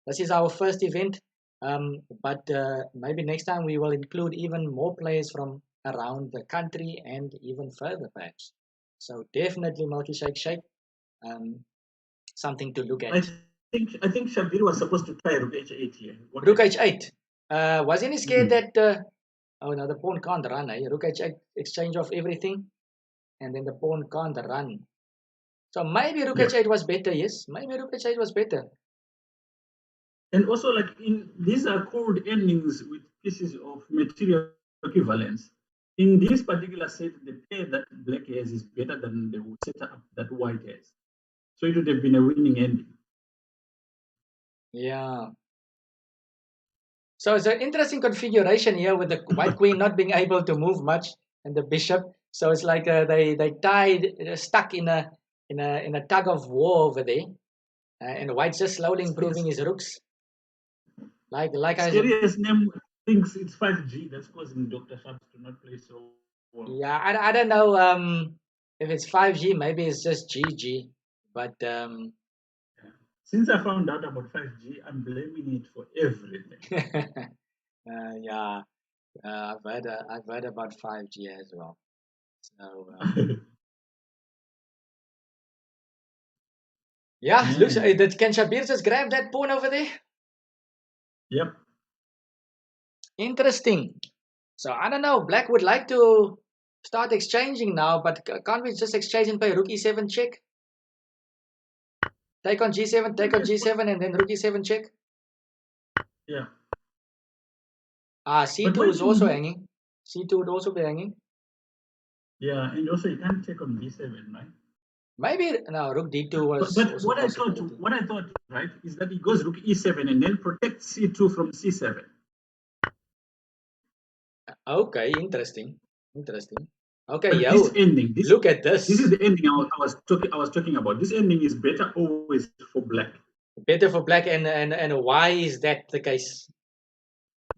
This is our first event, but maybe next time we will include even more players from around the country and even further, perhaps. So definitely, Milky Shake. Something to look at. I think Shabier was supposed to try rook h8 here. Rook h8. Wasn't he scared that? Oh no, the pawn can't run. Rook h8 exchange of everything, and then the pawn can't run. So maybe rook h8 was better. Yes, maybe rook h8 was better. And also, like these are called endings with pieces of material equivalence. In this particular set, the pair that black has is better than the setup that white has. So it would have been a winning ending. Yeah. So it's an interesting configuration here with the white queen not being able to move much and the bishop. So it's like they stuck in a tug of war over there, and white's just slowly improving his rooks. Like I said. Serious name thinks it's 5G that's causing Dr. Sharps to not play so well. Yeah, I don't know if it's 5G, maybe it's just GG, but since I found out about 5G, I'm blaming it for everything. Yeah, I've heard about 5G as well. So yeah, looks. Can Shabier just grab that pawn over there? Yep. Interesting. So I don't know. Black would like to start exchanging now, but can't we just exchange and play rook e7 check? Take on g7, take on g7, and then rook e7 check. Yeah. C2 is also hanging. C2 would also be hanging. Yeah, and also you can't take on b7, right? Maybe no, rook d2 was. But what I thought, right, is that he goes rook e7 and then protects c2 from c7. Okay, interesting. Okay, yeah. This ending. Look at this. This is the ending I was talking about. This ending is better always for black. Better for black, and why is that the case?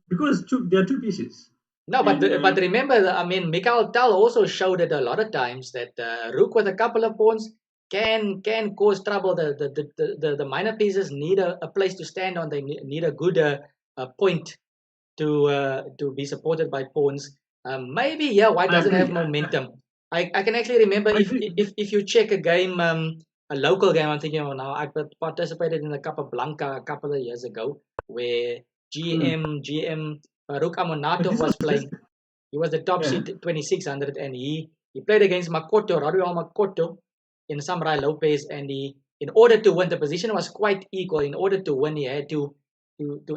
Because there are 2 pieces. No, but remember, I mean, Mikhail Tal also showed it a lot of times that rook with a couple of pawns can cause trouble. The minor pieces need a place to stand on. They need a good point to be supported by pawns. Maybe white doesn't have momentum. I can actually remember if you check a game, a local game. I'm thinking of now. I participated in the Capablanca a couple of years ago, where GM. Rook Amonatov was playing. He was the top seed 2600, and he played against Raul Makoto in Samurai Lopez, and in order to win, the position was quite equal. In order to win, he had to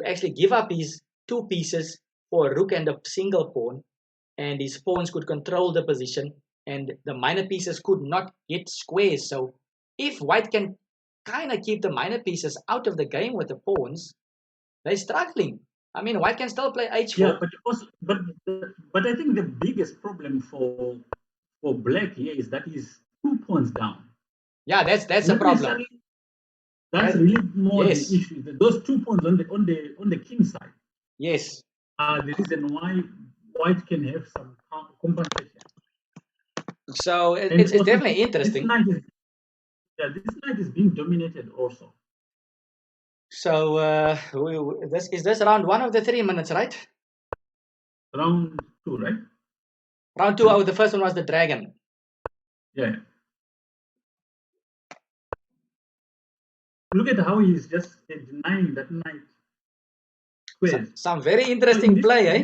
actually give up his 2 pieces for a rook and a single pawn, and his pawns could control the position, and the minor pieces could not get squares. So if white can kind of keep the minor pieces out of the game with the pawns, they're struggling. I mean, white can still play h4. Yeah, but also, but I think the biggest problem for black here is that he's 2 pawns down. Yeah, that's a Not problem. necessarily- That's really more Yes. the issue. Those 2 pawns on the king side Yes. are the reason why white can have some compensation. So And it's also definitely interesting. This knight is being dominated also. So this is round 1 of the 3 minutes, right? Round 2, right? Round 2. Oh, the first one was the dragon. Yeah. Look at how he's just denying that knight. Some very interesting play, eh?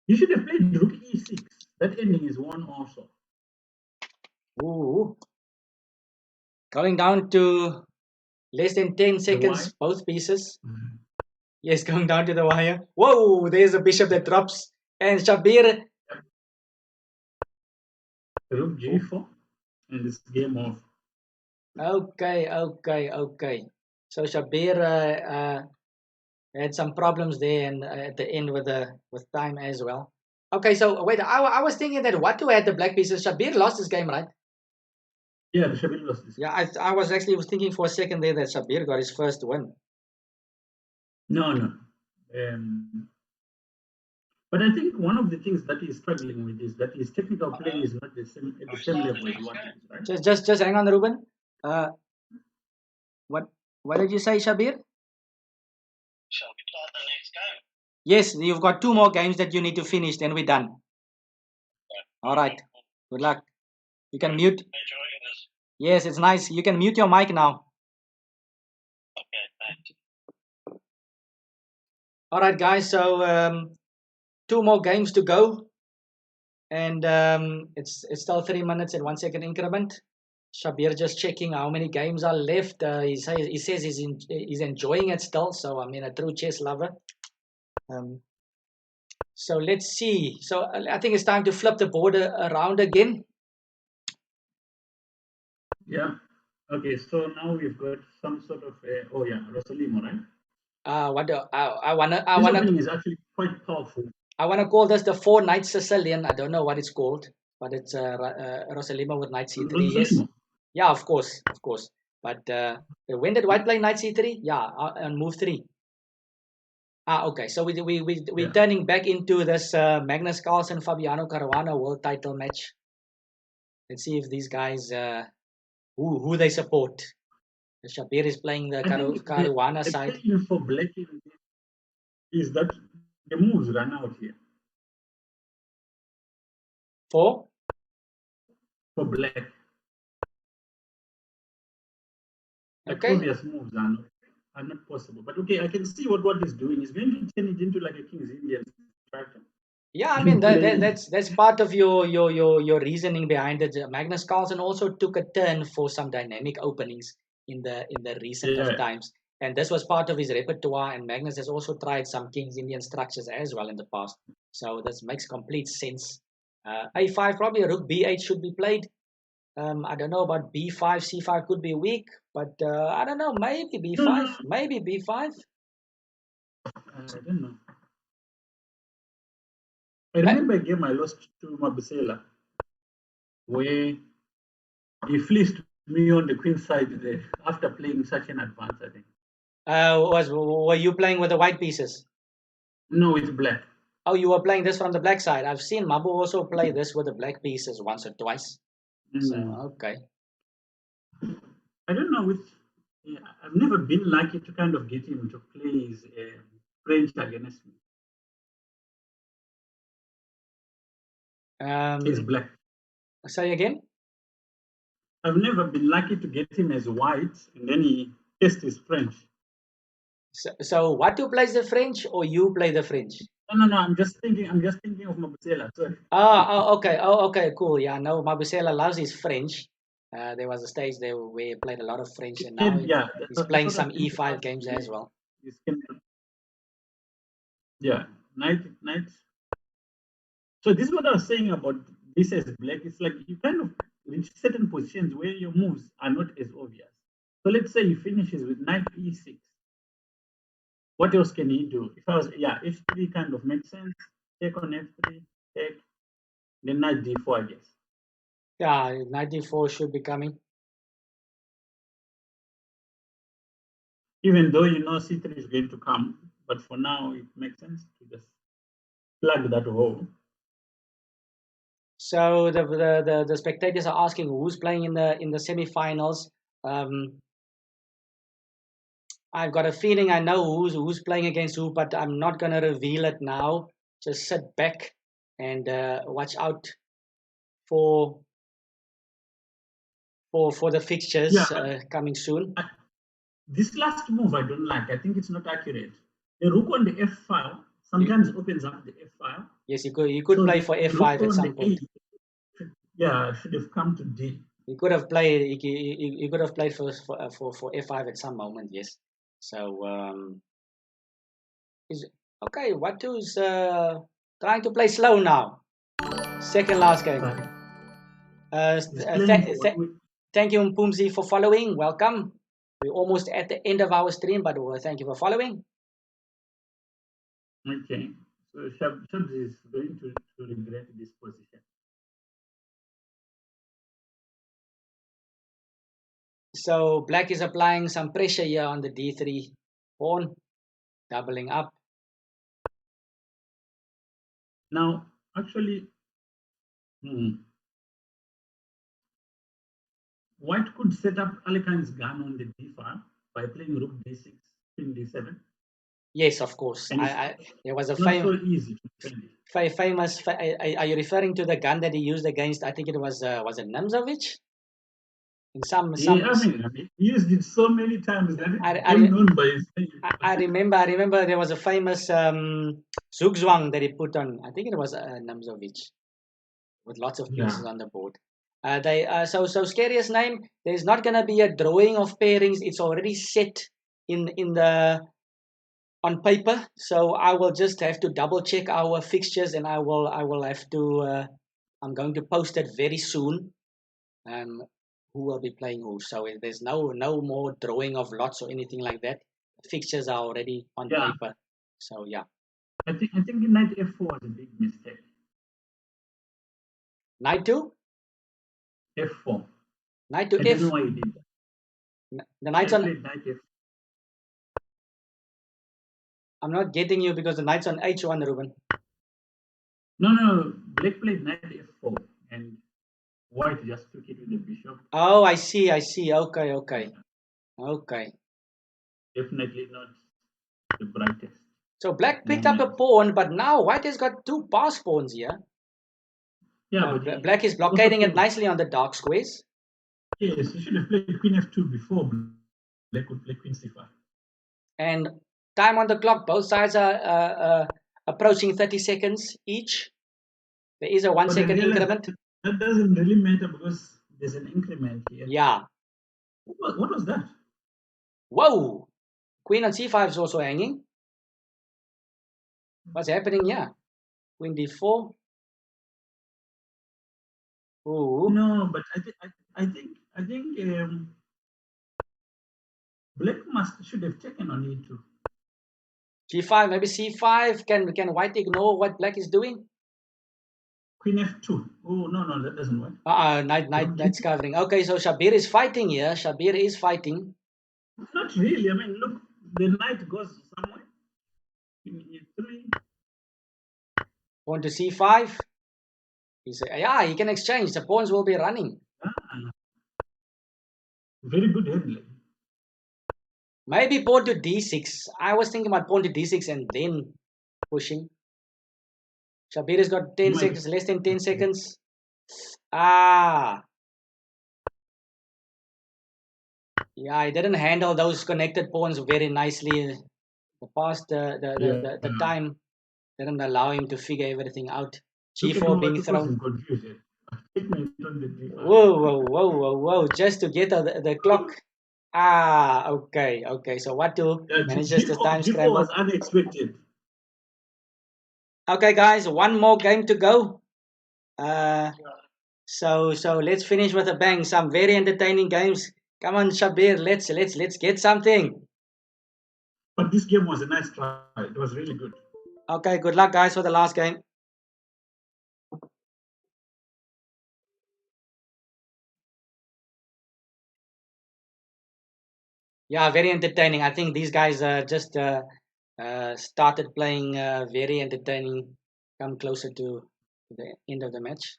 You should have played rook e6. That ending is 1 also. Ooh. Going down to less than 10 seconds, both pieces. Yes, going down to the wire. Whoa, there's a bishop that drops. And Shabier. Rook g4. And it's game off. Okay. So Shabier had some problems there, and at the end with time as well. Okay, so wait, I was thinking that Watu had the black pieces. Shabier lost this game, right? Yeah, Shabier lost this. Yeah, I was thinking for a second there that Shabier got his first win. No. But I think one of the things that he's struggling with is that his technical play is not at the same level as what is, right? Just hang on, Ruben. What did you say, Shabier? Shall we start the next game? Yes, you've got 2 more games that you need to finish, then we're done. All right. Good luck. You can mute. Enjoying this. Yes, it's nice. You can mute your mic now. Okay, thanks. All right, guys. So 2 more games to go, and it's still 3 minutes and 1 second increment. Shabier just checking how many games are left. He says he's enjoying it still. So I mean, a true chess lover. So let's see. So I think it's time to flip the board around again. Yeah. Okay. So now we've got some sort of Rosalimo, right? I wanna. This opening is actually quite powerful. I wanna call this the 4 Knight Sicilian. I don't know what it's called, but it's Rosalimo with Knight C3. Yes. Yeah, of course. But when did white play Knight C3? Yeah, on move 3. Okay. So we're turning back into this Magnus Carlsen Fabiano Caruana world title match. Let's see if these guys who they support. Shabier is playing the Caruana side. The thing for black is that the moves run out here. For black. Okay. Obvious moves are not possible. But okay, I can see what is doing. He's going to turn it into like a King's Indian structure. Yeah, I mean that's part of your reasoning behind it. Magnus Carlsen also took a turn for some dynamic openings in the recent of times, and this was part of his repertoire. And Magnus has also tried some King's Indian structures as well in the past, so this makes complete sense. A5, probably a rook b8 should be played. I don't know about b5, c5 could be weak, but I don't know, maybe b5, maybe b5. I don't know. I remember a game I lost to Mabusela where he fleeced me on the queen side there after playing such an advance, I think. Were you playing with the white pieces? No, it's black. Oh, you were playing this from the black side. I've seen Mabu also play this with the black pieces once or twice. So, okay. I don't know which. Yeah, I've never been lucky to kind of get him to play his French against me. He's black. Say again? I've never been lucky to get him as white, and then he tests his French. So Watu plays the French, or you play the French? No. I'm just thinking of Mabusela. Sorry. Okay, cool. Yeah, no, Mabusela loves his French. There was a stage there where he played a lot of French, and now he's playing some E5 games as well. Yeah, knight. So this is what I was saying about this as black. It's like you kind of reach certain positions where your moves are not as obvious. So let's say he finishes with knight e6. What else can he do? If I was, F3 kind of makes sense. Take on F3, take, then knight D4, I guess. Yeah, knight D4 should be coming. Even though you know C3 is going to come, but for now it makes sense to just plug that hole. So the spectators are asking who's playing in the semi-finals. I've got a feeling I know who's playing against who, but I'm not gonna reveal it now. Just sit back and watch out for the fixtures coming soon. This last move I don't like. I think it's not accurate. The rook on the F file sometimes opens up the F file. Yes, you could so play for F5 at some point. Should have come to D. He could have played. He could have played for F5 at some moment. Yes. So okay. Watu's trying to play slow now. Second last game. Thank you, Mpumzi, for following. Welcome. We're almost at the end of our stream, but thank you for following. Okay. So Shabs is going to regret this position. So black is applying some pressure here on the D3 pawn, doubling up. Now, actually, White could set up Alekhaine's gun on the D file by playing rook D6, queen D7. Yes, of course. There was a so easy to famous. Are you referring to the gun that he used against? I think it was it Nimzovich? In some. I mean, he used it so many times that it's known by his name. I remember there was a famous Zugzwang that he put on. I think it was Nimzovich, with lots of pieces on the board. So Scariest Name. There's not gonna be a drawing of pairings. It's already set on paper. So I will just have to double check our fixtures, and I will have to. I'm going to post it very soon. Who will be playing who? So there's no more drawing of lots or anything like that. The fixtures are already on paper. So yeah. I think knight F4 was a big mistake. Knight to F4. Knight to F. I don't know why he did that. The knight's on. Knight F. I'm not getting you because the knight's on H1, Ruben. No. Black played knight F4 and White just took it with the bishop. Oh, I see. Okay. Definitely not the brightest. So black picked up a pawn, but now White has got two pass pawns here. Yeah, but black is blockading it nicely on the dark squares. Yes, he should have played queen F2 before black would play queen C5. And time on the clock, both sides are approaching 30 seconds each. There is a 1 second increment. That doesn't really matter because there's an increment here. Yeah. What was that? Whoa! Queen on C5 is also hanging. What's happening here? Queen D4. Ooh. No, but I think black should have taken on E2. G5, maybe C5. Can White ignore what black is doing? Queen F2. Oh no, that doesn't work. Knight's covering. Okay, so Shabier is fighting here. Shabier is fighting. Not really. I mean, look, the knight goes somewhere. Queen E3. Pawn to C5. He can exchange. The pawns will be running. Very good handling. Maybe pawn to D6. I was thinking about pawn to D6 and then pushing. Shabier has got 10 seconds, less than 10 seconds. Yeah, he didn't handle those connected pawns very nicely. The time didn't allow him to figure everything out. G4 being thrown. Whoa. Just to get the clock. Okay. So Watu manages the time scramble. Was unexpected. Okay, guys, one more game to go. So let's finish with a bang. Some very entertaining games. Come on, Shabier, let's get something. But this game was a nice try. It was really good. Okay, good luck, guys, for the last game. Yeah, very entertaining. I think these guys just started playing very entertaining. Come closer to the end of the match.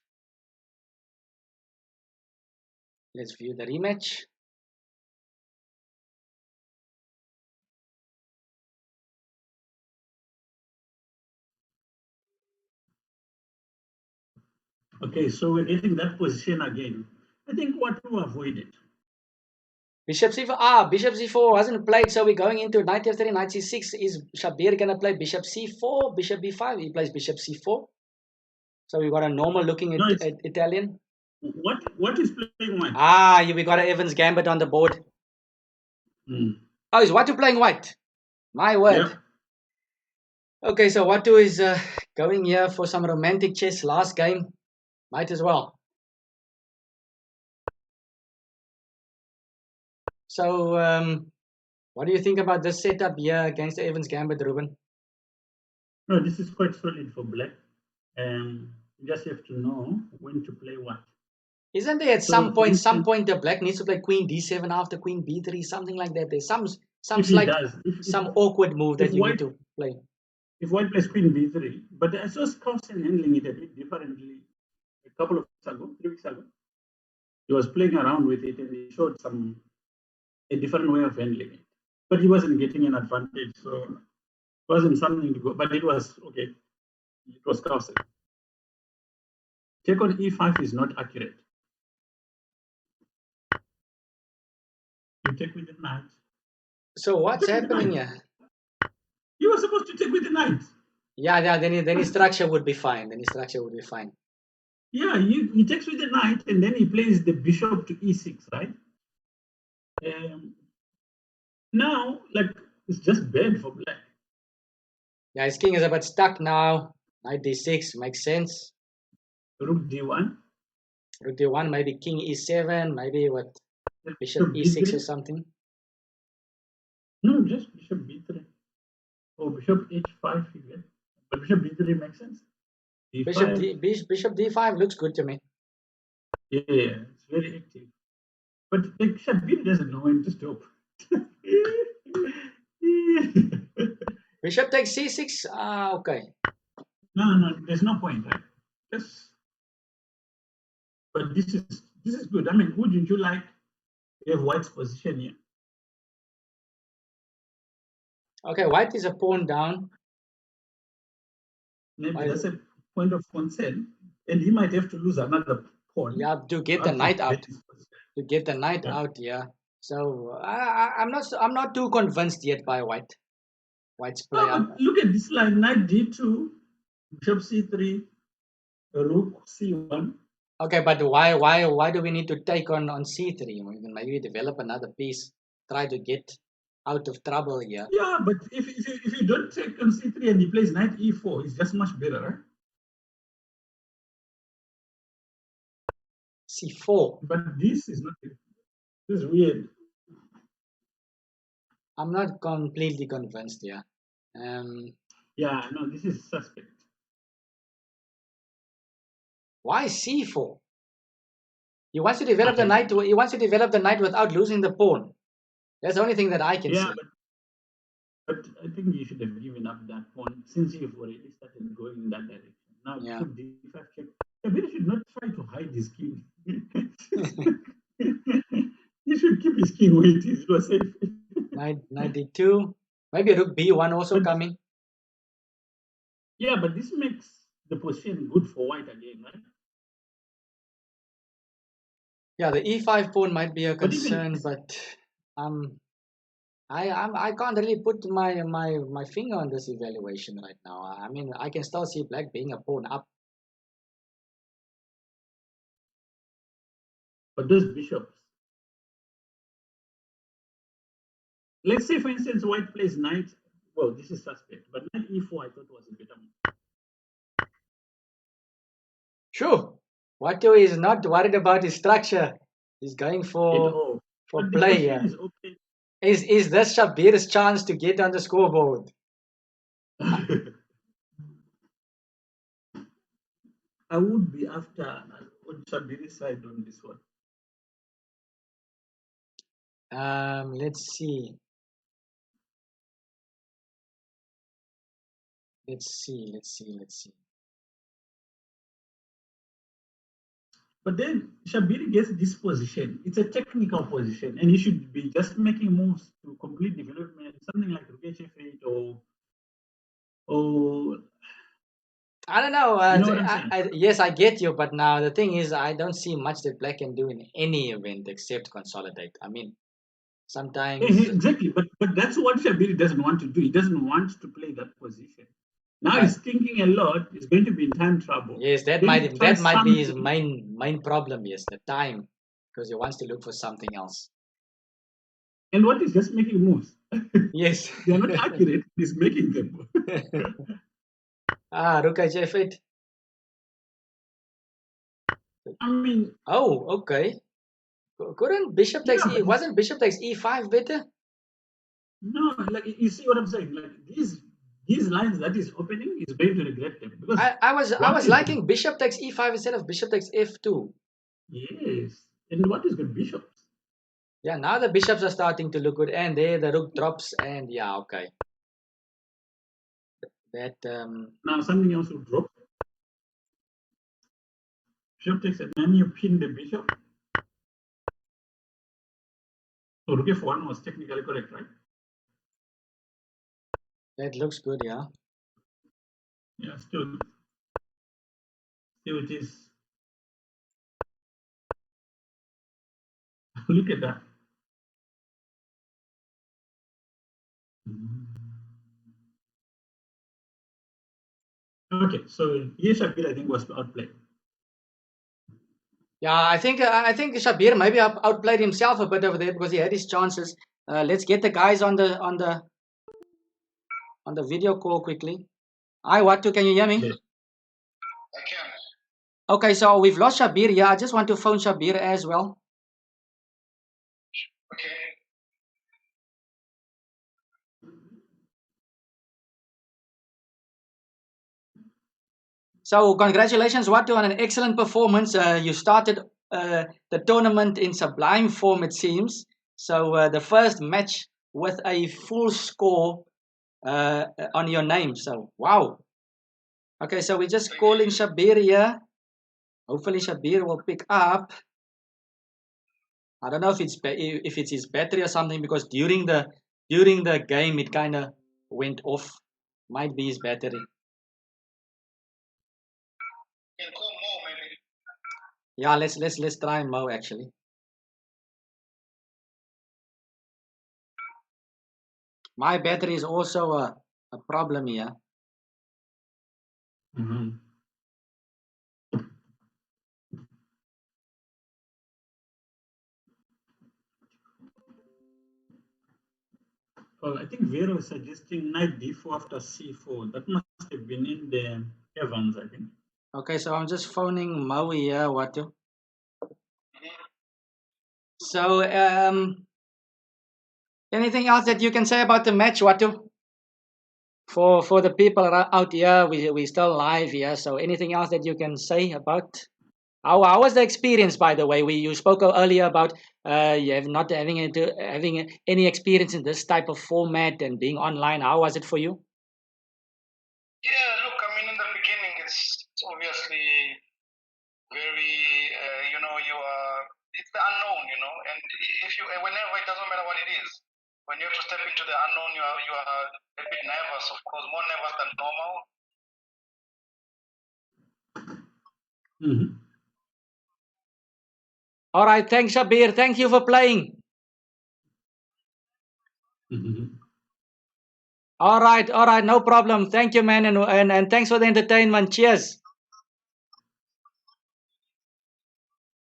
Let's view the rematch. Okay, so we're getting that position again. I think what to avoid it. Bishop c4. Bishop c4 hasn't played, so we're going into knight f3, knight c6. Is Shabier gonna play bishop c4, bishop b5? He plays bishop c4. So we got a normal looking Italian. What is playing white? We got an Evans Gambit on the board. Oh, is Watu playing white? My word. Yep. Okay, so Watu is going here for some romantic chess last game. Might as well. So, what do you think about this setup here against the Evans Gambit, Ruben? No, this is quite solid for black. You just have to know when to play what. Isn't there at some point the black needs to play queen d7 after queen b3, something like that? There's some slight, some awkward move that you need to play. If white plays queen b3, but I saw Carlsen handling it a bit differently a couple of weeks ago, 3 weeks ago. He was playing around with it and he showed a different way of handling it. But he wasn't getting an advantage, so it wasn't something to go. But it was okay. It was Carlsen. Check on e5 is not accurate. You take with the knight. So what's happening here? You were supposed to take with the knight. Yeah, then his structure would be fine. Yeah, he takes with the knight and then he plays the bishop to e6, right? Now, like, it's just bad for black. Yeah, his king is a bit stuck now. Knight d6 makes sense. Rook d1. Rook d1, maybe king e7, maybe what? Bishop e6 or something. No, just bishop b3. Or bishop h5 again. But bishop b3 makes sense. D5. Bishop d5 looks good to me. Yeah, it's very active. But like Shabier doesn't know when to stop. Bishop takes c6. Okay. No, there's no point, right? But this is good. I mean, wouldn't you like to have white's position here? Okay, white is a pawn down. Maybe that's a point of concern, and he might have to lose another pawn. Yeah, to get the knight out. To get the knight out, yeah. So I'm not too convinced yet by white's play. Look at this line: knight d2, bishop c3, rook c1. Okay, but why do we need to take on c3? We can maybe develop another piece, try to get out of trouble here. Yeah, but if you don't take on c3 and he plays knight e4, it's just much better, right? c4. But this is not. This is weird. I'm not completely convinced here. Yeah, no, this is suspect. Why c4? He wants to develop the knight. He wants to develop the knight without losing the pawn. That's the only thing that I can see. But I think you should have given up that pawn since you've already started going in that direction. Now bishop d5 check. Shabier should not try to hide his king. He should keep his king where it is. It was safe. Knight d2. Maybe rook b1 also coming. Yeah, but this makes the position good for white again, right? Yeah, the e5 pawn might be a concern, but I can't really put my finger on this evaluation right now. I mean, I can still see black being a pawn up. But those bishops. Let's say, for instance, white plays knight. Well, this is suspect, but knight e4 I thought was a better move. Sure. Watu is not worried about his structure. He's going for play. Is okay. Is this Shabir's chance to get on the scoreboard? I would be after on Shabiri's side on this one. Let's see. Let's see. But then Shabiri gets this position. It's a technical position, and he should be just making moves to complete development, something like QF4 or I don't know. You know what I'm saying? Yes, I get you, but now the thing is, I don't see much that Black can do in any event except consolidate. I mean, sometimes. Exactly, but that's what Shabiri doesn't want to do. He doesn't want to play that position. Now he's thinking a lot. He's going to be in time trouble. Yes, that might be his main problem. Yes, the time, because he wants to look for something else. And what is just making moves? Yes, they are not accurate. He's making them. Rook H8. I mean. Oh, okay. Couldn't Bishop takes E? Wasn't Bishop takes E5 better? No, like you see what I'm saying. Like these lines that is opening is going to regret them because I was liking Bishop takes E5 instead of Bishop takes F2. Yes, and what is good bishops? Yeah, now the bishops are starting to look good, and there the rook drops, and yeah, okay. That now something else will drop. Bishop takes, and then you pin the bishop. So rook F1 was technically correct, right? That looks good, yeah. Yeah, still it is. Look at that. Okay, so here Shabir I think was outplayed. Yeah, I think Shabier maybe outplayed himself a bit over there because he had his chances. Let's get the guys on the video call quickly. Hi, Watu, can you hear me? I can. Okay, so we've lost Shabier. Yeah, I just want to phone Shabier as well. Okay. So congratulations, Watu, on an excellent performance. You started the tournament in sublime form, it seems. So the first match with a full score on your name. So wow. Okay, so we're just calling Shabier here. Hopefully Shabier will pick up. I don't know if it's his battery or something because during the game it kind of went off. Might be his battery. Can call Mo maybe. Yeah, let's try Mo actually. My battery is also a problem here. Well, I think Vero is suggesting knight d4 after c4. That must have been in the Evans, I think. Okay, so I'm just phoning Mo here, Watu. So, anything else that you can say about the match, Watu? For the people out here, we still live here. So, anything else that you can say about? How was the experience, by the way? You spoke earlier about you have not having any experience in this type of format and being online. How was it for you? Yeah, look, I mean, in the beginning, it's obviously very, it's the unknown, and whenever, it doesn't matter what it is. When you have to step into the unknown, you are a bit nervous, of course, more nervous than normal. All right, thanks, Shabier. Thank you for playing. All right, no problem. Thank you, man, and thanks for the entertainment. Cheers.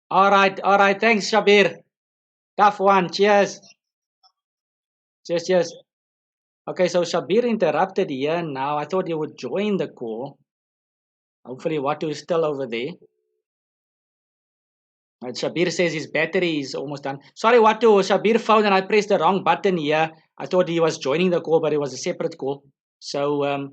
All right. Thanks, Shabier. Tough one. Cheers. Cheers. Okay, so Shabier interrupted here now. I thought he would join the call. Hopefully, Watu is still over there. Shabier says his battery is almost done. Sorry, Watu, Shabier phoned and I pressed the wrong button here. I thought he was joining the call, but it was a separate call. So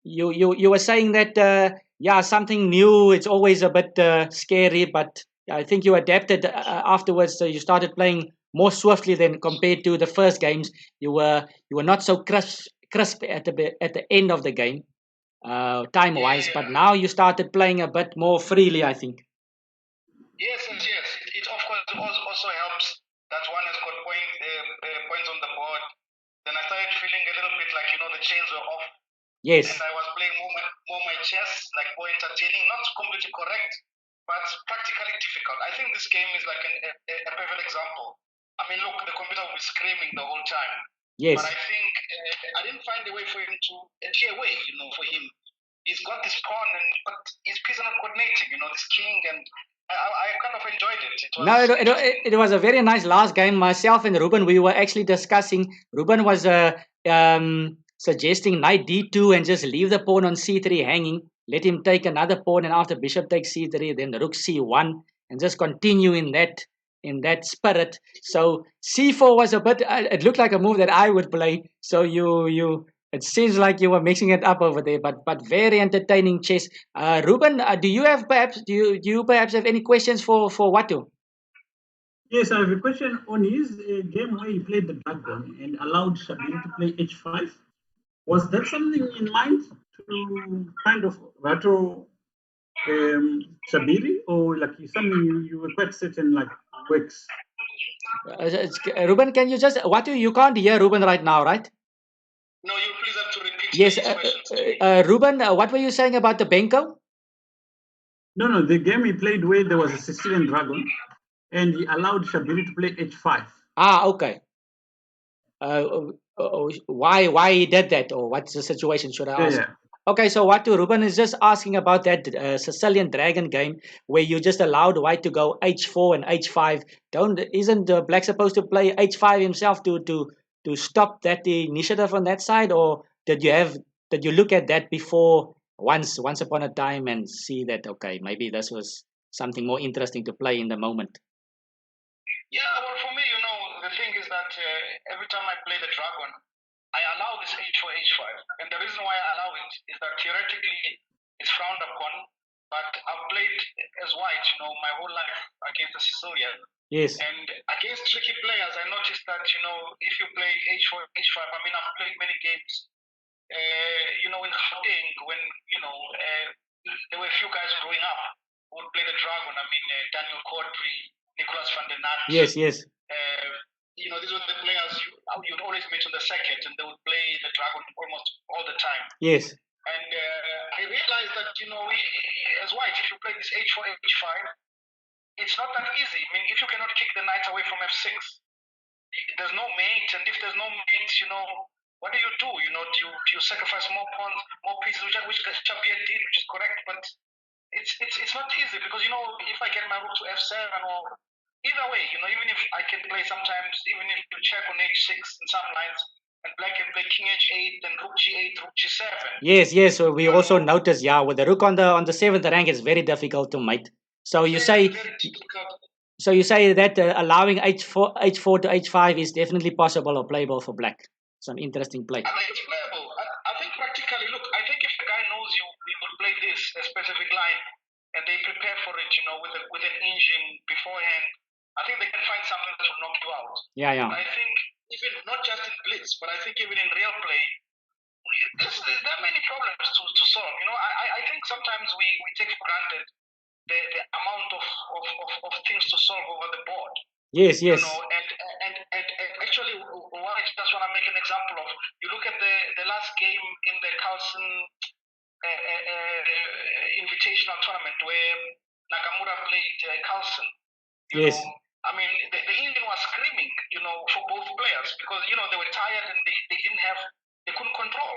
you were saying that yeah, something new. It's always a bit scary, but I think you adapted afterwards. So you started playing more swiftly than compared to the first games. You were not so crisp at the end of the game, time wise. But now you started playing a bit more freely, I think. Yes. It of course also helps that one has got points on the board. Then I started feeling a little bit like the chains were off. Yes. And I was playing more my chess, like more entertaining, not completely correct, but practically difficult. I think this game is like a perfect example. I mean, look, the computer will be screaming the whole time. Yes. But I think I didn't find a way for him to a clear way, for him. He's got this pawn, but his pieces are not coordinating, this king, and I kind of enjoyed it. It was a very nice last game. Myself and Ruben, we were actually discussing. Ruben was suggesting knight d2 and just leave the pawn on c3 hanging. Let him take another pawn, and after bishop takes c3, then the rook c1, and just continue in that spirit. So c4 was a bit. It looked like a move that I would play. So it seems like you were mixing it up over there, but very entertaining chess. Ruben, do you perhaps have any questions for Watu? Yes, I have a question on his game where he played the dragon and allowed Shabier to play h5. Was that something in mind to kind of rattle Shabier, or like something you were quite certain like works? Ruben, can you just Watu? You can't hear Ruben right now, right? No, you please have to repeat. Yes, Ruben, what were you saying about the Benko? No, the game he played where there was a Sicilian dragon, and he allowed Shabier to play h5. Ah, okay. Why he did that, or what's the situation? Should I ask? Yeah. Okay, so Watu, Ruben is just asking about that Sicilian dragon game where you just allowed white to go h4 and h5. Isn't black supposed to play h5 himself to stop that initiative on that side, or did you look at that before once upon a time and see that okay, maybe this was something more interesting to play in the moment? Yeah, well, for me, the thing is that every time I play the dragon, I allow this h4, h5. And the reason why I allow it is that theoretically it's frowned upon, but I've played as white, my whole life against the Sicilian. Yes. And against tricky players, I noticed that, if you play h4, h5, I mean, I've played many games, in Gauteng, when, there were a few guys growing up who would play the dragon. I mean, Daniel Cordry, Nicholas van den Nat. Yes. These were the players you'd always meet on the circuit, and they would play the dragon almost all the time. Yes. And I realized that, as white, if you play this h4, h5, it's not that easy. I mean, if you cannot kick the knight away from f6, there's no mate, and if there's no mate, what do? You sacrifice more pawns, more pieces, which Shabier did, which is correct, but it's not easy because if I get my rook to f7 or either way, even if I can play sometimes, even if you check on h6 in some lines, and black can play king h8, then rook g8, rook g7. Yes. So we also notice, with the rook on the 7th rank, it's very difficult to mate. So you say that allowing h4 to h5 is definitely possible or playable for black. Some interesting play. I mean, it's playable. I think practically, look, I think if the guy knows you will play this a specific line, and they prepare for it, with an engine beforehand, I think they can find something that will knock you out. Yeah. I think even not just in blitz, but I think even in real play, there are many problems to solve. I think sometimes we take for granted the amount of things to solve over the board. Yes. And actually, what I just want to make an example of, you look at the last game in the Carlson Invitational tournament where Nakamura played Carlson. Yes. I mean, the Indian was screaming, for both players because, they were tired and they couldn't control,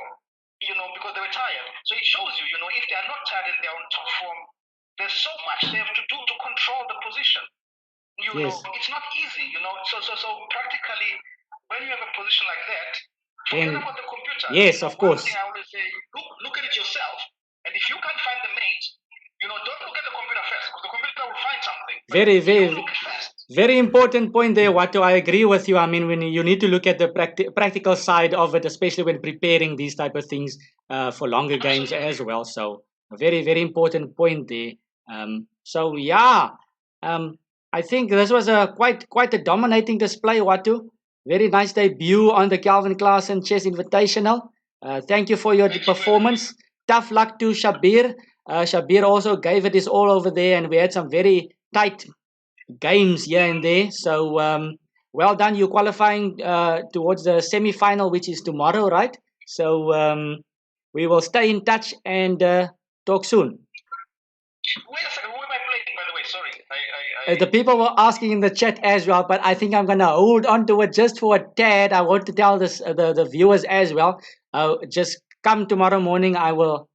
because they were tired. So it shows you, if they are not tired and they are on top form, there's so much they have to do to control the position. It's not easy, So practically, when you have a position like that, forget about the computer. Yes, of course. One thing I always say, look at it yourself, and if you can't find the mate, don't look at the computer first, because the computer will find something. Very important point there, Watu. I agree with you. I mean, when you need to look at the practical side of it, especially when preparing these type of things for longer games as well. So a very important point there. So yeah, I think this was a quite a dominating display, Watu. Very nice debut on the Calvin Klaasen Chess Invitational. Thank you for your performance. Tough luck to Shabier. Shabier also gave it his all over there, and we had some very tight games here and there. So well done. You're qualifying towards the semi-final, which is tomorrow, right? So we will stay in touch and talk soon. Wait a second, who am I playing, by the way? Sorry. The people were asking in the chat as well, but I think I'm gonna hold on to it just for a tad. I want to tell this the viewers as well. Just come tomorrow morning. I will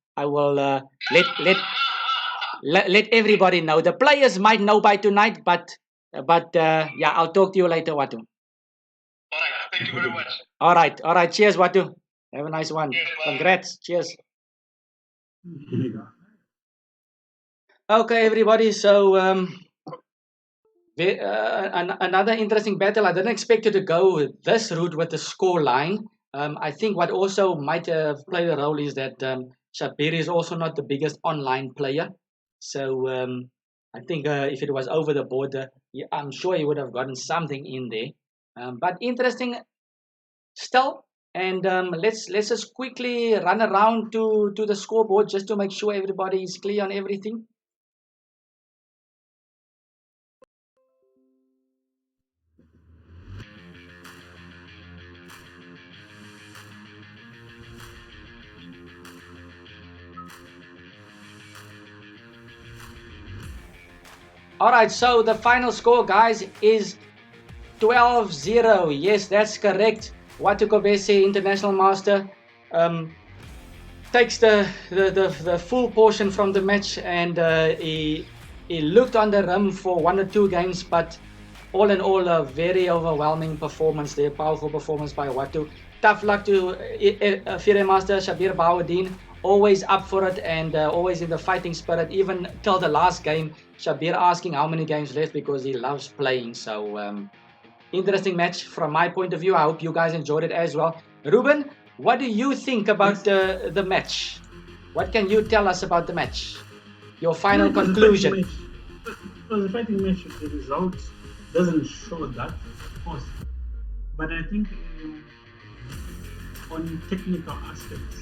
let everybody know. The players might know by tonight, but yeah, I'll talk to you later, Watu. All right, thank you very much. All right. Cheers, Watu. Have a nice one. Yes, Congrats. Cheers. Okay, everybody. So another interesting battle. I didn't expect it to go this route with the score line. I think what also might have played a role is that Shabier is also not the biggest online player. So I think if it was over the border, I'm sure he would have gotten something in there. But interesting still. And let's just quickly run around to the scoreboard just to make sure everybody is clear on everything. All right, so the final score, guys, is 12-0. Yes, that's correct. Watu Kobese, International Master, takes the full portion from the match, and he looked on the rim for one or two games, but all in all, a very overwhelming performance there. Powerful performance by Watu. Tough luck to FIRE Master Shabier Bhawoodien. Always up for it and always in the fighting spirit, even till the last game. Shabier asking how many games left because he loves playing. So interesting match from my point of view. I hope you guys enjoyed it as well. Ruben, what do you think about the match? What can you tell us about the match? Your final conclusion. It was a fighting match. The result doesn't show that, of course. But I think on technical aspects,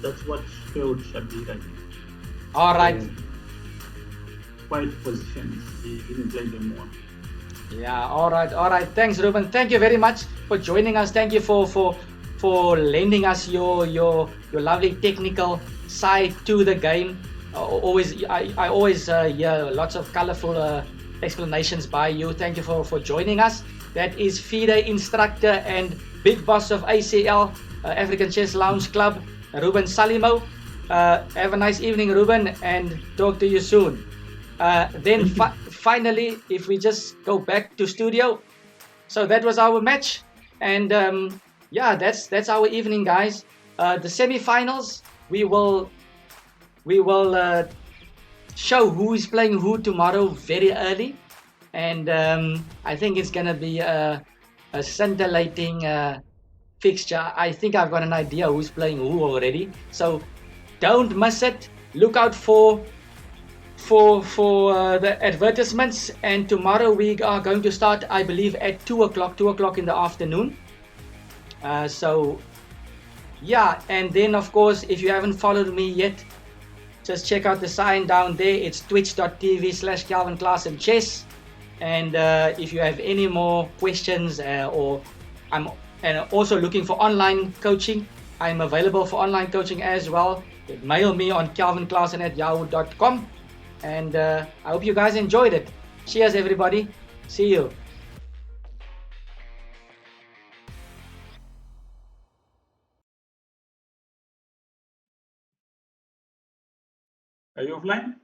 that's what failed Shabier, I think. All right. Quiet positions, he didn't play them well. Yeah, all right. Thanks, Ruben. Thank you very much for joining us. Thank you for lending us your lovely technical side to the game. I always hear lots of colorful explanations by you. Thank you for joining us. That is FIDE instructor and big boss of ACL, African Chess Lounge Club, Ruben Salimo. Have a nice evening, Ruben, and talk to you soon. Then finally, if we just go back to studio, so that was our match, and yeah, that's our evening, guys. The semi-finals, we will show who is playing who tomorrow very early, and I think it's gonna be a scintillating fixture. I think I've got an idea who's playing who already, so don't miss it. Look out for the advertisements, and tomorrow we are going to start, I believe, at 2 o'clock in the afternoon. So yeah, and then of course, if you haven't followed me yet, just check out the sign down there. It's twitch.tv/Calvin Klaasen Chess. And if you have any more questions or I'm also looking for online coaching, I'm available for online coaching as well. Mail me on calvinklaasen@yahoo.com. And I hope you guys enjoyed it. Cheers, everybody. See you. Are you offline?